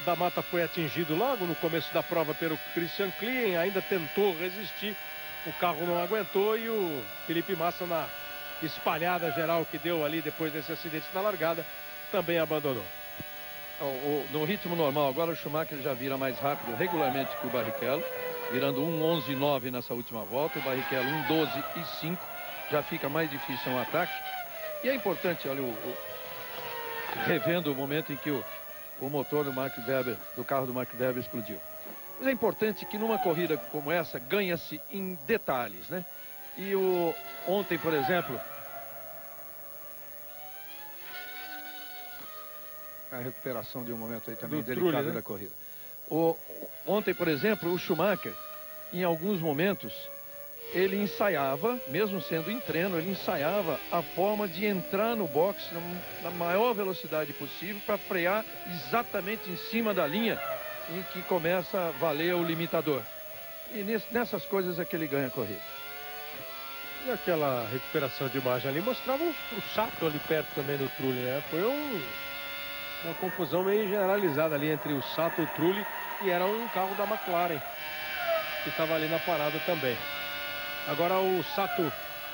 S1: Da Mata foi atingido logo no começo da prova pelo Christian Klien, ainda tentou resistir, o carro não aguentou e o Felipe Massa, na espalhada geral que deu ali depois desse acidente na largada, também abandonou.
S3: No ritmo normal, agora o Schumacher já vira mais rápido regularmente que o Barrichello, virando 1:11.9 nessa última volta, o Barrichello 1:12.5, já fica mais difícil um ataque. E é importante, olha, revendo o momento em que o motor do Mark Webber, do carro do Mark Webber explodiu. Mas é importante que numa corrida como essa ganha-se em detalhes, né? E ontem, por exemplo, a recuperação de um momento aí também delicado, Trulli, né, da corrida. Ontem, por exemplo, o Schumacher, em alguns momentos, ele ensaiava, mesmo sendo em treino, ele ensaiava a forma de entrar no box na maior velocidade possível para frear exatamente em cima da linha em que começa a valer o limitador. E nessas coisas é que ele ganha a corrida.
S1: E aquela recuperação de imagem ali mostrava o Sato ali perto também do Trulli, né? Foi uma confusão meio generalizada ali entre o Sato e o Trulli, e era um carro da McLaren que estava ali na parada também. Agora o Sato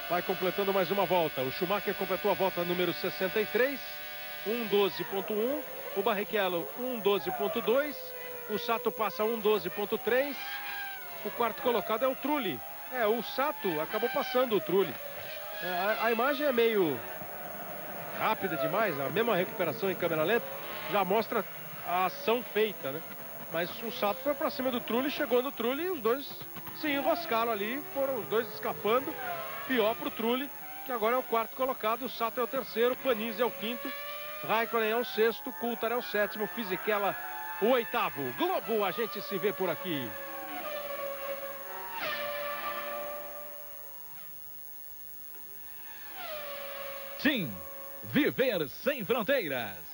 S1: vai completando mais uma volta. O Schumacher completou a volta número 63, 1:12.1. O Barrichello 1:12.2. O Sato passa 1:12.3. O quarto colocado é o Trulli. O Sato acabou passando o Trulli. A imagem é meio rápida demais. A mesma recuperação em câmera lenta já mostra a ação feita, né? Mas o Sato foi para cima do Trulli, chegou no Trulli e os dois se enroscaram ali, foram os dois escapando. Pior para o Trulli, que agora é o quarto colocado. O Sato é o terceiro, Panis é o quinto, Raikkonen é o sexto, Coulthard é o sétimo, Fisichella o oitavo. Globo, a gente se vê por aqui.
S6: Sim, viver sem fronteiras.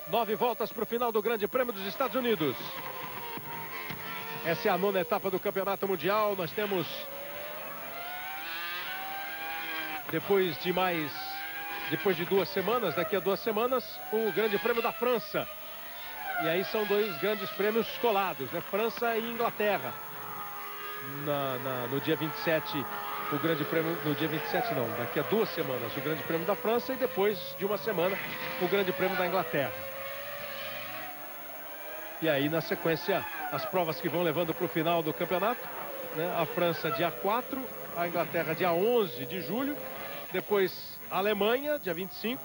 S1: Nove voltas para o final do Grande Prêmio dos Estados Unidos. Essa é a 9ª etapa do Campeonato Mundial. Nós temos, depois de 2 semanas, daqui a 2 semanas, o Grande Prêmio da França. E aí são 2 grandes prêmios colados, né? França e Inglaterra. No dia 27, o Grande Prêmio, no dia 27 não, daqui a 2 semanas, o Grande Prêmio da França, e depois de 1 semana, o Grande Prêmio da Inglaterra. E aí, na sequência, as provas que vão levando para o final do campeonato, né? A França dia 4, a Inglaterra dia 11 de julho, depois a Alemanha, dia 25,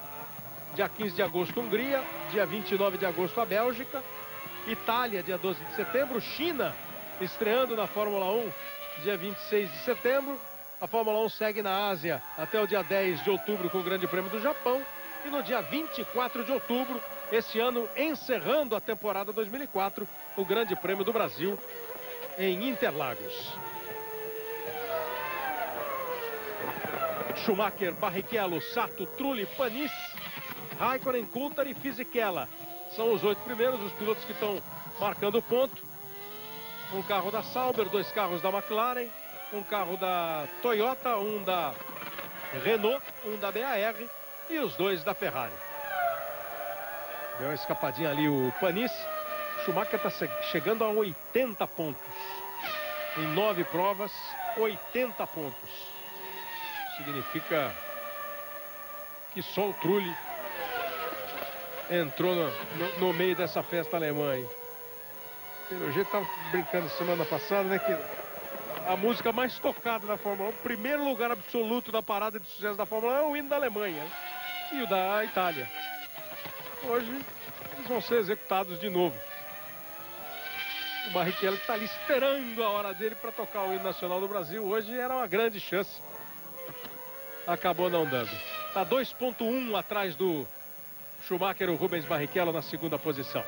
S1: dia 15 de agosto, Hungria, dia 29 de agosto, a Bélgica, Itália, dia 12 de setembro, China, estreando na Fórmula 1, dia 26 de setembro. A Fórmula 1 segue na Ásia até o dia 10 de outubro com o Grande Prêmio do Japão. E no dia 24 de outubro, esse ano, encerrando a temporada 2004, o Grande Prêmio do Brasil em Interlagos. Schumacher, Barrichello, Sato, Trulli, Panis, Raikkonen, Coulthard e Fisichella. São os 8 primeiros, os pilotos que estão marcando ponto. Um carro da Sauber, 2 carros da McLaren, um carro da Toyota, um da Renault, um da BAR e os 2 da Ferrari. Deu uma escapadinha ali o Panis. Schumacher está chegando a 80 pontos. Em 9 provas, 80 pontos. Significa que só o Trulli entrou no meio dessa festa alemã aí. Pelo jeito, estava brincando semana passada, né? Que a música mais tocada na Fórmula 1, primeiro lugar absoluto da parada de sucesso da Fórmula 1 é o hino da Alemanha e o da Itália. Hoje, eles vão ser executados de novo. O Barrichello está ali esperando a hora dele para tocar o hino nacional do Brasil. Hoje era uma grande chance. Acabou não dando. Está 2,1 atrás do Schumacher, o Rubens Barrichello na segunda posição.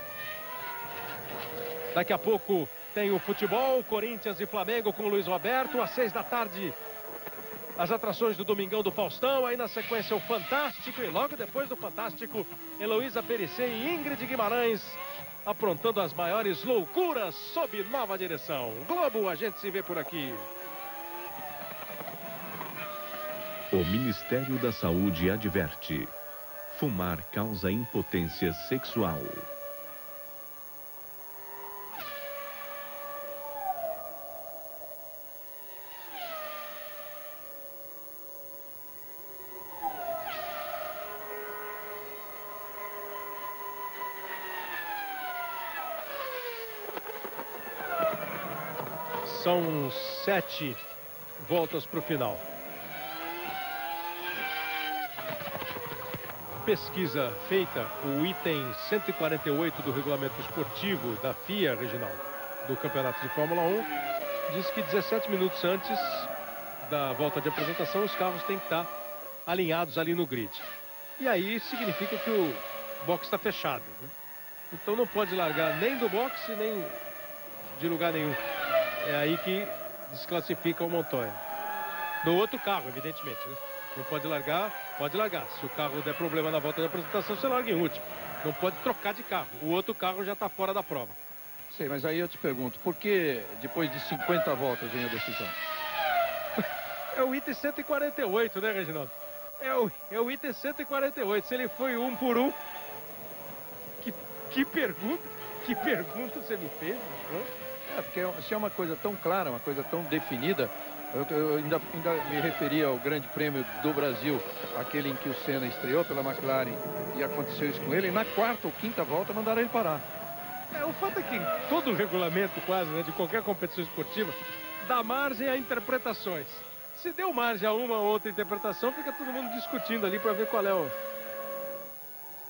S1: Daqui a pouco tem o futebol, Corinthians e Flamengo com o Luiz Roberto. Às 6 da tarde, as atrações do Domingão do Faustão. Aí na sequência o Fantástico. E logo depois do Fantástico, Heloísa Perissé e Ingrid Guimarães aprontando as maiores loucuras sob nova direção. Globo, a gente se vê por aqui.
S4: O Ministério da Saúde adverte: fumar causa impotência sexual.
S1: São 7 voltas para o final. Pesquisa feita, o item 148 do regulamento esportivo da FIA, Reginaldo, do Campeonato de Fórmula 1, diz que 17 minutos antes da volta de apresentação, os carros têm que estar alinhados ali no grid. E aí significa que o box está fechado, né? Então não pode largar nem do box, nem de lugar nenhum. É aí que desclassifica o Montoya. Do outro carro, evidentemente, né? Não pode largar, pode largar. Se o carro der problema na volta de apresentação, você larga em último. Não pode trocar de carro. O outro carro já está fora da prova.
S3: Sei, mas aí eu te pergunto, por que depois de 50 voltas vem a decisão?
S1: É o item 148, né, Reginaldo? É o item 148. Se ele foi um por um... Que pergunta você me fez? Né?
S3: Porque se é uma coisa tão clara, uma coisa tão definida, eu ainda me referi ao Grande Prêmio do Brasil, aquele em que o Senna estreou pela McLaren e aconteceu isso com ele, e na quarta ou quinta volta mandaram ele parar.
S1: O fato é que todo o regulamento quase, né, de qualquer competição esportiva dá margem a interpretações. Se deu margem a uma ou outra interpretação, fica todo mundo discutindo ali para ver qual é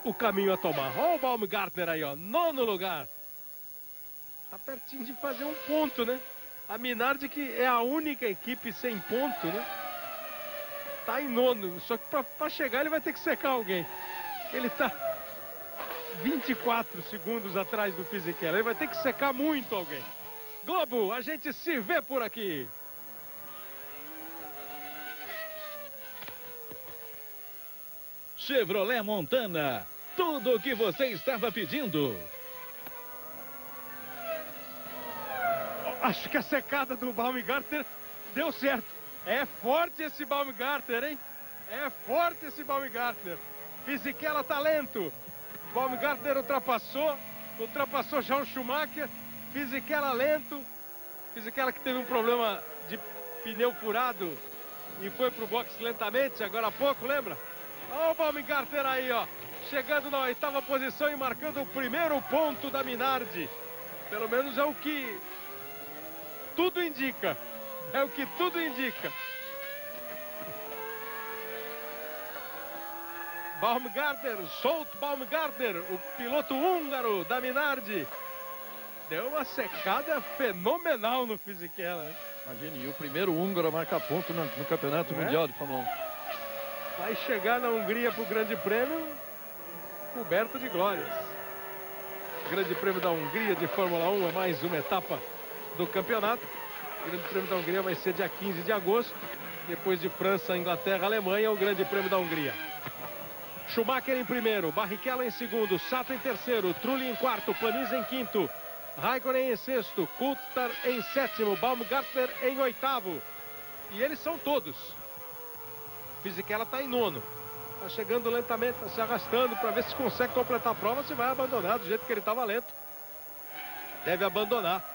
S1: o caminho a tomar. Olha o Baumgartner aí, ó, 9º lugar. Tá pertinho de fazer um ponto, né? A Minardi, que é a única equipe sem ponto, né? Tá em 9º. Só que para chegar ele vai ter que secar alguém. Ele tá 24 segundos atrás do Fisichella. Ele vai ter que secar muito alguém. Globo, a gente se vê por aqui.
S6: Chevrolet Montana. Tudo o que você estava pedindo.
S1: Acho que a secada do Baumgartner deu certo. É forte esse Baumgartner, hein? É forte esse Baumgartner. Fisichella tá lento. Baumgartner ultrapassou já o Schumacher. Fisichella lento. Fisichella que teve um problema de pneu furado e foi pro box lentamente, agora há pouco, lembra? Olha o Baumgartner aí, ó. Chegando na 8ª posição e marcando o primeiro ponto da Minardi. Pelo menos é o que tudo indica. É o que tudo indica. Baumgartner, Scholt Baumgartner, o piloto húngaro da Minardi, deu uma secada fenomenal no Fisichella.
S3: Imagine, e o primeiro húngaro a marcar ponto no Campeonato Mundial de Fórmula 1.
S1: Vai chegar na Hungria para o Grande Prêmio coberto de glórias. O Grande Prêmio da Hungria de Fórmula 1 é mais uma etapa do campeonato. O Grande Prêmio da Hungria vai ser dia 15 de agosto. Depois de França, Inglaterra, Alemanha, o Grande Prêmio da Hungria. Schumacher em primeiro, Barrichello em segundo, Sato em terceiro, Trulli em quarto, Panis em quinto, Raikkonen em sexto, Coulthard em sétimo, Baumgartner em oitavo. E eles são todos. Fisichella está em 9º. Está chegando lentamente, está se arrastando para ver se consegue completar a prova, se vai abandonar do jeito que ele estava lento. Deve abandonar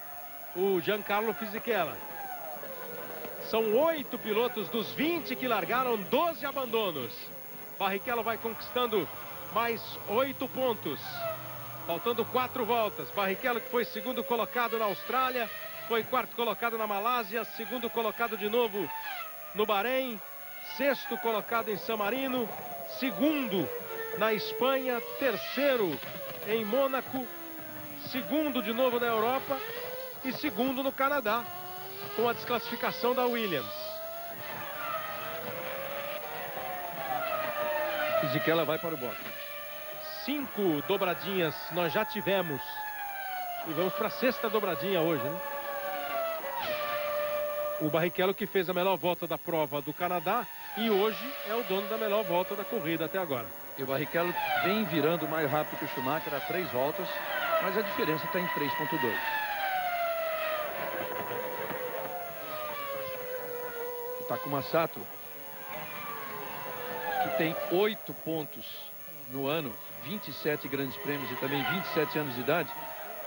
S1: o Giancarlo Fisichella. São 8 pilotos dos 20 que largaram, 12 abandonos. Barrichello vai conquistando mais 8 pontos. Faltando 4 voltas. Barrichello, que foi segundo colocado na Austrália, foi quarto colocado na Malásia, segundo colocado de novo no Bahrein, sexto colocado em San Marino, segundo na Espanha, terceiro em Mônaco, segundo de novo na Europa e segundo no Canadá, com a desclassificação da Williams.
S3: Fisichella vai para o boxe.
S1: 5 dobradinhas nós já tivemos. E vamos para a 6ª dobradinha hoje, né? O Barrichello, que fez a melhor volta da prova do Canadá e hoje é o dono da melhor volta da corrida até agora.
S3: E o Barrichello vem virando mais rápido que o Schumacher a 3 voltas, mas a diferença está em 3,2. O Takuma Sato, que tem 8 pontos no ano, 27 grandes prêmios e também 27 anos de idade,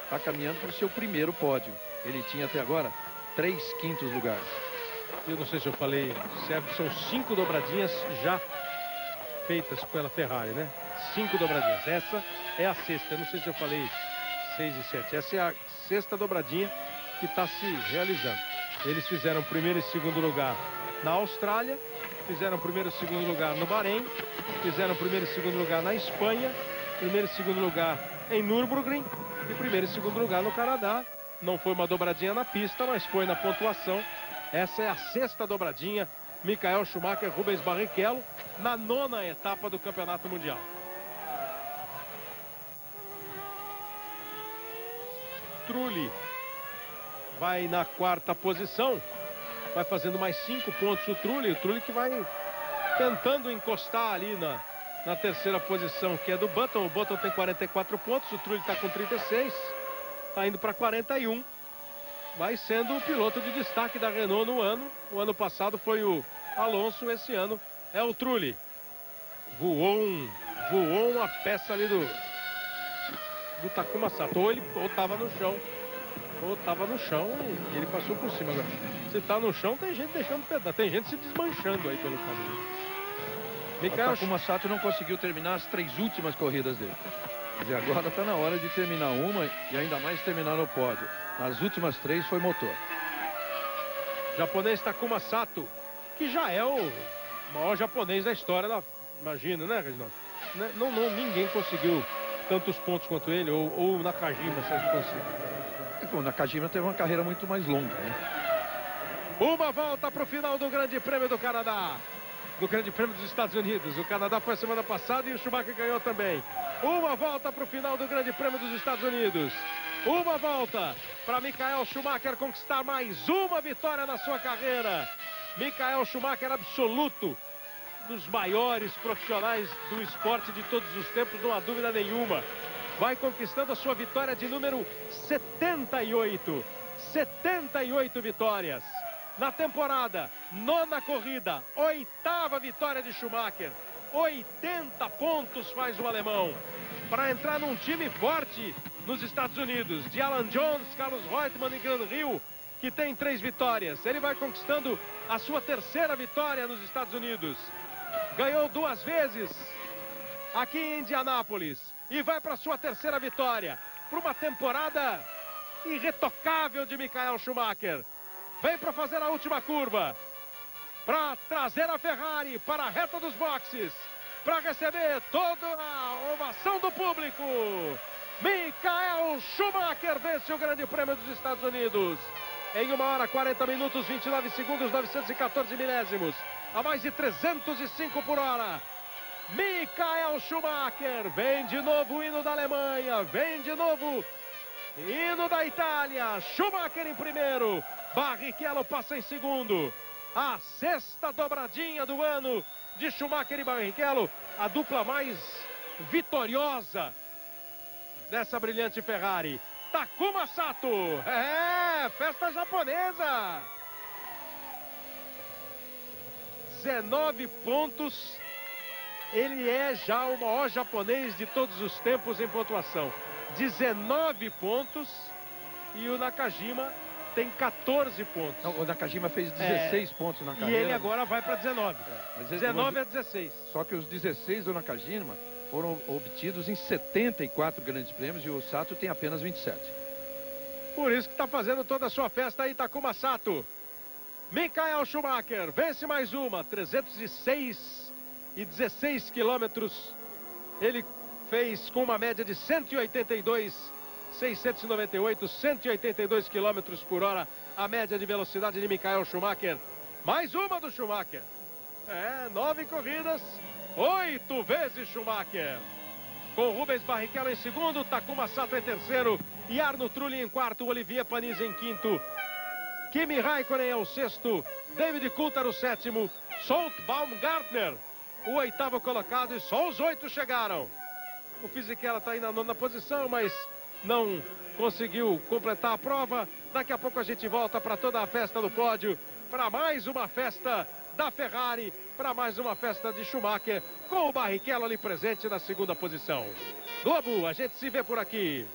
S3: está caminhando para o seu primeiro pódio. Ele tinha até agora 3 quintos lugares.
S1: Eu não sei se eu falei certo, são 5 dobradinhas já feitas pela Ferrari, né? 5 dobradinhas. Essa é a 6ª. Eu não sei se eu falei 6 e 7. Essa é a 6ª dobradinha que está se realizando. Eles fizeram primeiro e segundo lugar na Austrália, fizeram primeiro e segundo lugar no Bahrein, fizeram primeiro e segundo lugar na Espanha, primeiro e segundo lugar em Nürburgring e primeiro e segundo lugar no Canadá. Não foi uma dobradinha na pista, mas foi na pontuação. Essa é a 6ª dobradinha. Michael Schumacher, Rubens Barrichello, na 9ª etapa do Campeonato Mundial. Trulli vai na 4ª posição. Vai fazendo mais 5 pontos o Trulli. O Trulli que vai tentando encostar ali na 3ª posição, que é do Button. O Button tem 44 pontos, o Trulli está com 36. Está indo para 41. Vai sendo o piloto de destaque da Renault no ano. O ano passado foi o Alonso, esse ano é o Trulli. Voou uma peça ali do Takuma Sato. Ou estava no chão. Ou estava no chão e ele passou por cima. Agora, se está no chão, tem gente deixando pedal. Tem gente se desmanchando aí pelo caminho.
S3: O Takuma Sato não conseguiu terminar as 3 últimas corridas dele. E agora está na hora de terminar uma e ainda mais terminar no pódio. Nas últimas 3 foi motor.
S1: Japonês Takuma Sato, que já é o maior japonês da história da... Imagina, né, Reginaldo? Ninguém conseguiu tantos pontos quanto ele, ou Nakajima, se ele conseguiu.
S3: O Nakajima teve uma carreira muito mais longa, né?
S1: Uma volta para o final do Grande Prêmio do Canadá. Do Grande Prêmio dos Estados Unidos. O Canadá foi a semana passada e o Schumacher ganhou também. Uma volta para o final do Grande Prêmio dos Estados Unidos. Uma volta para Michael Schumacher conquistar mais uma vitória na sua carreira. Michael Schumacher, absoluto, dos maiores profissionais do esporte de todos os tempos, não há dúvida nenhuma. Vai conquistando a sua vitória de número 78. 78 vitórias. Na temporada, 9ª corrida, 8ª vitória de Schumacher. 80 pontos faz o alemão. Para entrar num time forte nos Estados Unidos, de Alan Jones, Carlos Reutemann e Grant Hill, que tem 3 vitórias. Ele vai conquistando a sua 3ª vitória nos Estados Unidos. Ganhou 2 vezes aqui em Indianápolis. E vai para a sua 3ª vitória. Para uma temporada irretocável de Michael Schumacher. Vem para fazer a última curva. Para trazer a Ferrari para a reta dos boxes. Para receber toda a ovação do público. Michael Schumacher vence o Grande Prêmio dos Estados Unidos. Em 1 hora, 40 minutos, 29 segundos, 914 milésimos. A mais de 305 por hora. Michael Schumacher. Vem de novo o hino da Alemanha. Vem de novo hino da Itália. Schumacher em primeiro. Barrichello passa em segundo. A 6ª dobradinha do ano de Schumacher e Barrichello. A dupla mais vitoriosa dessa brilhante Ferrari. Takuma Sato. Festa japonesa. 19 pontos. Ele é já o maior japonês de todos os tempos em pontuação. 19 pontos. E o Nakajima tem 14 pontos.
S3: Não, o Nakajima fez 16 pontos na carreira.
S1: E ele agora vai para 19. 19 a 16.
S3: Só que os 16 do Nakajima foram obtidos em 74 grandes prêmios e o Sato tem apenas 27.
S1: Por isso que está fazendo toda a sua festa aí, Takuma Sato. Michael Schumacher vence mais uma, 306 e 16 quilômetros. Ele fez com uma média de 182 quilômetros por hora, a média de velocidade de Michael Schumacher. Mais uma do Schumacher. 9 corridas, 8 vezes Schumacher. Com Rubens Barrichello em segundo, Takuma Sato em terceiro e Arno Trulli em quarto, Olivier Panis em quinto. Kimi Raikkonen é o sexto, David Coulthard o sétimo, Stolt Baumgartner o oitavo colocado e só os 8 chegaram. O Fisichella está aí na 9ª posição, mas não conseguiu completar a prova. Daqui a pouco a gente volta para toda a festa do pódio, para mais uma festa da Ferrari, para mais uma festa de Schumacher, com o Barrichello ali presente na 2ª posição. Globo, a gente se vê por aqui.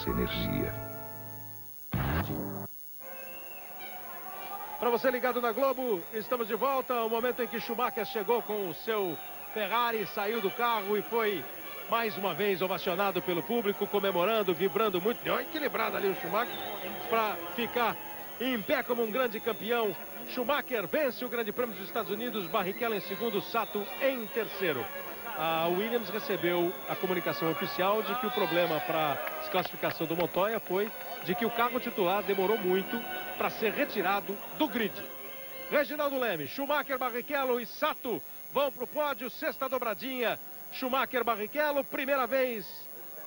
S8: Energia.
S1: Para você ligado na Globo, estamos de volta. O momento em que Schumacher chegou com o seu Ferrari, saiu do carro e foi mais uma vez ovacionado pelo público, comemorando, vibrando muito. Deu uma equilibrada ali o Schumacher para ficar em pé como um grande campeão. Schumacher vence o Grande Prêmio dos Estados Unidos, Barrichello em segundo, Sato em terceiro. A Williams recebeu a comunicação oficial de que o problema para a desclassificação do Montoya foi de que o carro titular demorou muito para ser retirado do grid. Reginaldo Leme, Schumacher, Barrichello e Sato vão para o pódio, sexta dobradinha. Schumacher, Barrichello, primeira vez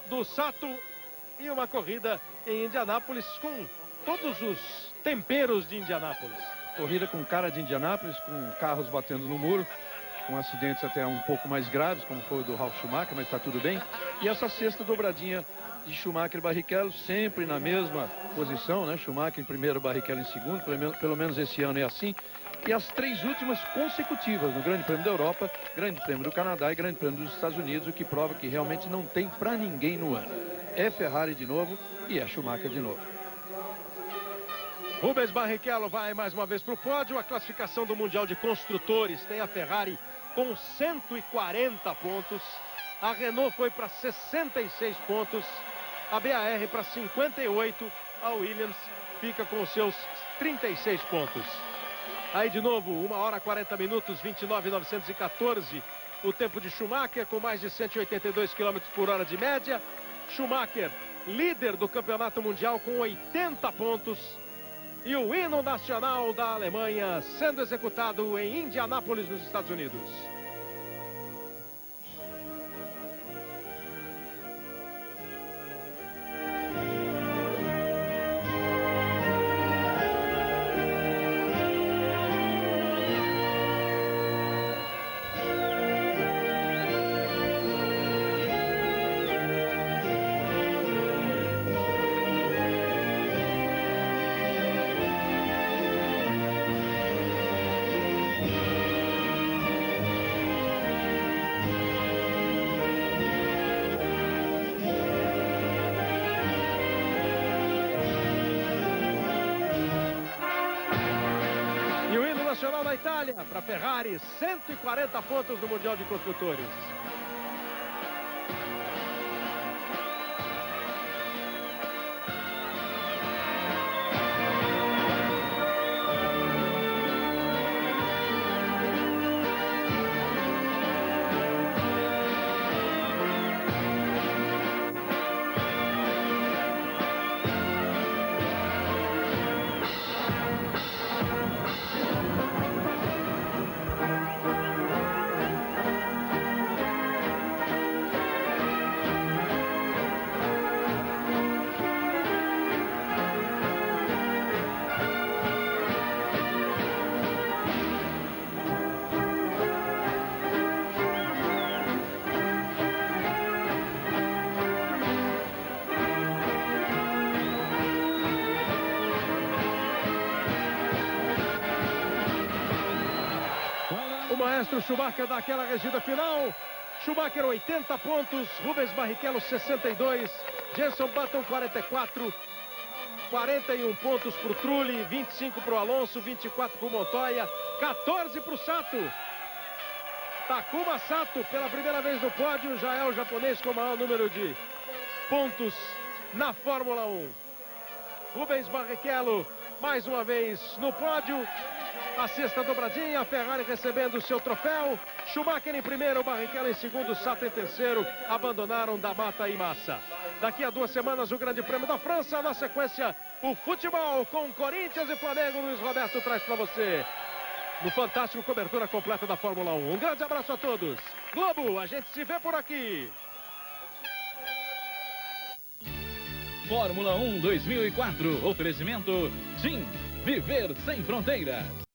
S1: do Sato e uma corrida em Indianápolis com todos os temperos de Indianápolis.
S3: Corrida com cara de Indianápolis, com carros batendo no muro, com acidentes até um pouco mais graves, como foi o do Ralf Schumacher, mas está tudo bem. E essa sexta dobradinha de Schumacher e Barrichello, sempre na mesma posição, né? Schumacher em primeiro, Barrichello em segundo, pelo menos esse ano é assim. E as 3 últimas consecutivas no Grande Prêmio da Europa, Grande Prêmio do Canadá e Grande Prêmio dos Estados Unidos, o que prova que realmente não tem para ninguém no ano. É Ferrari de novo e é Schumacher de novo.
S1: Rubens Barrichello vai mais uma vez para o pódio. A classificação do Mundial de Construtores tem a Ferrari com 140 pontos. A Renault foi para 66 pontos. A BAR para 58. A Williams fica com os seus 36 pontos. Aí de novo, 1 hora 40 minutos, 29.914. O tempo de Schumacher com mais de 182 km por hora de média. Schumacher, líder do campeonato mundial com 80 pontos. E o hino nacional da Alemanha sendo executado em Indianápolis, nos Estados Unidos. Nacional da Itália, para Ferrari, 140 pontos no Mundial de Construtores. maestro Schumacher dá aquela regida final. Schumacher 80 pontos, Rubens Barrichello 62, Jenson Button 44, 41 pontos para o Trulli, 25 para o Alonso, 24 para o Montoya, 14 para o Sato. Takuma Sato, pela primeira vez no pódio, já é o japonês com o maior número de pontos na Fórmula 1. Rubens Barrichello, mais uma vez no pódio. A sexta dobradinha, a Ferrari recebendo o seu troféu. Schumacher em primeiro, Barrichello em segundo, Sato em terceiro. Abandonaram da Mata e Massa. Daqui a 2 semanas, o Grande Prêmio da França. Na sequência, o futebol com Corinthians e Flamengo. Luiz Roberto traz para você no fantástico cobertura completa da Fórmula 1. Um grande abraço a todos. Globo, a gente se vê por aqui.
S6: Fórmula 1 2004. Oferecimento TIM. Viver sem fronteiras.